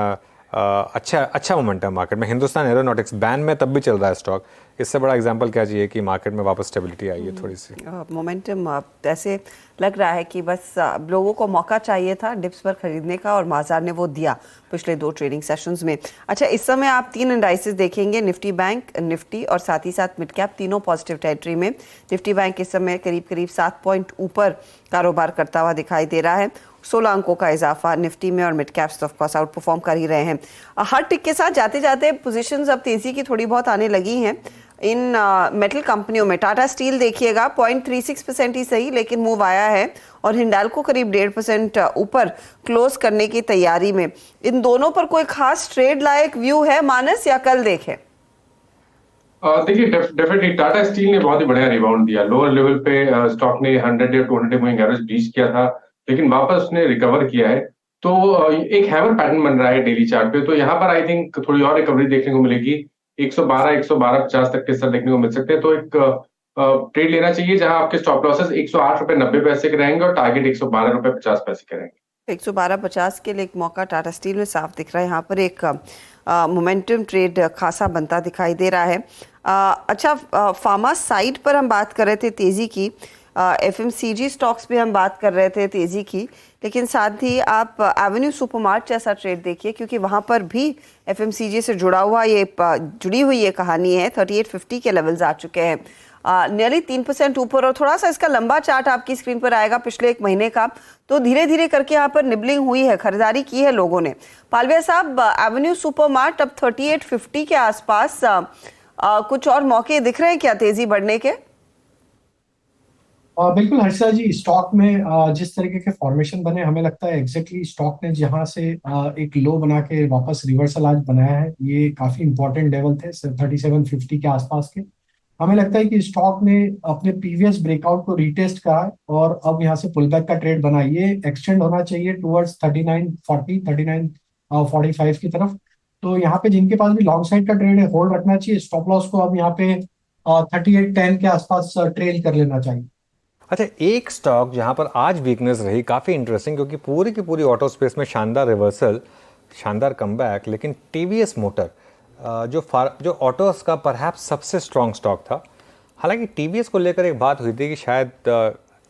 अच्छा मोमेंटम मार्केट में। हिंदुस्तान एरोनॉटिक्स बैन में तब भी चल रहा है स्टॉक। इससे बड़ा एग्जांपल क्या चाहिए कि मार्केट में वापस स्टेबिलिटी आई है थोड़ी सी। मोमेंटम ऐसे लग रहा है कि बस लोगों को मौका चाहिए था डिप्स पर खरीदने का, और बाजार ने वो दिया पिछले 2 ट्रेडिंग सेशंस में। अच्छा, इस समय आप 3 इंडाइसेस देखेंगे, निफ्टी बैंक, निफ्टी और साथ ही साथ मिड कैप, तीनों पॉजिटिव टेरिटरी में। निफ्टी बैंक इस समय करीब 7 पॉइंट ऊपर कारोबार करता हुआ दिखाई दे रहा है। 16 अंकों का इजाफा निफ्टी में, और mid caps of course out perform कर ही रहे हैं। हर टिक के साथ जाते जाते पोजीशंस अब तेजी की थोड़ी बहुत आने लगी हैं इन मेटल कंपनियों में। टाटा स्टील देखिएगा 0.36% ही सही, लेकिन मूव आया है, और हिंडाल्को करीब 1.5% ऊपर क्लोज करने की तैयारी में। इन दोनों पर कोई खास ट्रेड लायक व्यू है मानस, या कल देखें? देखिए, डेफिनेटली टाटा स्टील ने बहुत ही बढ़िया रिबाउंड दिया। लोअर लेवल पे स्टॉक ने 100 या 200 डे मूविंग एवरेज ब्रीच किया था, लेकिन वापस उसने रिकवर किया है। तो एक हैमर पैटर्न बन रहा है डेली चार्ट पे। तो यहाँ पर आई थिंक थोड़ी और रिकवरी देखने को मिलेगी। 112-112.50 तक के स्तर देखने को मिल सकते हैं। तो एक ट्रेड लेना चाहिए जहां आपके स्टॉप लॉसेस 108.90 के रहेंगे और टारगेट 112.50 के रहेंगे। 112.50 के लिए एक मौका टाटा स्टील में साफ दिख रहा है। यहाँ पर एक मोमेंटम ट्रेड खासा बनता दिखाई दे रहा है। अच्छा, फार्मा साइड पर हम बात कर रहे थे तेजी की, FMCG स्टॉक्स भी हम बात कर रहे थे तेजी की, लेकिन साथ ही आप एवेन्यू सुपरमार्ट जैसा ट्रेड देखिए, क्योंकि वहां पर भी FMCG से जुड़ी हुई ये कहानी है। 3850 के लेवल्स आ चुके हैं, नियरली 3% ऊपर, और थोड़ा सा इसका लंबा चार्ट आपकी स्क्रीन पर आएगा पिछले 1 महीने का। तो धीरे धीरे करके यहाँ पर निबलिंग हुई है, खरीदारी की है लोगों ने। पालविया साहब, एवेन्यू सुपरमार्ट अब 3850 के आसपास, कुछ और मौके दिख रहे हैं क्या तेजी बढ़ने के? बिल्कुल हर्षा जी, स्टॉक में जिस तरीके के फॉर्मेशन बने, हमें लगता है एग्जैक्टली स्टॉक ने जहां से एक लो बना के वापस रिवर्सल आज बनाया है, ये काफी इंपॉर्टेंट लेवल थे 3750 के आसपास के। हमें लगता है कि स्टॉक ने अपने प्रीवियस ब्रेकआउट को रीटेस्ट करा है और अब यहाँ से पुल बैक का ट्रेड बना, ये एक्सटेंड होना चाहिए टुवर्ड्स 3940 3945 की तरफ। तो यहाँ पे जिनके पास भी लॉन्ग साइड का ट्रेड है, होल्ड रखना चाहिए। स्टॉप लॉस को अब यहाँ पे 3810 के आसपास ट्रेल कर लेना चाहिए। अच्छा, एक स्टॉक जहां पर आज वीकनेस रही काफ़ी इंटरेस्टिंग, क्योंकि पूरी की पूरी ऑटो स्पेस में शानदार रिवर्सल, शानदार कमबैक, लेकिन टीवीएस मोटर जो ऑटोस का परहैप्स सबसे स्ट्रॉन्ग स्टॉक था। हालांकि टीवीएस को लेकर एक बात हुई थी कि शायद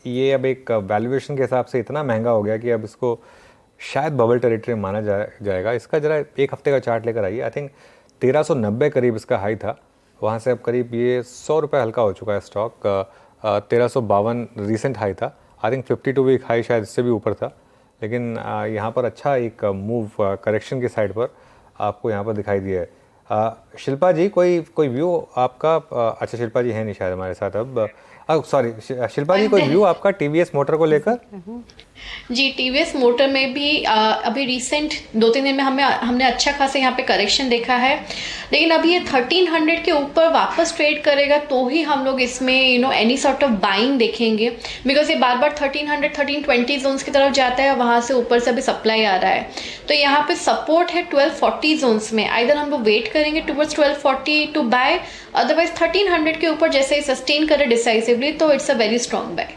ये अब एक वैल्यूएशन के हिसाब से इतना महंगा हो गया कि अब इसको शायद बबल टेरिटरी में माना जाएगा। इसका जरा एक हफ्ते का चार्ट लेकर आइए। आई थिंक 1390 करीब इसका हाई था, वहाँ से अब करीब ये 100 रुपये हल्का हो चुका है स्टॉक। 1352 रिसेंट हाई था। आई थिंक 52 वीक हाई शायद इससे भी ऊपर था, लेकिन यहाँ पर अच्छा एक मूव करेक्शन की साइड पर आपको यहाँ पर दिखाई दिया है। शिल्पा जी, कोई व्यू आपका? अच्छा, शिल्पा जी है नहीं शायद हमारे साथ अब। सॉरी शिल्पा जी, कोई व्यू आपका टीवीएस मोटर को लेकर? जी, टीवीएस मोटर में भी अभी रिसेंट 2-3 दिन में हमने अच्छा खासा यहाँ पे करेक्शन देखा है, लेकिन अभी ये 1300 के ऊपर वापस ट्रेड करेगा तो ही हम लोग इसमें एनी सॉर्ट ऑफ बाइंग देखेंगे, बिकॉज ये बार बार 1300 1320 जोन्स की तरफ जाता है, वहां से ऊपर से अभी सप्लाई आ रहा है। तो यहाँ पे सपोर्ट है 1240 जोन्स में। आइदर हम लोग वेट करेंगे टुवर्ड्स 1240 टू बाय, अदरवाइज 1300 के ऊपर जैसे सस्टेन करे डिसाइसिवली तो it's a very strong bye.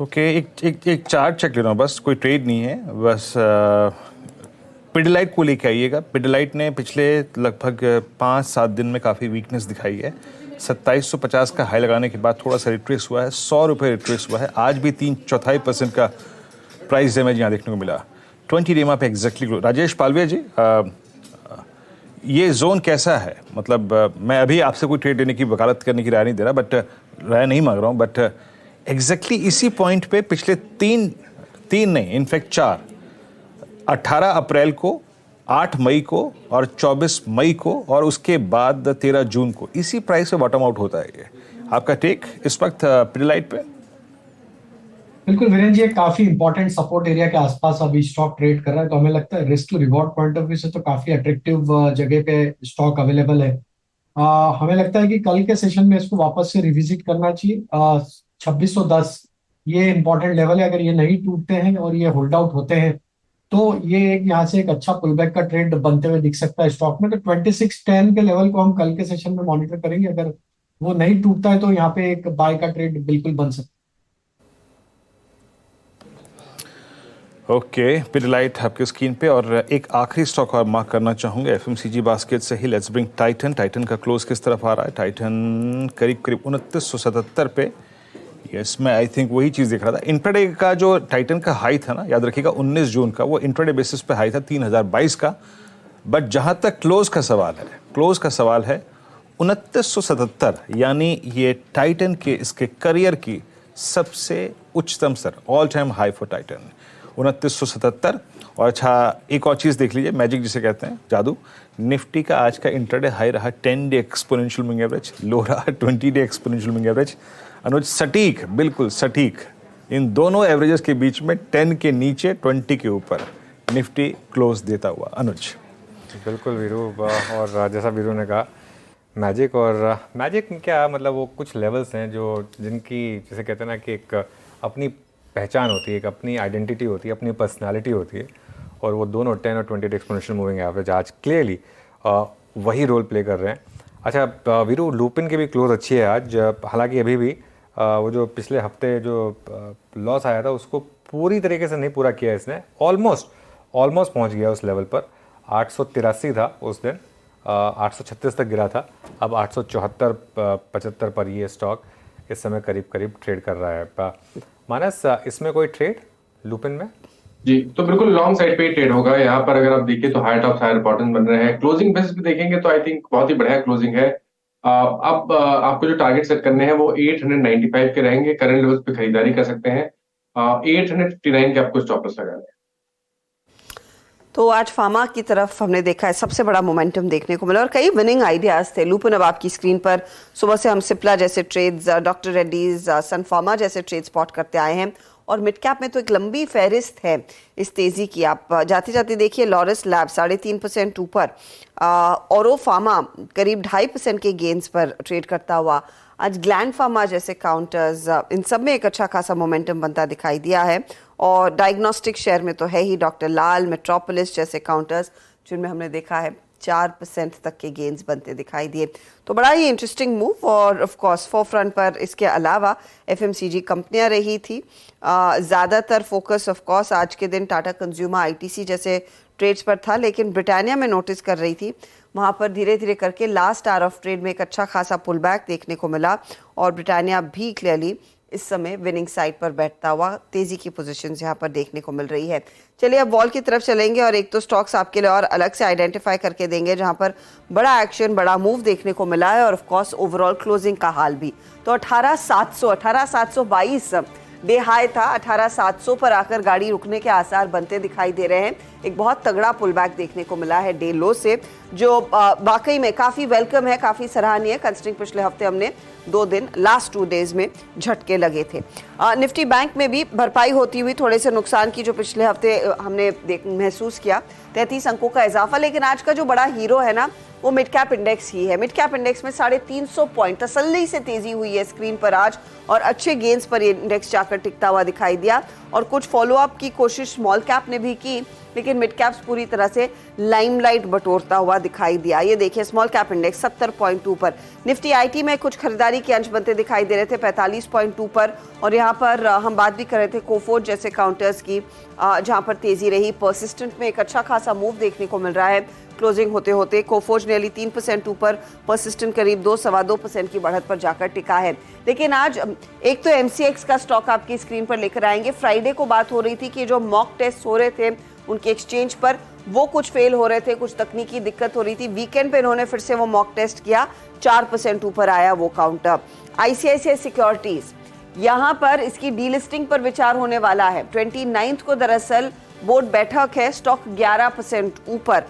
Okay, एक चार्ट चेक ले रहा हूँ, बस कोई ट्रेड नहीं है, बस पिडिलाइट को लेके आइएगा। पिडिलाइट ने पिछले लगभग 5-7 दिन में काफ़ी वीकनेस दिखाई है। 2750 का हाई लगाने के बाद थोड़ा सा रिट्रेस हुआ है, 100 रुपये रिट्रेस हुआ है। आज भी 3/4% का प्राइस डैमेज यहाँ देखने को मिला 20 डेमा पे एग्जैक्टली। राजेश पालवे जी, ये जोन कैसा है? मतलब मैं अभी आपसे कोई ट्रेड लेने की वकालत करने की राय नहीं दे रहा, बट राय नहीं मांग रहा हूँ, बट एग्जैक्टली इसी पॉइंट पे पिछले तीन नहीं, इनफैक्ट 4, 18 अप्रैल को, 8 मई को और 24 मई को और उसके बाद 13 जून को इसी प्राइस पे बॉटम आउट होता है। ये आपका टेक इस वक्त पिडिलाइट पे? बिल्कुल वीरेंद्र जी, काफी इंपॉर्टेंट सपोर्ट एरिया के आसपास अभी स्टॉक ट्रेड कर रहा है, तो हमें लगता है risk to reward point of view से तो काफी अट्रैक्टिव जगह पे स्टॉक अवेलेबल है। हमें लगता है कि कल के सेशन में इसको वापस से रिविजिट करना चाहिए। 2610 ये इंपॉर्टेंट लेवल है। अगर ये नहीं टूटते हैं और ये होल्ड आउट होते हैं तो ये यहाँ से एक अच्छा पुल बैक का ट्रेंड बनते हुए दिख सकता है स्टॉक में। तो 2610 के लेवल को हम कल के सेशन में मॉनिटर करेंगे। अगर वो नहीं टूटता है तो यहाँ पे एक बाय का ट्रेड बिल्कुल बन सकता है। ओके, पिडिलाइट आपके स्क्रीन पे। और एक आखिरी स्टॉक और मार्क करना चाहूंगा एफएमसीजी बास्केट से ही। Let's bring Titan. टाइटन का क्लोज किस तरफ आ रहा है? टाइटन करीब 2977 पे। यस, मैं आई थिंक वही चीज़ देख रहा था। इंट्राडे का जो टाइटन का हाई था ना, याद रखिएगा 19 जून का, वो इंट्राडे बेसिस पे हाई था 3022 का। बट जहां तक क्लोज का सवाल है 2977, यानी ये टाइटन के इसके करियर की सबसे उच्चतम स्तर, all time high for Titan 2977। और अच्छा, एक और चीज़ देख लीजिए, मैजिक जिसे कहते हैं, जादू। निफ्टी का आज का इंट्राडे हाई रहा 10 डे एक्सपोनेंशियल मूविंग एवरेज, लो रहा 20 डे एक्सपोनेंशियल मूविंग एवरेज। अनुज, सटीक, बिल्कुल सटीक इन दोनों एवरेजेस के बीच में 10 के नीचे 20 के ऊपर निफ्टी क्लोज देता हुआ। अनुज? बिल्कुल वीरू, और जैसा वीरू ने कहा, मैजिक में क्या मतलब, वो कुछ लेवल्स हैं जो जिनकी जैसे कहते हैं ना कि एक अपनी पहचान होती है, एक अपनी आइडेंटिटी होती है, अपनी पर्सनालिटी होती है, और वो दोनों 10 और 20 एक्सपोनेंशियल मूविंग एवरेज आज क्लियरली वही रोल प्ले कर रहे हैं। अच्छा वीरू, लूपिन की भी क्लोज अच्छी है आज। हालांकि अभी भी वो जो पिछले हफ्ते जो लॉस आया था उसको पूरी तरीके से नहीं पूरा किया इसने। ऑलमोस्ट पहुंच गया उस लेवल पर। 883 था उस दिन, 836 तक गिरा था, अब 874-75 पर ये स्टॉक इस समय करीब ट्रेड कर रहा है। मानस, इसमें कोई ट्रेड लूपिन में? जी, तो बिल्कुल लॉन्ग साइड पे ही ट्रेड होगा। यहाँ पर अगर आप देखिए तो हाई टॉप्स हायर बॉटम बन रहे हैं। क्लोजिंग बेसिस पे देखेंगे तो आई थिंक बहुत ही बढ़िया क्लोजिंग है। अब आपको जो टारगेट सेट करने हैं वो 895 के रहेंगे। करंट लेवल्स पे खरीदारी कर सकते हैं। 859 के आपको स्टॉप लॉस लगाना है। तो आज फार्मा की तरफ हमने देखा है सबसे बड़ा मोमेंटम देखने को मिला और कई विनिंग आइडियाज थे। लुपिन अब आपकी स्क्रीन पर सुबह से हम सिप्ला जैसे ट्रेड्स, डॉक्टर रेड्डीज, सन फार्मा जैसे ट्रेड स्पॉट करते आए हैं और मिड कैप में तो एक लंबी फहरिस्त है इस तेजी की। आप जाते जाते देखिए लॉरस लैब 3.5% ऊपर, औरो फार्मा करीब 2.5% के गेन्स पर ट्रेड करता हुआ। आज ग्लैंड फार्मा जैसे काउंटर्स, इन सब में एक अच्छा खासा मोमेंटम बनता दिखाई दिया है और डायग्नोस्टिक शेयर में तो है ही डॉक्टर लाल, मेट्रोपोलिस जैसे काउंटर्स जिनमें हमने देखा है 4% तक के गेन्स बनते दिखाई दिए। तो बड़ा ही इंटरेस्टिंग मूव और ऑफ कोर्स फोरफ्रंट पर इसके अलावा एफएमसीजी कंपनियां रही थी। ज़्यादातर फोकस ऑफ कोर्स आज के दिन टाटा कंज्यूमर, आईटीसी जैसे ट्रेड्स पर था, लेकिन ब्रिटानिया में नोटिस कर रही थी वहाँ पर धीरे धीरे करके लास्ट आवर ऑफ ट्रेड में एक अच्छा खासा पुल बैक देखने को मिला और ब्रिटानिया भी क्लियरली इस समय विनिंग साइड पर बैठता हुआ तेजी की पोजीशंस यहाँ पर देखने को मिल रही है। चलिए अब वॉल की तरफ चलेंगे और एक तो स्टॉक्स आपके लिए और अलग से आइडेंटिफाई करके देंगे जहाँ पर बड़ा एक्शन, बड़ा मूव देखने को मिला है और ऑफ कोर्स ओवरऑल क्लोजिंग का हाल भी। तो 18,722 डे हाई था, 18,700 पर आकर गाड़ी रुकने के आसार बनते दिखाई दे रहे हैं। एक बहुत तगड़ा पुल बैक देखने को मिला है डे लो से, जो वाकई में काफ़ी वेलकम है, काफ़ी सराहनीय, कंसिडरिंग पिछले हफ्ते हमने 2 दिन लास्ट 2 डेज में झटके लगे थे। निफ्टी बैंक में भी भरपाई होती हुई थोड़े से नुकसान की जो पिछले हफ्ते हमने महसूस किया, 33 अंकों का इजाफा। लेकिन आज का जो बड़ा हीरो है ना वो मिड कैप इंडेक्स ही है। मिड कैप इंडेक्स में 350 पॉइंट तसल्ली से तेजी हुई है स्क्रीन पर आज और अच्छे गेंस पर ये इंडेक्स जाकर टिकता हुआ दिखाई दिया और कुछ फॉलोअप की कोशिश स्मॉल कैप ने भी की, लेकिन मिड कैप्स पूरी तरह से लाइमलाइट बटोरता हुआ दिखाई दिया। ये देखिए स्मॉल कैप इंडेक्स 70.2 पर, निफ्टी आईटी में कुछ खरीदारी के अंश बनते दिखाई दे रहे थे 45.2 पर और यहाँ पर हम बात भी कर रहे थे कोफोर्ज जैसे काउंटर्स की जहाँ पर तेजी रही। परसिस्टेंट में एक अच्छा खासा मूव देखने को मिल रहा है क्लोजिंग होते होते। कोफोर्ज नेarly 3% ऊपर, परसिस्टेंट करीब 2-2.25% की बढ़त पर जाकर टिका है। लेकिन आज एक तो एमसीएक्स का स्टॉक आपकी स्क्रीन पर लेकर आएंगे। फ्राइडे को बात हो रही थी कि जो मॉक टेस्ट हो रहे थे उनके एक्सचेंज पर वो कुछ फेल हो रहे थे, कुछ तकनीकी दिक्कत हो रही थी। वीकेंड पे इन्होंने फिर से वो मॉक टेस्ट किया, 4% ऊपर आया वो काउंटर। आईसीआईसीआई सिक्योरिटीज, यहाँ पर इसकी डीलिस्टिंग पर विचार होने वाला है 29 को। दरअसल बोर्ड बैठक है, स्टॉक 11% ऊपर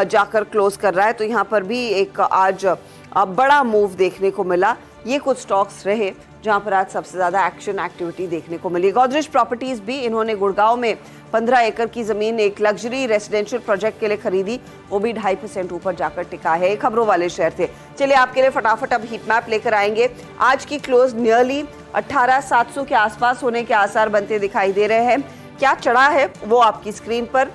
जाकर क्लोज कर रहा है, तो यहाँ पर भी एक आज बड़ा मूव देखने को मिला। ये कुछ स्टॉक्स रहे जहाँ पर आज सबसे ज्यादा एक्शन एक्टिविटी देखने को मिली। गोदरेज प्रॉपर्टीज भी, इन्होंने गुड़गांव में 15 एकड़ की जमीन एक लग्जरी रेसिडेंशियल प्रोजेक्ट के लिए खरीदी, वो भी 2.5% ऊपर जाकर टिका है। खबरों वाले शेयर थे। चलिए आपके लिए फटाफट अब हीट मैप लेकर आएंगे। आज की क्लोज नियरली 18,700 के आसपास होने के आसार बनते दिखाई दे रहे हैं। क्या चढ़ा है वो आपकी स्क्रीन पर।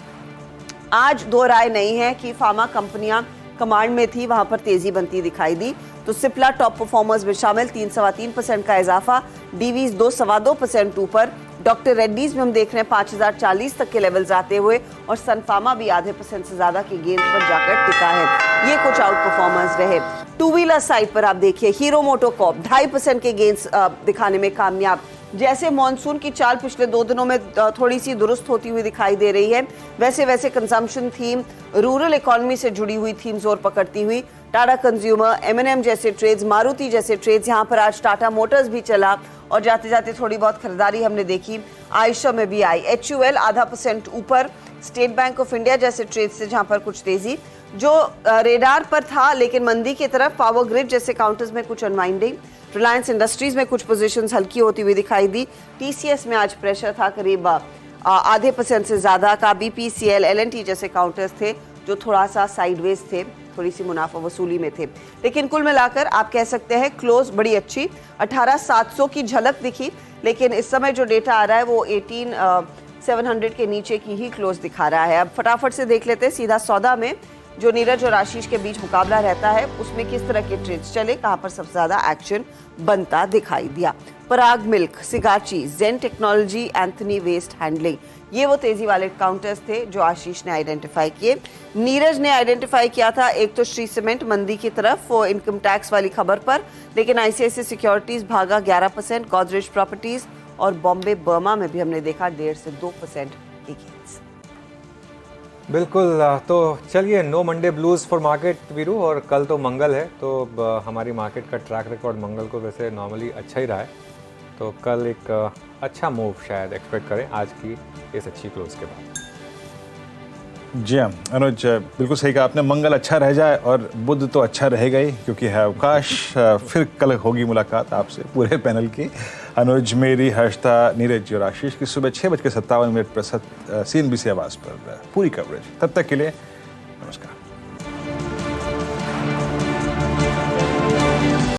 आज दो राय नहीं है कि फार्मा कंपनियां कमांड में थी, वहां पर तेजी बनती दिखाई दी। तो सिप्ला टॉप परफॉर्मर्स में शामिल, 3-3.25% का इजाफा, डीवीज 2-2.25% ऊपर। डॉक्टर रेड्डीज में हम देख रहे हैं 5,040 तक के लेवल्स आते हुए और सन फार्मा भी आधे % से ज्यादा की गेंद पर जाकर टिका है। ये कुछ आउट परफॉर्मर्स रहे। टू व्हीलर साइड पर आप देखिए हीरो मोटोकॉर्प 2.5% के गेंस दिखाने में कामयाब। जैसे मॉनसून की चाल पिछले 2 दिनों में थोड़ी सी दुरुस्त होती हुई दिखाई दे रही है, वैसे वैसे कंजम्पशन थीम, रूरल इकोनॉमी से जुड़ी हुई थीम जोर पकड़ती हुई। टाटा कंज्यूमर, M&M जैसे ट्रेड्स, मारुति जैसे ट्रेड्स, यहाँ पर आज टाटा मोटर्स भी चला और जाते जाते थोड़ी बहुत खरीदारी हमने देखी आयशा में भी आई। HUL 0.5% ऊपर। स्टेट बैंक ऑफ इंडिया जैसे ट्रेड्स से जहाँ पर कुछ तेजी, जो रेडार पर था लेकिन मंदी की तरफ, पावर ग्रिड जैसे काउंटर्स में कुछ अनवाइंडिंग। रिलायंस इंडस्ट्रीज में कुछ पोजीशंस हल्की होती हुई दिखाई दी। TCS में आज प्रेशर था करीब आधे % से ज्यादा का। BPCL, L&T जैसे काउंटर्स थे जो थोड़ा सा साइडवेज थे, थोड़ी सी मुनाफा वसूली में थे। लेकिन कुल मिलाकर आप कह सकते हैं क्लोज बड़ी अच्छी, 18,700 की झलक दिखी, लेकिन इस समय जो डेटा आ रहा है वो 18,700 के नीचे की ही क्लोज दिखा रहा है। अब फटाफट से देख लेते हैं सीधा सौदा में जो नीरज और आशीष के बीच मुकाबला रहता है उसमें किस तरह के ट्रेड्स चले, कहां पर सबसे ज्यादा एक्शन बनता दिखाई दिया। पराग मिल्क, सिगाची, जेन टेक्नोलॉजी, एंथनी वेस्ट हैंडलिंग, ये वो तेजी वाले काउंटर्स थे जो आशीष ने आइडेंटिफाई किए। नीरज ने आइडेंटिफाई किया था एक तो श्री सीमेंट मंदी की तरफ वो इनकम टैक्स वाली खबर पर, लेकिन आईसीआईसीआई सिक्योरिटीज भागा 11%। गोदरेज प्रॉपर्टीज और बॉम्बे बर्मा में भी हमने देखा 1.5 से 2% की गेंस। बिल्कुल, तो चलिए no Monday blues for market Viru, और कल तो मंगल है तो हमारी मार्केट का ट्रैक रिकॉर्ड मंगल को वैसे नॉर्मली अच्छा ही रहा है, तो कल एक अच्छा मूव शायद एक्सपेक्ट करें आज की इस अच्छी क्लोज के बाद। जी हाँ अनुज, बिल्कुल सही कहा आपने। मंगल अच्छा रह जाए और बुध तो अच्छा रहेगा ही, क्योंकि है अवकाश। फिर कल होगी मुलाकात आपसे पूरे पैनल की। अनुज, मेरी, हर्षदा, नीरज और आशीष की सुबह 6:57 पर CNBC आवाज़ पर पूरी कवरेज। तब तक के लिए नमस्कार।